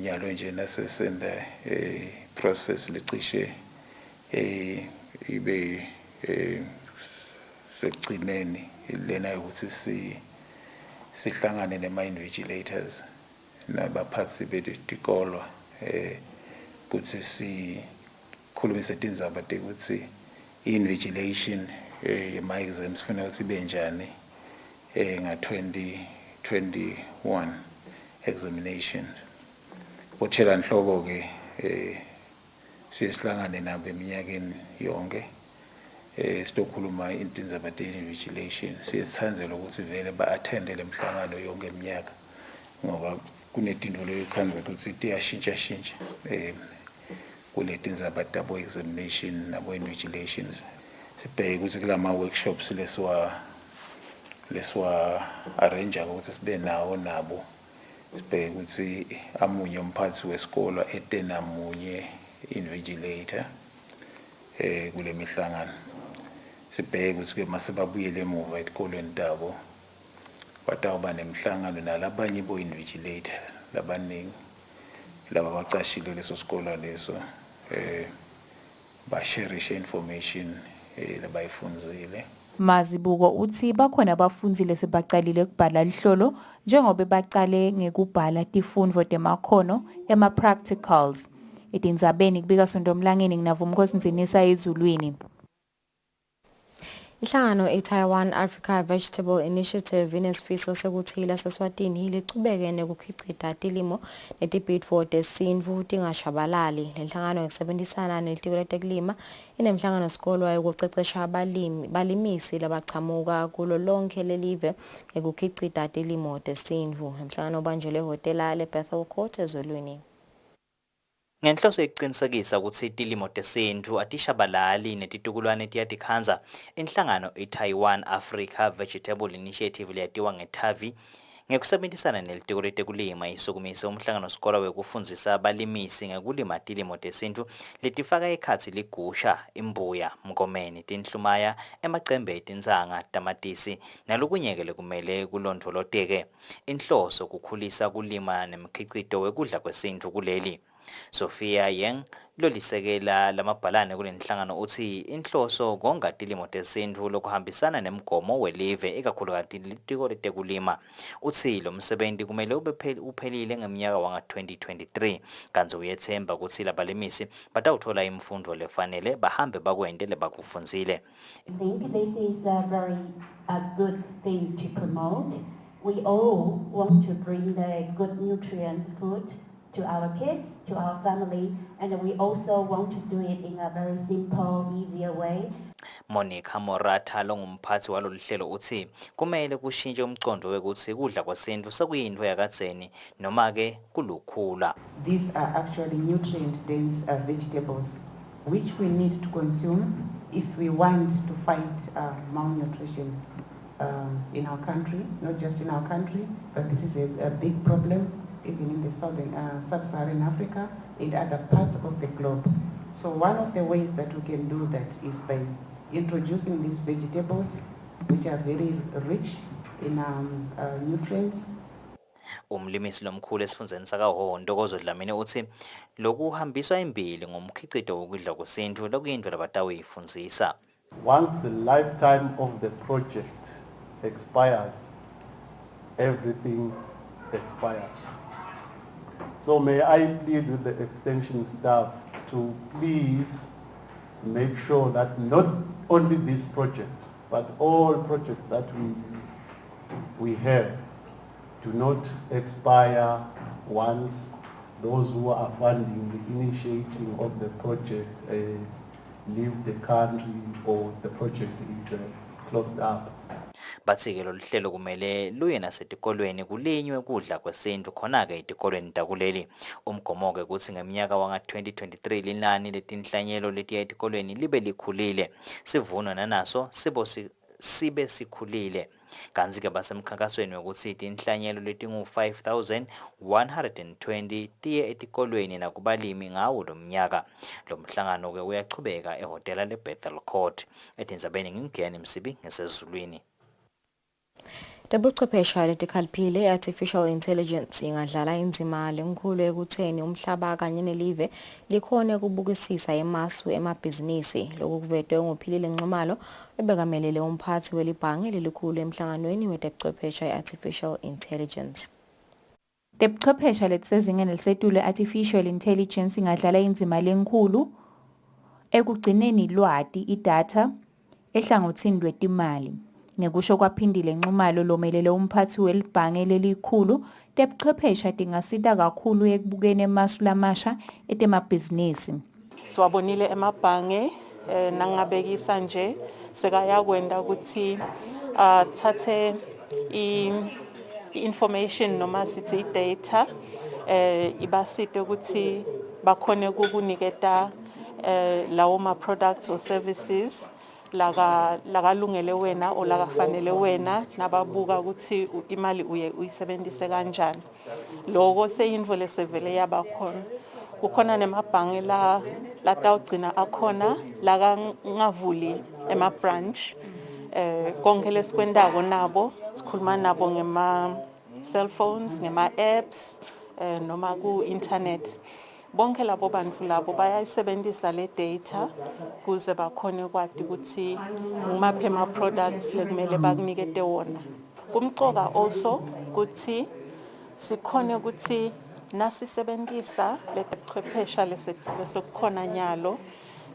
nyalo nje nasesenda process licishe ibe sekugcineni lena ukuthi sihlangane nema-invigilators nabaphathi betikolo ukuthi sikhulumise tindzaba tekuthi i-invigilation yema-exams kufanele ukuthi ibe njani nga-2021 examination. Bothela nhloko ke sihlangane nabo eminyakeni yonke sitokhuluma indzaba te-invigilation. Siyasithandzela ukuthi vele ba-attende le mhlangano yonke eminyaka ngoba kunetinto lekhanza ukuthi tiyashintsha kuleti ndzaba tabo examination nabo invigilations. Sibheke ukuthi kulama workshops leswa arrange ukuthi sibe nawo nabo. Sibheke ukuthi amunye umphathi wesikolo etena munye invigilator kule mihlangano. Sibheke ukuthi ke masebabuyele emuva esikolweni tabo batawuba nemhlangano nalabanye bo-invigilator labaningi laba bacashile leso sikolo leso basharishe information labayifundzile. Mazibuko uthi bakhona abafundi lesebaqalile ukubhala luhlolo njengoba baqale ngekubhala tifundvo temakhono ema-practicals. Etindzabeni kubika Sondomlangeni nginavumkhosi Nzinisa ezulwini. Inhlangano e-Taiwan Africa Vegetable Initiative inesifiso sekuthi Eswatini lichubeke nekukhicita tilimo netibhidvo tesintfu tingashabalali. Lenhlangano ngekusebenzisana nelitiko letekulima inemhlangano sikolwa yokucecesha balimisi labachamuka kulo lonke lelive ngekukhicita tilimo tesintfu. Emhlangano ubanjelwe ehhotela le-Bethel Court ezolweni. Ngenhloso yokuqinisekisa ukuthi itilimo tesintfu atishabalali netitukulwane tiyatikhanza, inhlangano i-Taiwan Africa Vegetable Initiative liyatiwa ngeTAVI ngekusebenzisana nelitiko letekulima isukumise umhlangano sikolwa wekufundzisa abalimisi ngekulima tilimo tesintfu letifaka ekhatsi ligusha, imbuya, mkomeni, tinhlumaya, emacembe, tintsanga, tamatisi nalokunyeke lekumele kulondvoloteke. Inhloso kukhulisa kulima nemkhicito wekudla kwesintfu kuleli. Sophia Yang lolisekela lamabhalane kulenhlangano uthi inhloso konga tilimo tesintfu lokuhambisana nemgomo welive ikakhulukazi litiko letekulima. Uthi lo msebenzi kumele uphelile ngeminyaka wanga-2023 kanti uyethemba ukuthi labalimisi batawuthola imfundo lefanele bahambe bakwente lebakufundzile. I think this is a very good thing to promote. We all want to bring the good nutrient food to our kids, to our family, and we also want to do it in a very simple, easier way. Monica Morata longumphathi waloluhlelo uthi kumele kushintshe umcondo wekuthi kudla kwesintfu sekuyintwe yakadzeni noma ke kulukhula. These are actually nutrient-dense vegetables which we need to consume if we want to fight malnutrition in our country, not just in our country, but this is a big problem even in the sub-Saharan Africa and other parts of the globe. So one of the ways that we can do that is by introducing these vegetables which are very rich in nutrients. Umlimisi lomkhulu esifundeni sakaHhohho Ntokozo Dlamini uthi lokuhambiswa imbili ngomkhicito wokudla kwesintfu lokuyintwe labatawuyifundzisa. Once the lifetime of the project expires, everything expires. So may I plead with the extension staff to please make sure that not only this project, but all projects that we have do not expire once those who are funding the initiating of the project leave the country or the project is closed up. Bathi-ke lolu hlelo kumele luye nasetikolweni kulinywe kudla kwesintu khona-ke etikolweni takuleli. Umgomo-ke kuthi ngeminyaka wanga-2023 linani letinhlanyelo letiya etikolweni libe likhulile, sivuno nanaso sibe sikhulile. Kanzi-ke basemkhankasweni wokuthi tinhlanyelo letingu-5,120 tiye etikolweni nakubalimi ngawo lo mnyaka. Lo mhlangano-ke uyachubeka ehhotela le-Bethel Court. Etindzabeni ngingiyani Msibi ngesezulwini. Lobuchwepheshe letikhalphile i-artificial intelligence ingadlala indima lenkulu ekutheni umhlaba kanye nelive likhone ukubukisisa emasu emabhizinisi. Lokhu kuvetwe nguPhilile Nxumalo obekamelele umphathi welibhange lelikhulu emhlanganweni wetebuchwepheshe i-artificial intelligence. Tebuchwepheshe letisezingeni elisetulu artificial intelligence ingadlala indima lenkulu ekugcineni lwati idata ehlangothini lwetimali. Ngekusho kwaPhindile Nxumalo lomelele umphathi welibhange lelikhulu, tebuchwepheshe tingasita kakhulu ekubukeni emasu lamasha etemabhizinisi. Siwabonile emabhange nangabekisa nje sekayakwenda ukuthi thathe information noma sithi data ibasite ukuthi bakhone ukukuniketa lawo ma products or services lakalungele wena o lakafanele wena nababuka ukuthi imali uyisebenzise kanjani. Lokho seyinto lesevele yabakhona. Kukhona nemabhange latawugcina akhona lakangavuli ema-branch. Konke lesikwendako nabo sikhuluma nabo ngema cellphones, ngema apps noma ku-internet. Bonke labo bantu labo bayayisebenzisa le data kuze bakhone kwati ukuthi ngumaphi ama-products lekumele bakunikete wona. Kumcoka also ukuthi sikhone ukuthi nasisebenzisa letebuchwepheshe lesekukhona nyalo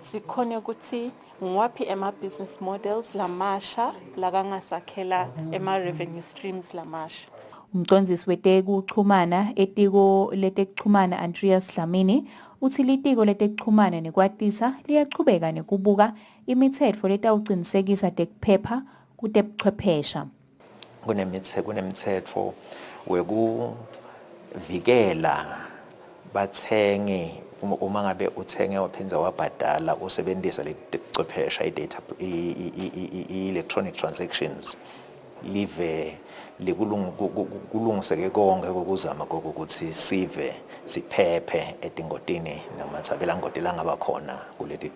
sikhone ukuthi ngwaphi ema-business models lamasha lakangasakhela ema-revenue streams lamasha. Umcondzisi wetekuchumana etiko letekuchumana Andreas Dlamini uthi litiko letekuchumana nekwatisa liyachubeka nekubuka imitsetfo letawucinisekisa tekuphepha kutebuchwepheshe. Kunemitsetfo wekuvikela bathengi uma ngabe uthenge waphinda wabhadala usebenzisa letebuchwepheshe i-data electronic transactions live likulungiseke konke kokuzama kokuthi sive siphephe etingotini namathabelangoti langaba khona kuleti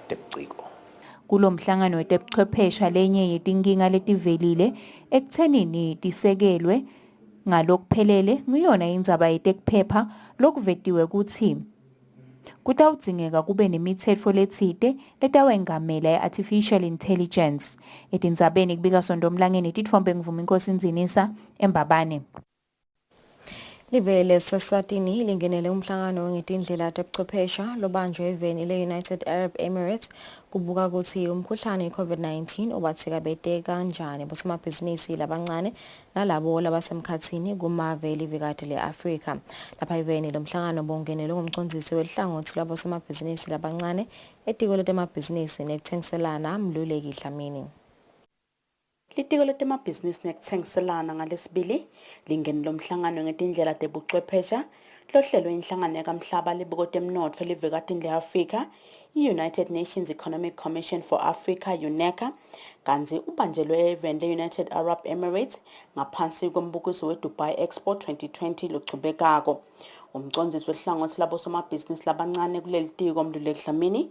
tebuciko. Kulomhlangano wetebuchwepheshe lenye yetinkinga letivelile ekuthenini tisekelwe ngalokuphelele ngiyona indzaba yetekuphepha lokuvetiwe ukuthi kutawudzingeka kube nemitsetfo letsite letawengamela ye-artificial intelligence. Etindzabeni kubika Sondomlangeni titfombe ngivuma Inkosi Nzinisa eMbabane. Live le-Eswatini lingenele umhlangano ngetindlela tebuchwepheshe lobanjwe eveni le-United Arab Emirates kubuka ukuthi umkhuhlane i-COVID-19 ubathikabete kanjani bosomabhizinisi labancane nalabo labasemkhatsini kumave elivekati le-Afrika. Lapha eveni lomhlangano bongenele ngumcondzisi welihlangothi lwabosomabhizinisi labancane etiko letemabhizinisi nekuthengiselana Mluleki Dlamini. Litiko letemabhizinisi nekuthengiselana ngalesibili lingeni lomhlangano ngetindlela tebuchwepheshe lohlelwe inhlangano yakamhlaba libuko temnotfo livekatini le-Afrika i-United Nations Economic Commission for Africa UNECA kanzi ubanjelwe event le-United Arab Emirates ngaphansi kombukiso we-Dubai Expo 2020 lochubekako. Umcondzisi wehlangothi labosomabhizinisi labancane kuleli tiko Mluleki Dlamini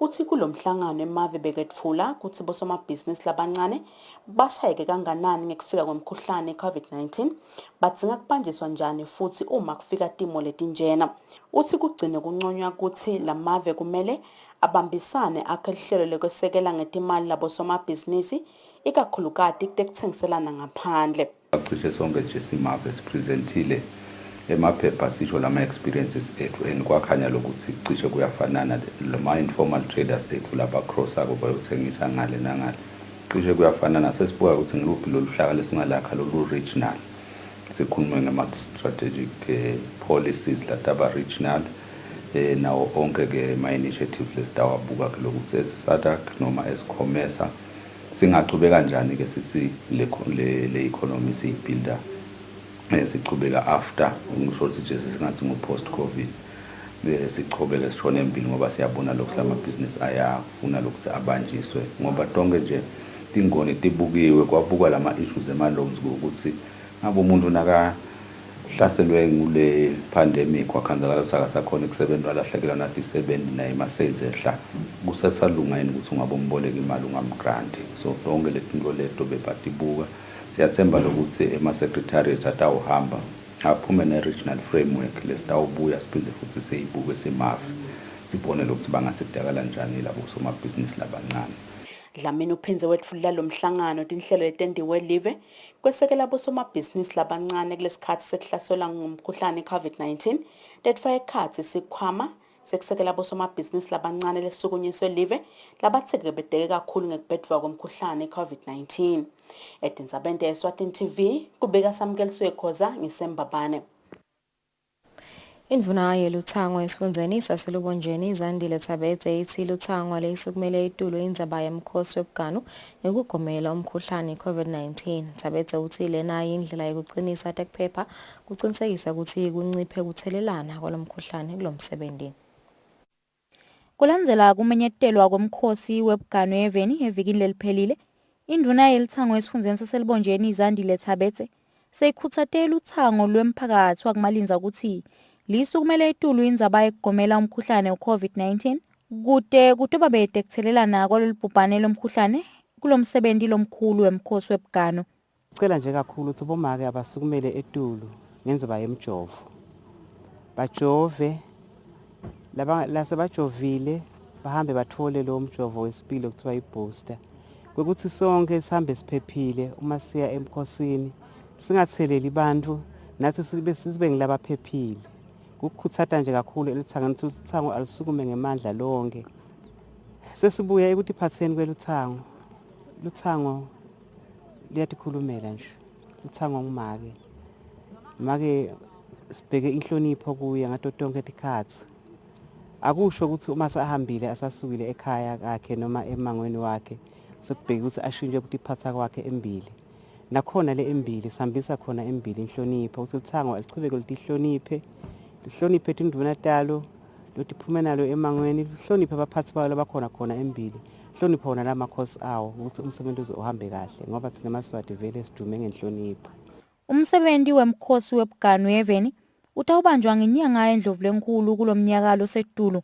uthi kulomhlangano emave beketfula kuthi bosomabhizinisi labancane bashayeke kanganani ngekufika kwemkhuhlane COVID-19 badzinga kubanjiswa njani futhi uma kufika timo letinjena. Uthi kugcine kunconywa ukuthi lamave kumele abambisane akhe lihlelo lokwesekela ngetimali labosomabhizinisi ikakhulukati tekuthengiselana ngaphandle. Cishe sonke nje simave sipresentile emaphepha sisho lama experiences ethu kwakhanya lokuthi cishe kuyafanana lama informal traders ethu laba cross-ako bayothengisa ngale nangale. Cishe kuyafanana sesibuka ukuthi ngiluphi lolu hlaka lesingalakha lolu regional. Sikhulume ngama-strategic policies lataba regional nawo onke ke ma-initiatives lesitawabuka ke lokuthi esi-SADC noma esi-COMESA singachube kanjani ke sithi le economy siyibuilda sichubeka after ngisho ukuthi singathi ngo-post covid sichubeke sishone embili ngoba siyabona lokhu lamabhizinisi ayafuna lokuthi abanjiswe ngoba tonke nje tingoni tibukiwe kwabuka lama-issues ema-loans ukuthi ngabe umuntu nakahlaselwe ngule pandemic wakhanzakala ukuthi akasakhona ukusebenza walahlekelwa nadisebenzi naye ma-sales ehla kusesalunga yini ukuthi ungabe umboleka imali ungamgranti. So tonke letinto leto bebatibuka siyathemba lokuthi ema-secretariat atawuhamba aphume ne-regional framework lesitawubuya siphinde futhi siyibuke simafi sibone lokuthi bangasidakala njani labo somabhizinisi labancane. Dlamini uphinze wetfulela lo mhlangano tinhlelo letendiwe live kwesekela bosomabhizinisi labancane kulesikhathi sekuhlaselwa ngumkhuhlane i-COVID-19 tetfake ekhatsi sikhwama sekusekela bosomabhizinisi labancane lesisukunyiswe live labatseke bedeke kakhulu ngekubhedvwa kwemkhuhlane i-COVID-19. Etindzabeni Eswatini TV kubika Samkeliswe Khoza ngisembabane. Indvuna yeluthango esifundeni saselubonjeni izandile Thabetse ithi luthango leyisukumele itulo indzaba yemkhosi webuganu ngekugomela umkhuhlane i-COVID-19. Thabetse uthi lena indlela yokuqinisa tekuphepha kuqinisekisa ukuthi kunciphe kuthelelana kwalomkhuhlane kulomsebenzi. Kulandzela kumenyetelwa kwemkhosi webuganu eveni evikini leliphelile, indvuna yeluthango esifundeni saselubonjeni izandile Thabetse seyikhutsatela uthango lwemphakathi wakumalinza ukuthi lisukumele itulu indzaba yekugomela umkhuhlane we-COVID-19 kude kutoba bete kuthelelana kwalolubhubhane lomkhuhlane kulomsebenzi lomkhulu wemkhosi webuganu. Cela nje kakhulu ukuthi bomake abasukumele etulu ngendzaba yemjovo. Bajove lasebajovile bahambe bathole lo mjovo wesibili okuthiwa ibooster. Kwekuthi sonke sihambe siphephile uma siya emkhosini singatheleli bantu nathi sibe ngilabaphephile. Kukhutsata nje kakhulu elithangeni ukuthi uthango alisukume ngemandla lonke. Sesibuya ukuthi phatheni kweluthango. Luthango liyatikhulumela nje. Luthango ngumake. Make sibheke inhlonipho kuye ngato tonke tikhathi. Akusho ukuthi uma sahambile asasukile ekhaya kakhe noma emangweni wakhe sokubheka ukuthi ashintshe ukutiphatha kwakhe embili. Nakhona le embili sihambisa khona embili inhlonipho ukuthi uthango alichubeke lutihloniphe. Lihloniphe tindvuna talo lotiphume nalo emangweni, lihloniphe abaphathi bawo labakhona khona embili, lihloniphe wona lamakhosi awo ukuthi umsebenzi uhambe kahle ngoba thina maSwati vele sidume ngenhlonipho. Umsebenzi wemkhosi webuganu eveni utawubanjwa ngenyanga yeNdlovulenkulu kulomnyaka osetulo.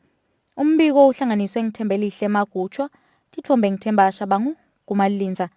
Umbiko uhlanganiswe ngithembelihle Magutshwa, tithombe ngithemba Shabangu kumalinza.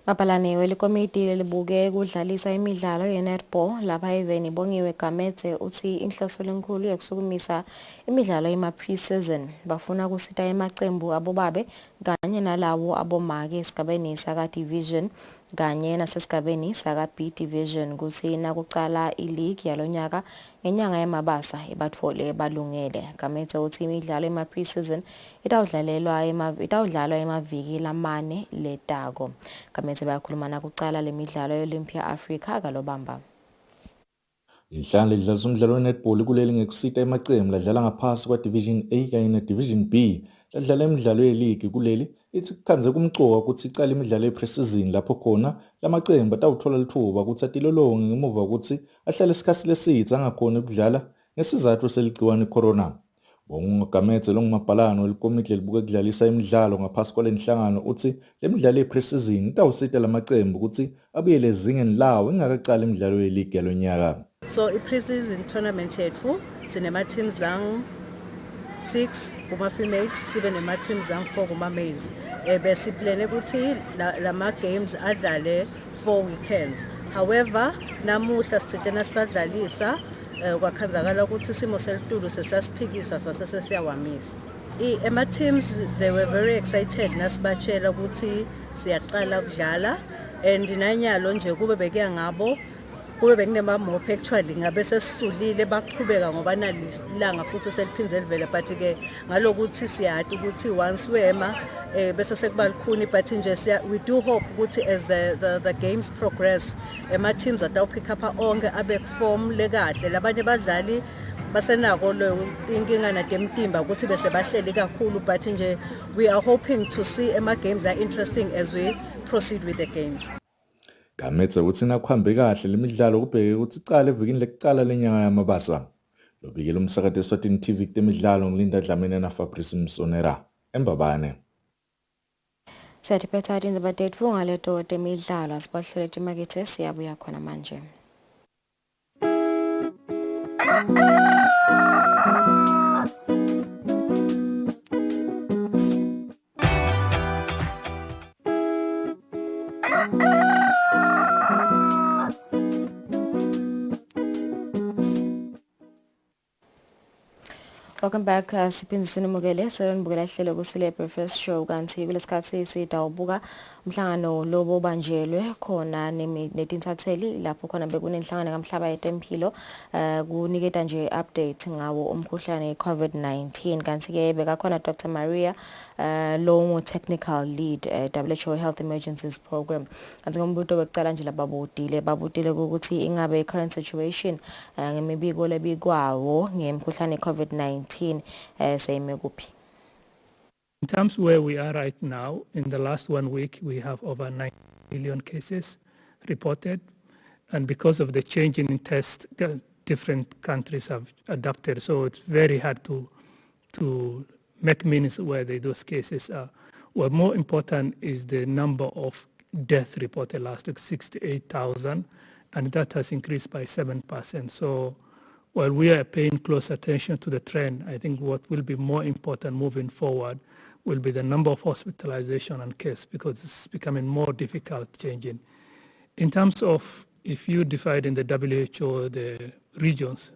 Mapalane welikomiti lelibuke kudlalisa imidlalo ye-netball lapha eveni bongiwe Gametse uthi inhloso lenkulu yokusukumisa imidlalo yema-pre-season bafuna kusita emacembu abobabe kanye nalawo abomake esigabeni saka-division kanye nasesigabeni saka-B division kuthi nakucala i-league yalonyaka ngenyanga yamabasa ebatfole balungele. Gametse uthi imidlalo yema-pre-season itawudlalwa emaviki lamane letako. Gametse bayakhuluma nakucala lemidlalo ye-Olympia Africa kalobamba. Inhlangano lidlalisa umdlalo we-netball kuleli ngekusita emacembu ladlala ngaphasi kwa-Division A kanye ne-Division B ladlala imidlalo ye-league kuleli ithi kukhanze kumcoka ukuthi icala imidlalo ye-pre-season lapho khona lamacembu atawuthola lithuba ukuthi atilolonge ngemuva ukuthi ahlale isikhathi lesithe angakhona ukudlala ngesizathu seligciwane i-corona. Bongametse longumabhalano welikomiti lelibuke kudlalisa imidlalo ngaphasi kwale nhlangano uthi le midlalo ye-pre-season itawusita lamacembu ukuthi abuyele ezingeni lawo ingakacala imidlalo ye-league yalonyaka. So i-pre-season tournament yethu sinema teams 6 kuma-females sibe nema-teams lang-4 kuma-males. Besiplane ukuthi lama-games adlale 4 weekends. However, namuhla sithethena sisadlalisa kwakhanzakala ukuthi isimo selitulu sesasiphikisa sasesiyawamisa. Ema-teams, they were very excited nasibatshela ukuthi siyaqala ukudlala and nanyalo nje kube bekuya ngabo kube bekunema-mop actually ngabe sesisulile baqhubeka ngoba nalilanga futhi seliphinze livele but-ke ngalokuthi siyati ukuthi once wema bese sekuba lukhuni but nje we do hope ukuthi as the games progress ema-teams atawupick up onke abe kuform lekahle labanye badlali basenako lo inkinga natemtimba ukuthi bese bahleli kakhulu but nje we are hoping to see ema-games are interesting as we proceed with the games. Kametse ukuthi nakuhambe kahle lemidlalo kubheke ukuthi icala evikini lekucala lenyanga yamabasa. Lobikela umsakazo Eswatini TV kutemidlalo ngilinda Dlamini na Fabrice Msonera eMbabane. Siyatiphetha indaba tethu ngaleto temidlalo asibahlole timakethe siyabuya khona manje. Welcome back. Siphinde sinimukele sonibukela ihlelo Kusile Breakfast Show kanti kulesikhathi sidawubuka umhlangano lobo obanjelwe khona netintatheli lapho khona bekunenhlangano kamhlaba yetempilo kuniketa nje update ngawo umkhuhlane COVID-19 kanti ke bekakhona Dr. Maria Longo technical lead WHO Health Emergencies Program kanti ngombuto bekucala nje babudile ukuthi ingabe current situation ngemibiko lebikwawo ngemkhuhlane COVID-19 sayime kuphi. In terms where we are right now, in the last 1 week, we have over 9 million cases reported. And because of the change in test, different countries have adapted. So it's very hard to make means where those cases are. What more important is the number of deaths reported last week, 68,000, and that has increased by 7%. So while we are paying close attention to the trend, I think what will be more important moving forward will be the number of hospitalization and cases, because it's becoming more difficult changing. In terms of if you divide in the WHO the regions,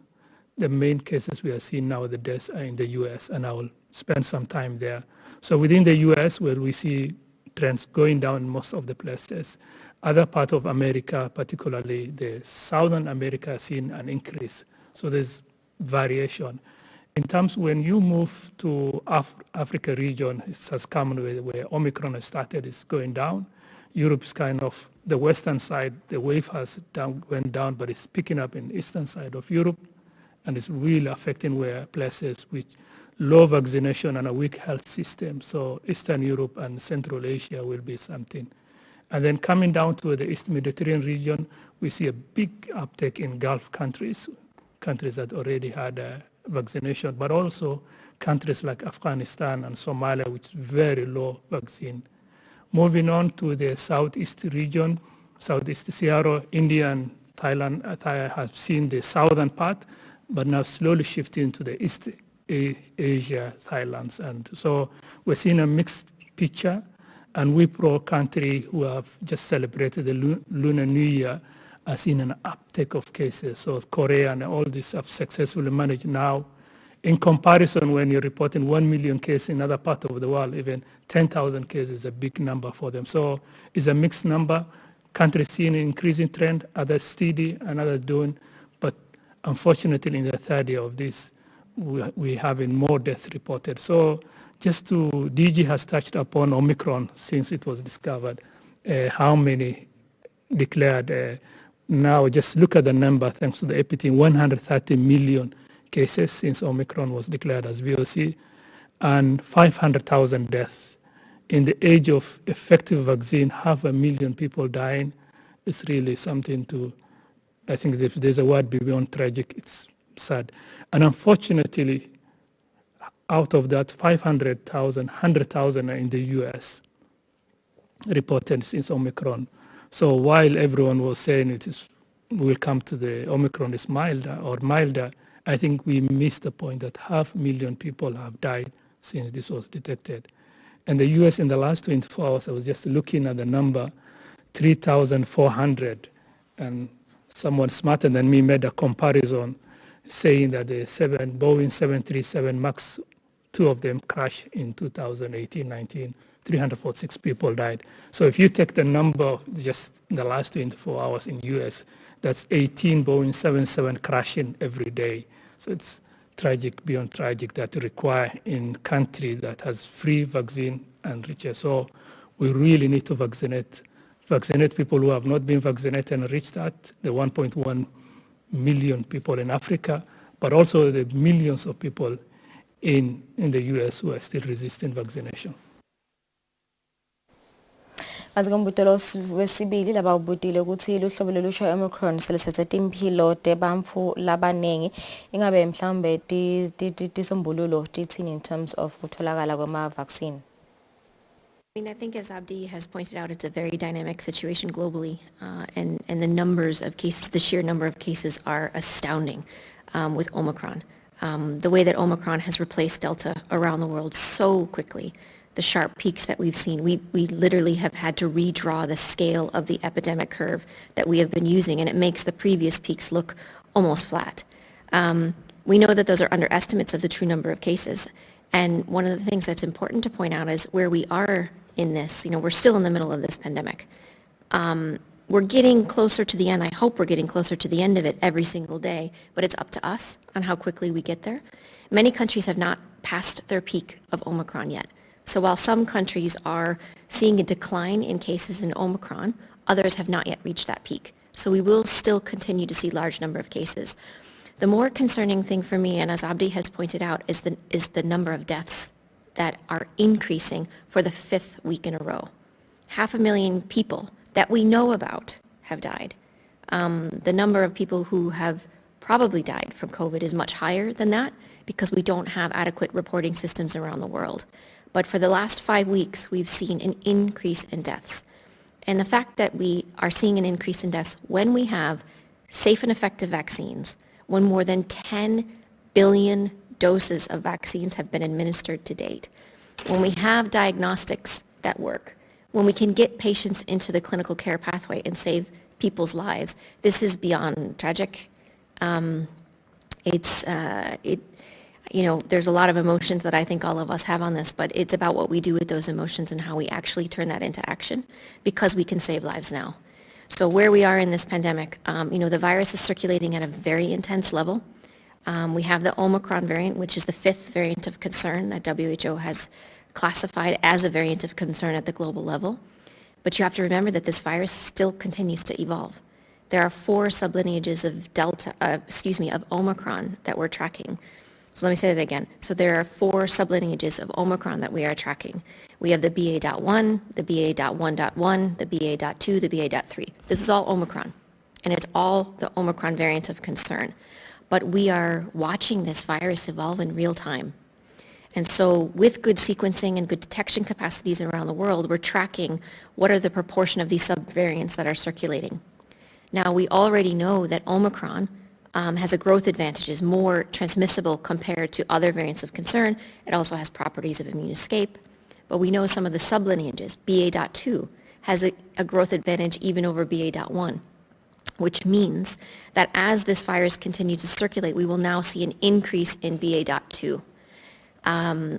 the main cases we are seeing now, the deaths are in the US, and I will spend some time there. So within the US, where we see trends going down in most of the places, other parts of America, particularly the Southern America, are seeing an increase. So there's variation. In terms when you move to Africa region, it has come where Omicron has started, it's going down. Europe is kind of the western side, the wave has went down, but it's picking up in the eastern side of Europe, and it's really affecting where places with low vaccination and a weak health system. So Eastern Europe and Central Asia will be something. And then coming down to the East Mediterranean region, we see a big uptake in Gulf countries that already had vaccination, but also countries like Afghanistan and Somalia, with very low vaccine. Moving on to the Southeast region, Southeast Sierra, India and Thailand have seen the southern part, but now slowly shifting to the East Asia, Thailand. And so we're seeing a mixed picture, and we country who have just celebrated the Lunar New Year are seeing an uptake of cases. So Korea and all this have successfully managed now. In comparison, when you're reporting 1 million cases in other parts of the world, even 10,000 cases is a big number for them. So it's a mixed number. Countries seeing an increasing trend, others steady and others doing. But unfortunately, in the third year of this, we having more deaths reported. So just DG has touched upon Omicron since it was discovered, how many declared. Now just look at the number, thanks to the EPT, 130 million cases since Omicron was declared as VOC, and 500,000 deaths. In the age of effective vaccine, 500,000 people dying is really something to, I think if there's a word beyond tragic, it's sad. And unfortunately, out of that 500,000, 100,000 are in the US reported since Omicron. So while everyone was saying it is we'll come to the Omicron is milder or milder, I think we missed the point that 500,000 people have died since this was detected. And the US in the last 24 hours, I was just looking at the number, 3,400. And someone smarter than me made a comparison saying that the Boeing 737 MAX, two of them crashed in 2018-19. 346 people died. So if you take the number just in the last 24 hours in US, that's 18 Boeing 77 crashing every day. So it's tragic beyond tragic that require in country that has free vaccine and richer. So we really need to vaccinate people who have not been vaccinated and reach that, the 1.1 million people in Africa, but also the millions of people in the US who are still resisting vaccination. Azikumbutelo wesibili laba ubutile ukuthi luhlobo lolusha Omicron selithethe impilo tebantfu labanengi ingabe mhlambe tisombululo tithini in terms of kutholakala kwama vaccine. I mean, I think as Abdi has pointed out, it's a very dynamic situation globally, and the numbers of cases, the sheer number of cases are astounding with Omicron. The way that Omicron has replaced Delta around the world so quickly, the sharp peaks that we've seen, we literally have had to redraw the scale of the epidemic curve that we have been using, and it makes the previous peaks look almost flat. We know that those are underestimates of the true number of cases. And one of the things that's important to point out is where we are in this, we're still in the middle of this pandemic. We're getting closer to the end. I hope we're getting closer to the end of it every single day, but it's up to us on how quickly we get there. Many countries have not passed their peak of Omicron yet. So while some countries are seeing a decline in cases in Omicron, others have not yet reached that peak. So we will still continue to see large number of cases. The more concerning thing for me, and as Abdi has pointed out, is the number of deaths that are increasing for the 5th week in a row. 500,000 people that we know about have died. The number of people who have probably died from COVID is much higher than that because we don't have adequate reporting systems around the world. But for the last 5 weeks, we've seen an increase in deaths. And the fact that we are seeing an increase in deaths when we have safe and effective vaccines, when more than 10 billion doses of vaccines have been administered to date, when we have diagnostics that work, when we can get patients into the clinical care pathway and save people's lives, this is beyond tragic. There's a lot of emotions that I think all of us have on this, but it's about what we do with those emotions and how we actually turn that into action because we can save lives now. So where we are in this pandemic, the virus is circulating at a very intense level. We have the Omicron variant, which is the 5th variant of concern that WHO has classified as a variant of concern at the global level. But you have to remember that this virus still continues to evolve. There are 4 sublineages of Omicron that we're tracking. So let me say that again. So there are 4 sublineages of Omicron that we are tracking. We have the BA.1, the BA.1.1, the BA.2, the BA.3. This is all Omicron, and it's all the Omicron variant of concern. But we are watching this virus evolve in real time. And so with good sequencing and good detection capacities around the world, we're tracking what are the proportion of these subvariants that are circulating. Now, we already know that Omicron has a growth advantage, is more transmissible compared to other variants of concern. It also has properties of immune escape. But we know some of the sublineages, BA.2, has a growth advantage even over BA.1, which means that as this virus continues to circulate, we will now see an increase in BA.2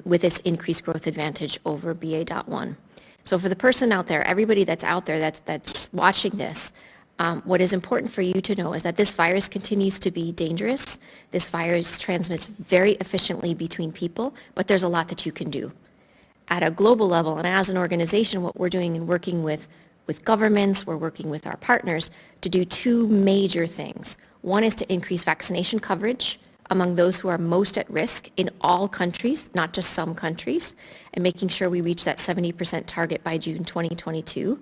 with its increased growth advantage over BA.1. So for the person out there, everybody that's out there that's watching this, what is important for you to know is that this virus continues to be dangerous. This virus transmits very efficiently between people, but there's a lot that you can do. At a global level, and as an organization, what we're doing and working with governments, we're working with our partners to do 2 major things. One is to increase vaccination coverage among those who are most at risk in all countries, not just some countries, and making sure we reach that 70% target by June 2022.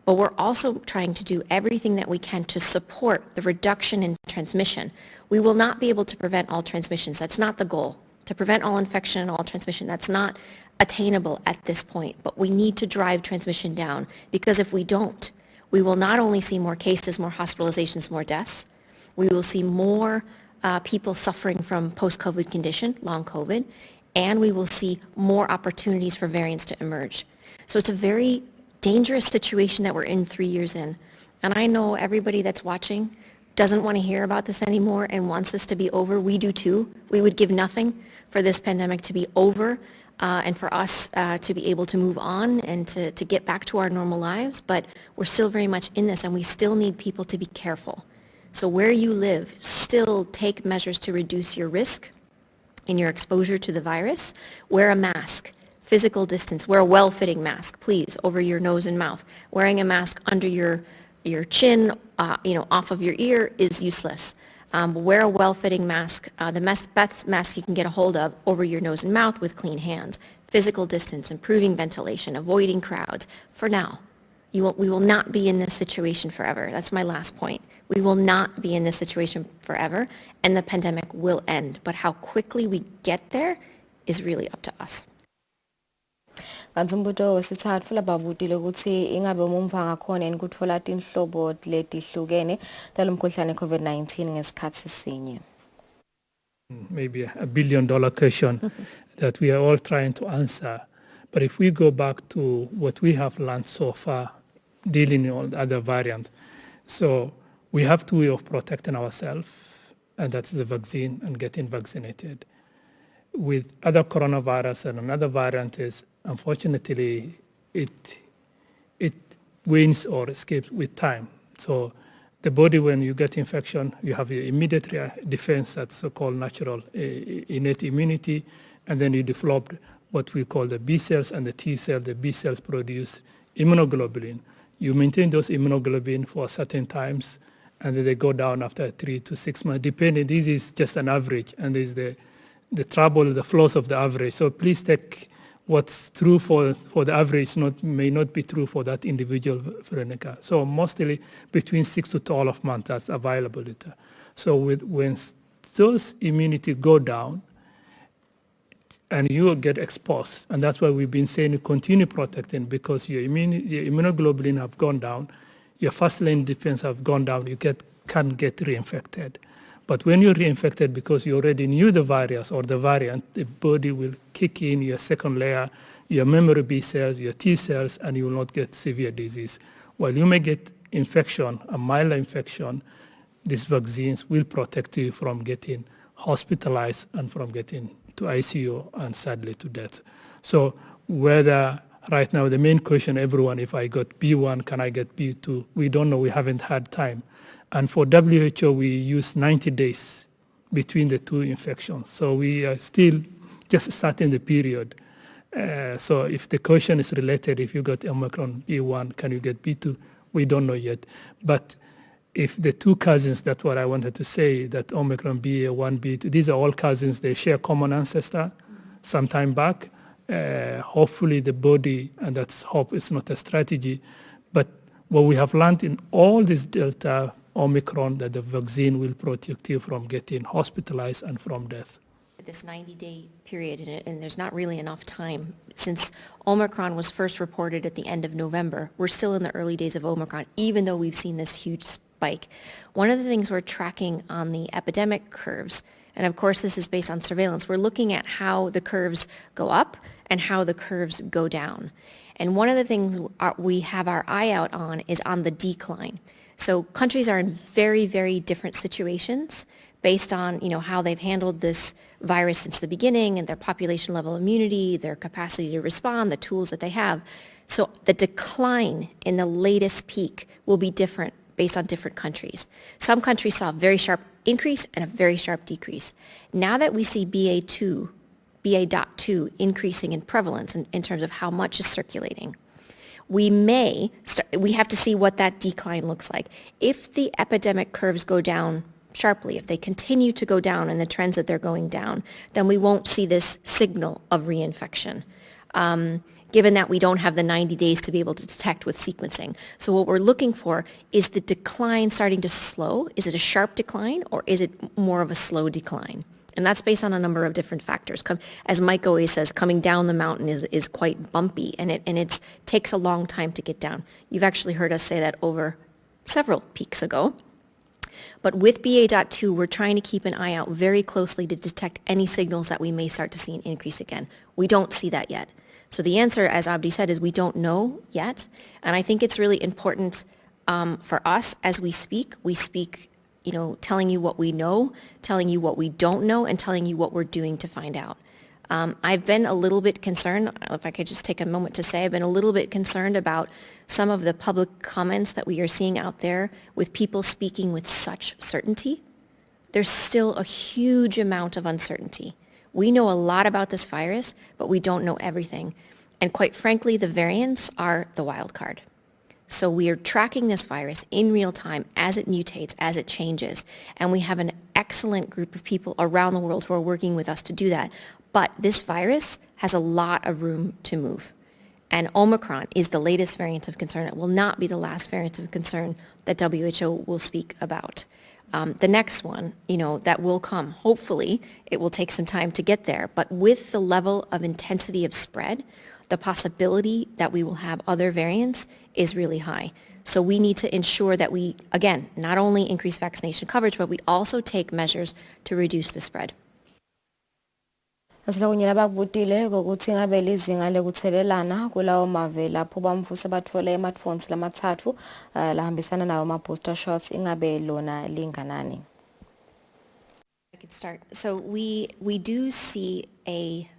But we're also trying to do everything that we can to support the reduction in transmission. We will not be able to prevent all transmissions. That's not the goal. To prevent all infection and all transmission, that's not attainable at this point. But we need to drive transmission down because if we don't, we will not only see more cases, more hospitalizations, more deaths, we will see more people suffering from post-COVID condition, long COVID, and we will see more opportunities for variants to emerge. So it's a very dangerous situation that we're in 3 years in. And I know everybody that's watching doesn't want to hear about this anymore and wants this to be over. We do too. We would give nothing for this pandemic to be over and for us to be able to move on and to get back to our normal lives. But we're still very much in this, and we still need people to be careful. So where you live, still take measures to reduce your risk in your exposure to the virus. Wear a mask, physical distance, wear a well-fitting mask, please, over your nose and mouth. Wearing a mask under your chin, off of your ear is useless. Wear a well-fitting mask, the best mask you can get a hold of over your nose and mouth with clean hands. Physical distance, improving ventilation, avoiding crowds. For now, we will not be in this situation forever. That's my last point. We will not be in this situation forever, and the pandemic will end. But how quickly we get there is really up to us. Kanti umbuto wesithathu lababutile ukuthi ingabe umumva ngakhona yini ukutfola tinhlobo letihlukene talomkhuhlane COVID-19 ngesikhathi sinye. Maybe $1 billion question that we are all trying to answer. But if we go back to what we have learned so far dealing with all the other variants, so we have two ways of protecting ourselves, and that's the vaccine and getting vaccinated. With other coronavirus and another variant is, unfortunately, it wanes or escapes with time. So the body, when you get infection, you have your immediate defense, that's so-called natural innate immunity, and then you develop what we call the B cells and the T cells. The B cells produce immunoglobulin. You maintain those immunoglobulin for certain times, and then they go down after 3 to 6 months, depending. This is just an average, and there's the trouble, the flaws of the average. So please take what's true for the average may not be true for that individual Veronica. So mostly between 6 to 12 months that's available. So when those immunity go down and you will get exposed, and that's why we've been saying you continue protecting, because your immunoglobulin have gone down, your first line defense have gone down, you can't get reinfected. But when you're reinfected, because you already knew the virus or the variant, the body will kick in your second layer, your memory B cells, your T cells, and you will not get severe disease. While you may get infection, a mild infection, these vaccines will protect you from getting hospitalized and from getting to ICU and sadly to death. So whether right now the main question, everyone, if I got B1, can I get B2? We don't know, we haven't had time. And for WHO, we use 90 days between the two infections. So we are still just starting the period. So if the question is related, if you got Omicron B1, can you get B2? We don't know yet. But if the two cousins, that's what I wanted to say, that Omicron BA1, B2, these are all cousins, they share common ancestor some time back. Hopefully the body, and that's hope, is not a strategy, but what we have learned in all this Delta, Omicron, that the vaccine will protect you from getting hospitalized and from death. This 90-day period, and there's not really enough time. Since Omicron was first reported at the end of November, we're still in the early days of Omicron, even though we've seen this huge spike. One of the things we're tracking on the epidemic curves, and of course this is based on surveillance, we're looking at how the curves go up and how the curves go down. And one of the things we have our eye out on is on the decline. So countries are in very, very different situations based on, how they've handled this virus since the beginning and their population level immunity, their capacity to respond, the tools that they have. So the decline in the latest peak will be different based on different countries. Some countries saw a very sharp increase and a very sharp decrease. Now that we see BA.2 increasing in prevalence in terms of how much is circulating, we have to see what that decline looks like. If the epidemic curves go down sharply, if they continue to go down in the trends that they're going down, then we won't see this signal of reinfection, given that we don't have the 90 days to be able to detect with sequencing. So what we're looking for is the decline starting to slow. Is it a sharp decline or is it more of a slow decline? And that's based on a number of different factors. As Mike always says, coming down the mountain is quite bumpy, and it takes a long time to get down. You've actually heard us say that over several peaks ago. But with BA.2, we're trying to keep an eye out very closely to detect any signals that we may start to see an increase again. We don't see that yet. So the answer, as Abdi said, is we don't know yet. And I think it's really important for us as we speak, telling you what we know, telling you what we don't know, and telling you what we're doing to find out. I've been a little bit concerned, if I could just take a moment to say, I've been a little bit concerned about some of the public comments that we are seeing out there with people speaking with such certainty. There's still a huge amount of uncertainty. We know a lot about this virus, but we don't know everything. And quite frankly, the variants are the wild card. So we are tracking this virus in real time as it mutates, as it changes. And we have an excellent group of people around the world who are working with us to do that. But this virus has a lot of room to move. And Omicron is the latest variant of concern. It will not be the last variant of concern that WHO will speak about. The next one, that will come. Hopefully, it will take some time to get there. But with the level of intensity of spread, the possibility that we will have other variants is really high. So we need to ensure that we, again, not only increase vaccination coverage, but we also take measures to reduce the spread. Asilawunyela bakubutile ukuthi ngabe lizinga lekuthelelana kulawo mave lapho bamvusa bathole ama-smartphones lamathathu lahambisana nawo ama-booster shots ingabe lona linganani. I could start. So we do see a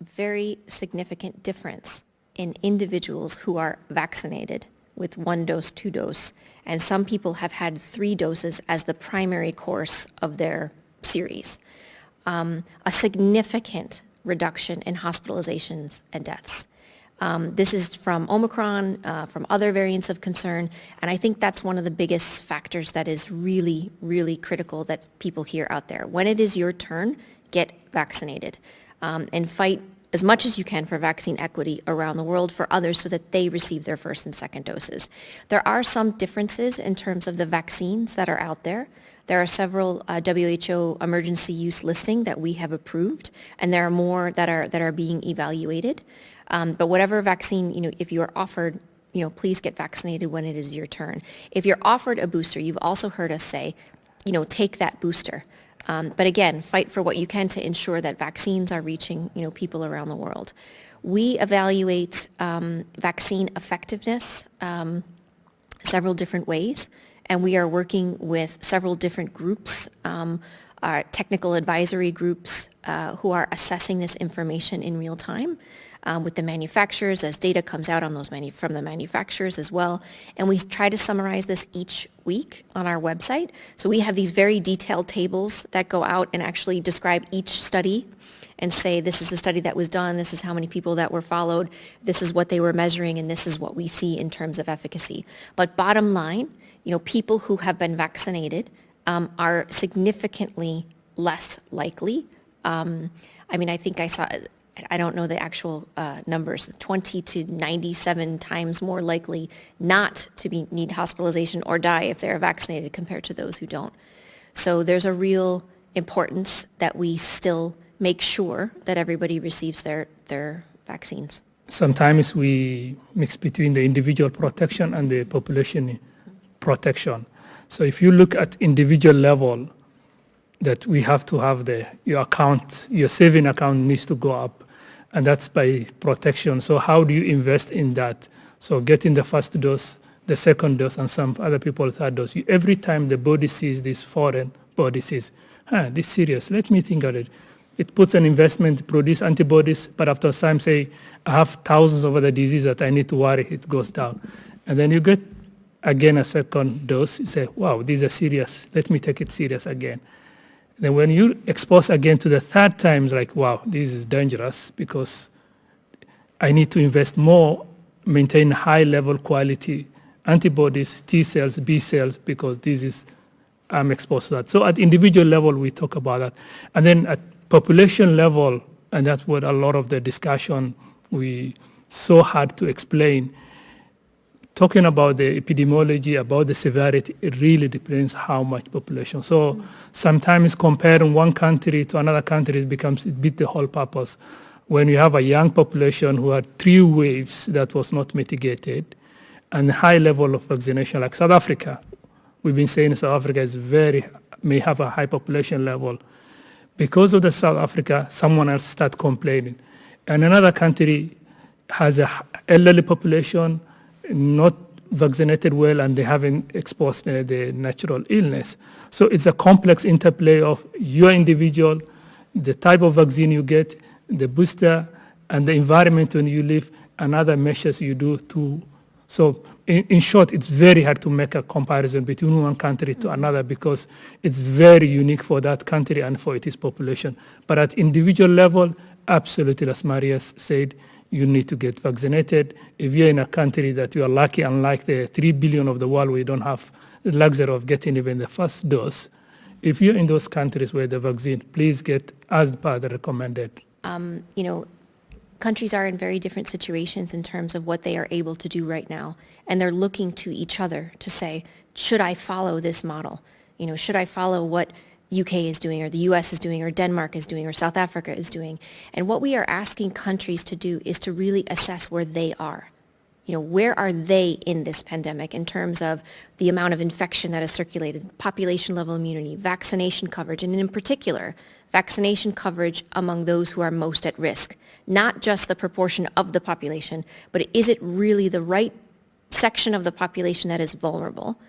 very significant difference in individuals who are vaccinated with 1 dose, 2 dose, and some people have had 3 doses as the primary course of their series. A significant reduction in hospitalizations and deaths. This is from Omicron, from other variants of concern, and I think that's one of the biggest factors that is really, really critical that people hear out there. When it is your turn, get vaccinated and fight as much as you can for vaccine equity around the world for others so that they receive their first and second doses. There are some differences in terms of the vaccines that are out there. There are several WHO emergency use listing that we have approved, and there are more that are being evaluated. But whatever vaccine, if you are offered, please get vaccinated when it is your turn. If you're offered a booster, you've also heard us say, take that booster. But again, fight for what you can to ensure that vaccines are reaching, people around the world. We evaluate vaccine effectiveness several different ways, and we are working with several different groups, our technical advisory groups who are assessing this information in real time with the manufacturers as data comes out on those from the manufacturers as well. And we try to summarize this each week on our website. So we have these very detailed tables that go out and actually describe each study and say, this is the study that was done, this is how many people that were followed, this is what they were measuring, and this is what we see in terms of efficacy. But bottom line, people who have been vaccinated are significantly less likely. I think I saw, I don't know the actual numbers, 20 to 97 times more likely not to need hospitalization or die if they're vaccinated compared to those who don't. So there's a real importance that we still make sure that everybody receives their vaccines. Sometimes we mix between the individual protection and the population protection. So if you look at individual level, that we have to have your saving account needs to go up, and that's by protection. So how do you invest in that? So getting the first dose, the second dose, and some other people third dose. Every time the body sees this foreign body says, this is serious, let me think of it. It puts an investment, produce antibodies, but after time say, I have thousands of other diseases that I need to worry, it goes down. And then you get again a second dose, you say, wow, these are serious, let me take it serious again. Then when you expose again to the third time, it's like, wow, this is dangerous because I need to invest more, maintain high level quality antibodies, T cells, B cells, because I'm exposed to that. So at individual level, we talk about that. And then at population level, and that's what a lot of the discussion we so hard to explain, talking about the epidemiology, about the severity, it really depends how much population. So sometimes comparing one country to another country it beat the whole purpose. When you have a young population who had 3 waves that was not mitigated, and high level of vaccination like South Africa, we've been saying South Africa may have a high population level. Because of the South Africa, someone else start complaining. And another country has a elderly population, not vaccinated well, and they haven't exposed the natural illness. So it's a complex interplay of your individual, the type of vaccine you get, the booster, and the environment when you live, and other measures you do to. So in short, it's very hard to make a comparison between one country to another because it's very unique for that country and for its population. But at individual level, absolutely, as Maria said, you need to get vaccinated. If you're in a country that you are lucky, unlike the 3 billion of the world, we don't have the luxury of getting even the first dose. If you're in those countries where the vaccine, please get as per the recommended. Countries are in very different situations in terms of what they are able to do right now. And they're looking to each other to say, should I follow this model? Should I follow what UK is doing or the US is doing or Denmark is doing or South Africa is doing? And what we are asking countries to do is to really assess where they are. Where are they in this pandemic in terms of the amount of infection that has circulated, population level immunity, vaccination coverage, and in particular, vaccination coverage among those who are most at risk. Not just the proportion of the population, but is it really the right section of the population that is vulnerable?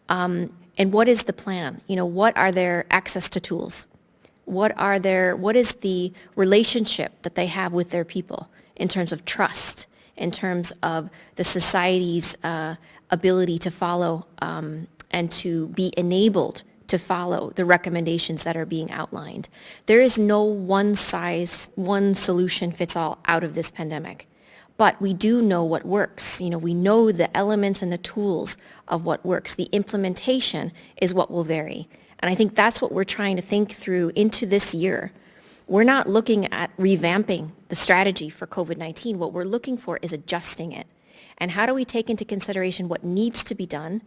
And what is the plan? What are their access to tools? What is the relationship that they have with their people in terms of trust, in terms of the society's ability to follow and to be enabled to follow the recommendations that are being outlined. There is no one solution fits all out of this pandemic. But we do know what works. We know the elements and the tools of what works. The implementation is what will vary. And I think that's what we're trying to think through into this year. We're not looking at revamping the strategy for COVID-19. What we're looking for is adjusting it. And how do we take into consideration what needs to be done,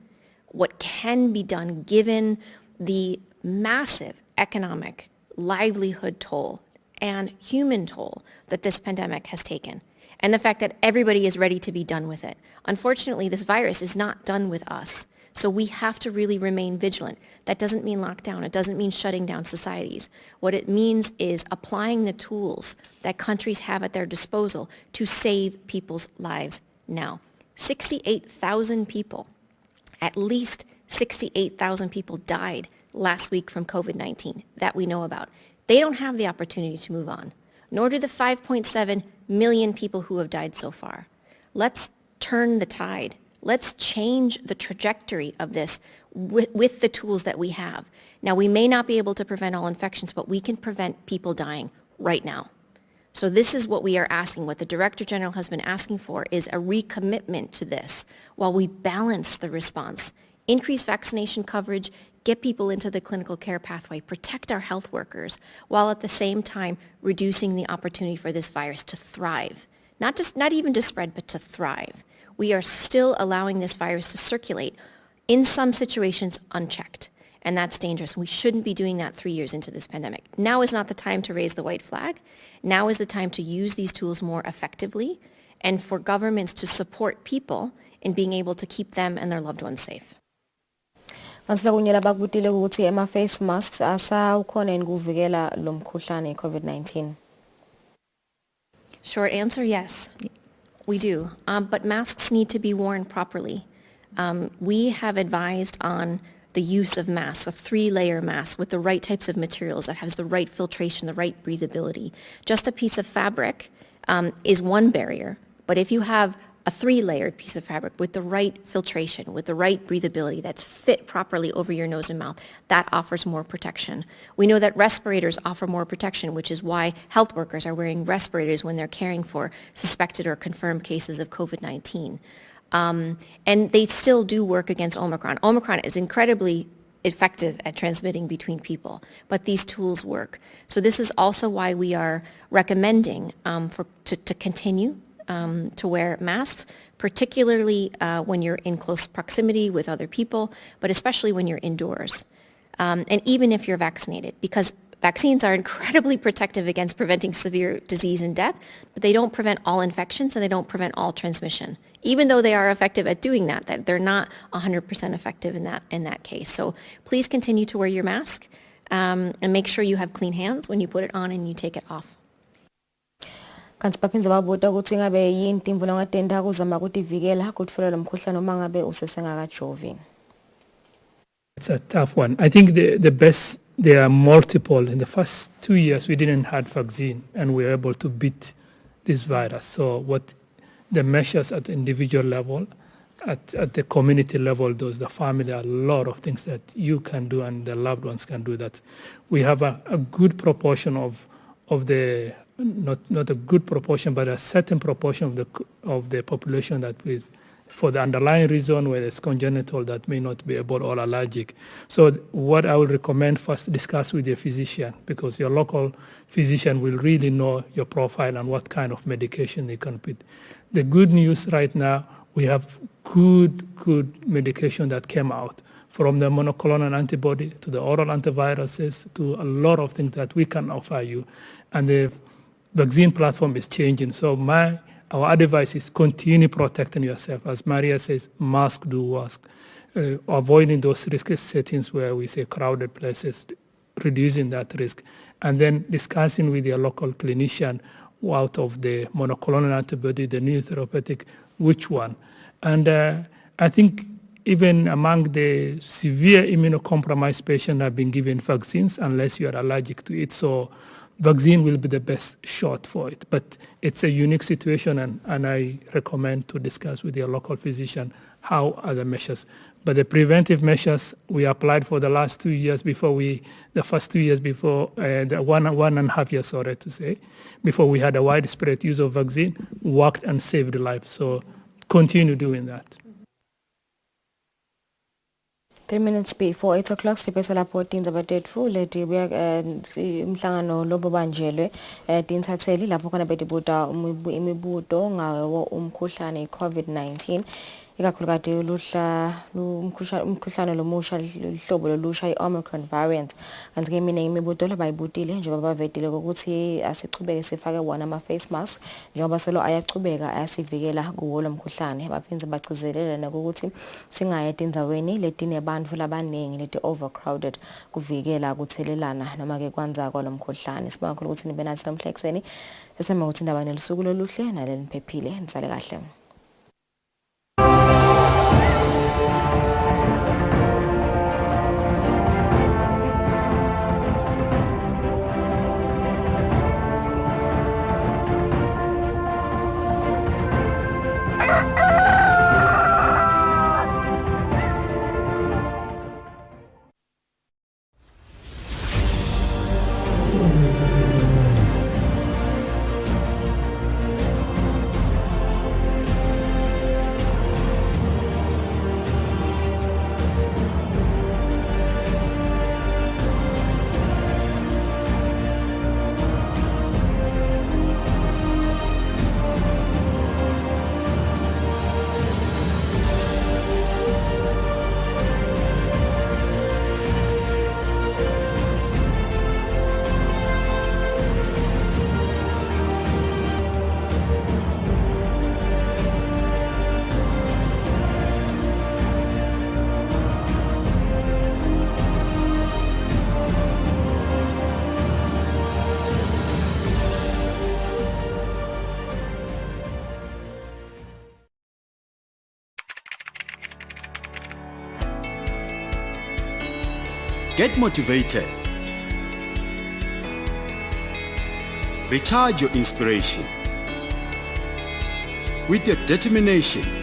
what can be done given the massive economic, livelihood toll and human toll that this pandemic has taken, and the fact that everybody is ready to be done with it. Unfortunately, this virus is not done with us, so we have to really remain vigilant. That doesn't mean lockdown. It doesn't mean shutting down societies. What it means is applying the tools that countries have at their disposal to save people's lives now. 68,000 people, at least 68,000 people died last week from COVID-19 that we know about. They don't have the opportunity to move on, nor do the 5.7 million people who have died so far. Let's turn the tide. Let's change the trajectory of this with the tools that we have. Now, we may not be able to prevent all infections, but we can prevent people dying right now. So this is what we are asking. What the Director General has been asking for is a recommitment to this while we balance the response. Increase vaccination coverage, get people into the clinical care pathway, protect our health workers, while at the same time reducing the opportunity for this virus to thrive. Not even to spread, but to thrive. We are still allowing this virus to circulate in some situations unchecked, and that's dangerous. We shouldn't be doing that 3 years into this pandemic. Now is not the time to raise the white flag. Now is the time to use these tools more effectively and for governments to support people in being able to keep them and their loved ones safe. Mansilakunyela bakubutile ukuthi ama-face masks asawukhona yini kuvikela lo mkhuhlane i-COVID-19? Short answer, yes, we do. But masks need to be worn properly. We have advised on the use of masks, a 3-layer mask with the right types of materials that has the right filtration, the right breathability. Just a piece of fabric is one barrier, but if you have a 3-layered piece of fabric with the right filtration, with the right breathability that's fit properly over your nose and mouth, that offers more protection. We know that respirators offer more protection, which is why health workers are wearing respirators when they're caring for suspected or confirmed cases of COVID-19. And they still do work against Omicron. Omicron is incredibly effective at transmitting between people, but these tools work. So this is also why we are recommending to continue to wear masks, particularly when you're in close proximity with other people, but especially when you're indoors. And even if you're vaccinated, because vaccines are incredibly protective against preventing severe disease and death, but they don't prevent all infections and they don't prevent all transmission. Even though they are effective at doing that they're not 100% effective in that case. So please continue to wear your mask and make sure you have clean hands when you put it on and you take it off. Kanti baphinze babuta ukuthi ngabe yini imvulo ngatenda kuzama ukudivikela kutfola lo mkhuhlane uma ngabe usesengakajovi. It's a tough one. I think the best, there are multiple. In the first 2 years, we didn't have vaccine, and we were able to beat this virus. So what the measures at the individual level, at the community level, those, the family, a lot of things that you can do and the loved ones can do that. We have a good proportion of the, not a good proportion, but a certain proportion of the population that we, for the underlying reason where it's congenital, that may not be able or allergic. So what I would recommend, first discuss with your physician, because your local physician will really know your profile and what kind of medication they can put. The good news right now, we have good medication that came out, from the monoclonal antibody to the oral antiviruses to a lot of things that we can offer you. And the vaccine platform is changing. So our advice is continue protecting yourself. As Maria says, mask, do mask. Avoiding those risk settings where we say crowded places, reducing that risk. And then discussing with your local clinician out of the monoclonal antibody, the new therapeutic, which one. And I think even among the severe immunocompromised patients have been given vaccines unless you are allergic to it. So vaccine will be the best shot for it. But it's a unique situation, and I recommend to discuss with your local physician how are the measures. But the preventive measures we applied for the last 2 years before the first 2 years before, the one and a half years, sorry to say, before we had a widespread use of vaccine, worked and saved lives. So continue doing that. 3 minutes before 8 o'clock sibhesa lapho tindzaba tetfu leti buya umhlangano lobo banjelwe tinsatheli lapho khona betibuta imibuto ngawo umkhuhlane i-COVID-19 ikakhulukazi umkhuhlane lomusha hlobo lolusha i-Omicron variant. Kanti ke mina imibuto labayibutile njengoba bavedile ukuthi asichubeke sifake wona ama-face mask njengoba solo ayachubeka ayasivikela kuwo lo mkhuhlane. Baphinze bacizelela nokuthi singaye tindzaweni letinebantu labaningi leti overcrowded kuvikela kuthelelana noma ke kwanza kwalo mkhuhlane. Sibonga kakhulu ukuthi nibe nathi namhla ekseni. Sesema ukuthi indaba nelisuku loluhle naleliphephile. Nisale kahle. Get motivated. Recharge your inspiration. With your determination,